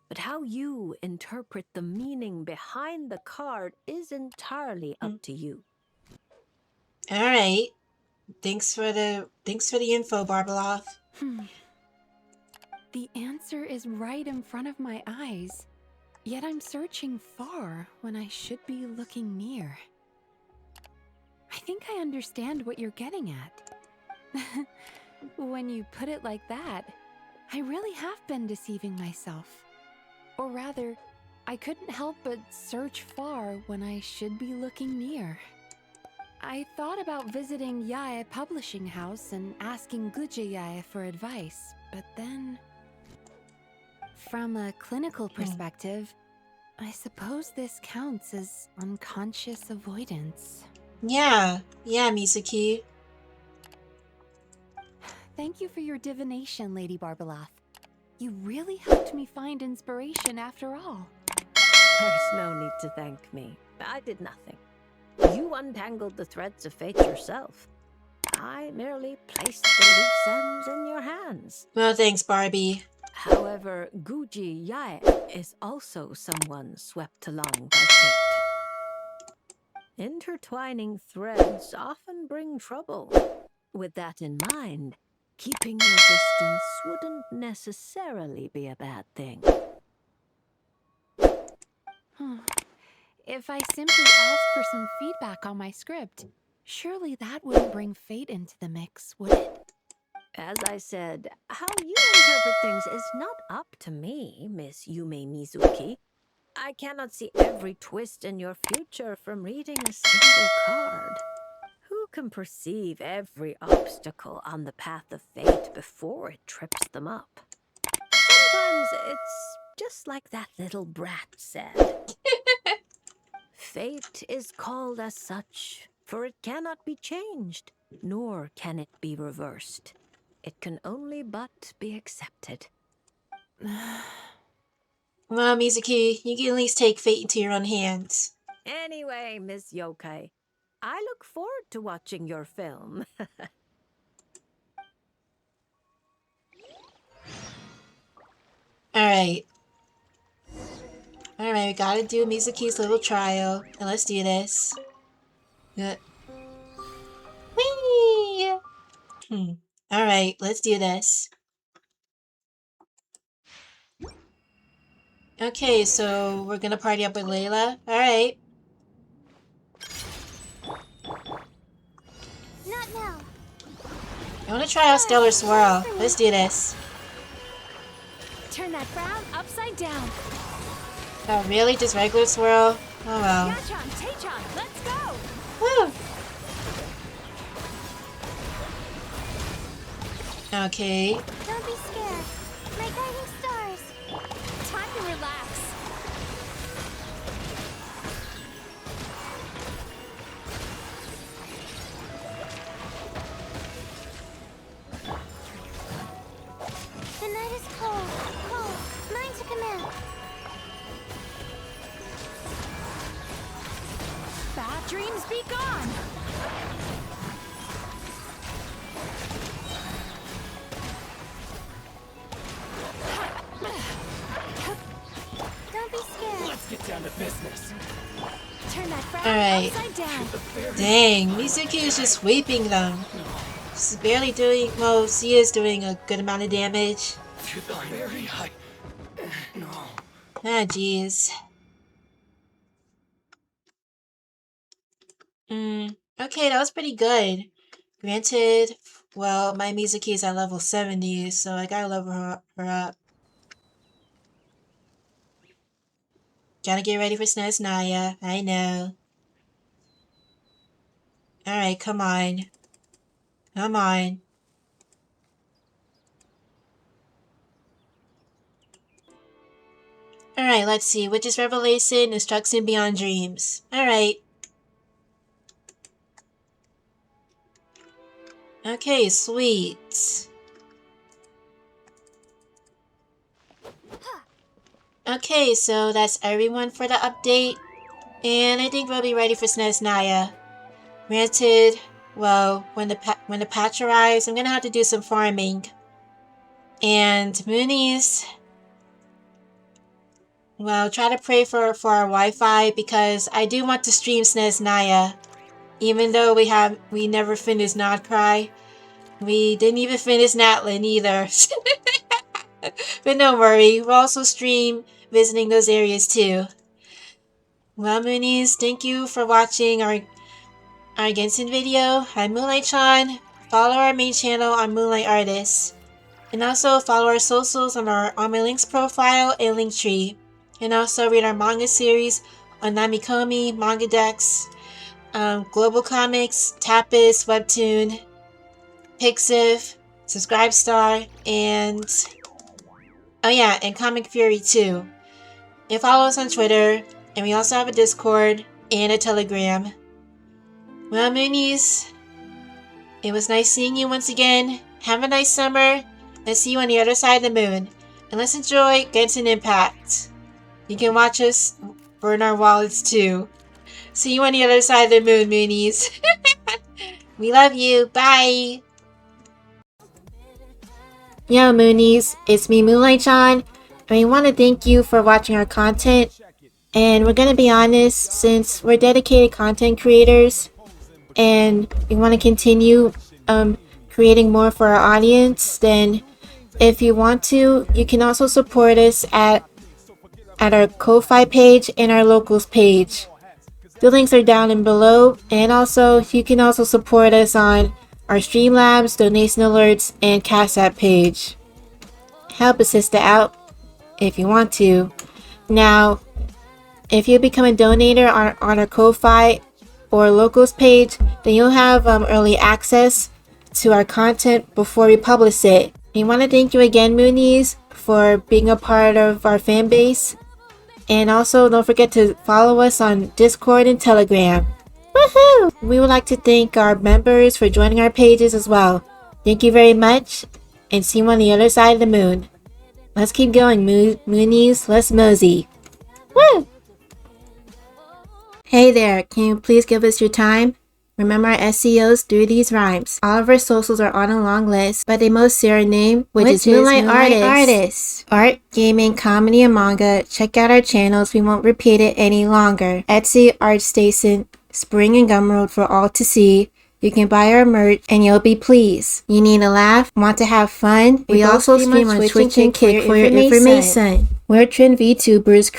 but how you interpret the meaning behind the card is entirely up to you. All right. Thanks for the info, Barbeloff. The answer is right in front of my eyes, yet I'm searching far when I should be looking near. I think I understand what you're getting at. When you put it like that, I really have been deceiving myself. Or rather, I couldn't help but search far when I should be looking near. I thought about visiting Yae Publishing House and asking Guja Yae for advice, but then... From a clinical perspective, I suppose this counts as unconscious avoidance. Yeah, Mizuki. Thank you for your divination, Lady Barbeloff. You really helped me find inspiration after all. There's no need to thank me. I did nothing. You untangled the threads of fate yourself. I merely placed the loose ends in your hands. Well, thanks, Barbie. However, Guji Yae is also someone swept along by fate. Intertwining threads often bring trouble. With that in mind, keeping your distance wouldn't necessarily be a bad thing. If I simply asked for some feedback on my script, surely that wouldn't bring fate into the mix, would it? As I said, how you interpret things is not up to me, Miss Yume Mizuki. I cannot see every twist in your future from reading a single card. Who can perceive every obstacle on the path of fate before it trips them up? Sometimes it's just like that little brat said. Fate is called as such, for it cannot be changed, nor can it be reversed. It can only but be accepted. Well, Mizuki, you can at least take fate into your own hands. Anyway, Miss Yokai, I look forward to watching your film. Alright, we gotta do Mizuki's little trial. And let's do this. Good. Whee! Alright, let's do this. Okay, so we're gonna party up with Layla. Alright. Not now. I wanna try out Stellar Swirl. Let's do this. Turn that frown upside down. Oh, really? Just regular swirl? Oh well. Yachan, Taechan, let's go! Woo! Okay. Don't be scared. My guiding stars. Time to relax. The night is cold. Cold. Mine to command. Bad dreams be gone! Don't be scared. Let's get down to business. Turn that frown Alright. upside down. Dang, Mizuki is just sweeping them. She's barely doing, well, she is doing a good amount of damage. To the very high. No. Ah, jeez. Okay, that was pretty good. Granted, well, my Mizuki is at level 70, so I gotta level her up. Gotta get ready for Snows Naya, I know. Alright, come on. Come on. Alright, let's see. Witch's Revelation, Instruction Beyond Dreams. Alright. Okay, sweet. Okay, so that's everyone for the update. And I think we'll be ready for SNES Naya. Granted, well, when the patch arrives, I'm gonna have to do some farming. And Moonies, well, try to pray for our Wi-Fi because I do want to stream SNES Naya. Even though we never finished Nodcry. We didn't even finish Natlin either. But don't worry, we'll also stream visiting those areas too. Well, Moonies, thank you for watching our Genshin video. I'm Moonlight-chan. Follow our main channel on Moonlight Artists. And also follow our socials on my links profile and Linktree. And also read our manga series on Namikomi, Mangadex, Global Comics, Tapas, Webtoon, Pixiv, Subscribestar, and oh yeah, and Comic Fury too. And follow us on Twitter, and we also have a Discord and a Telegram. Well, Moonies, it was nice seeing you once again. Have a nice summer, and see you on the other side of the moon. And let's enjoy Genshin Impact. You can watch us burn our wallets too. See you on the other side of the moon, Moonies. We love you. Bye. Yo, Moonies. It's me, Moonlight-chan. And we want to thank you for watching our content. And we're going to be honest, since we're dedicated content creators, and we want to continue creating more for our audience, then if you want to, you can also support us at our Ko-Fi page and our locals page. The links are down and below, and also you can also support us on our Streamlabs, donation alerts, and Cash App page. Help a sister out if you want to. Now, if you become a donator on our Ko-Fi or locals page, then you'll have early access to our content before we publish it. We want to thank you again, Moonies, for being a part of our fan base. And also, don't forget to follow us on Discord and Telegram. Woohoo! We would like to thank our members for joining our pages as well. Thank you very much, and see you on the other side of the moon. Let's keep going, Moonies. Let's mosey. Woo! Hey there, can you please give us your time? Remember our SEOs through these rhymes. All of our socials are on a long list, but they most share a name, which is Moonlight Artists. Art, gaming, comedy, and manga. Check out our channels, we won't repeat it any longer. Etsy, ArtStation, Spring and Gumroad for all to see. You can buy our merch and you'll be pleased. You need a laugh? Want to have fun? We also stream on Twitch and Kick for your information. We're trend VTubers,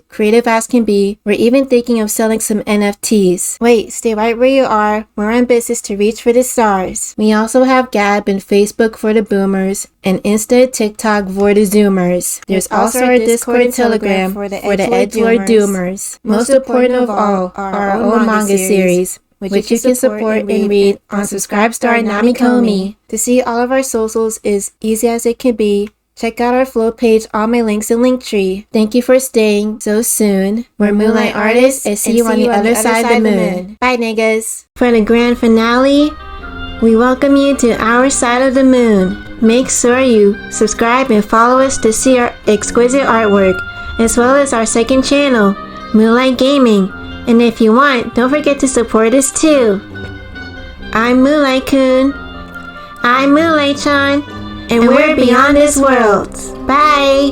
creative as can be. We're even thinking of selling some NFTs. Wait, stay right where you are. We're ambitious to reach for the stars. We also have Gab and Facebook for the boomers, and Insta, TikTok for the zoomers. There's also our Discord and Telegram for the edgelord doomers. Most important of all, our own manga series, which you can support and read on Subscribestar and Namikomi. To see all of our socials is easy as it can be. Check out our flow page, all my links in Linktree. Thank you for staying so soon. We're Moonlight Artists, and see you on the other side of the moon. Bye, niggas. For the grand finale, we welcome you to our side of the moon. Make sure you subscribe and follow us to see our exquisite artwork, as well as our second channel, Moonlight Gaming. And if you want, don't forget to support us too. I'm Moonlight-kun. I'm Moonlight-chan. And we're beyond this world. Bye!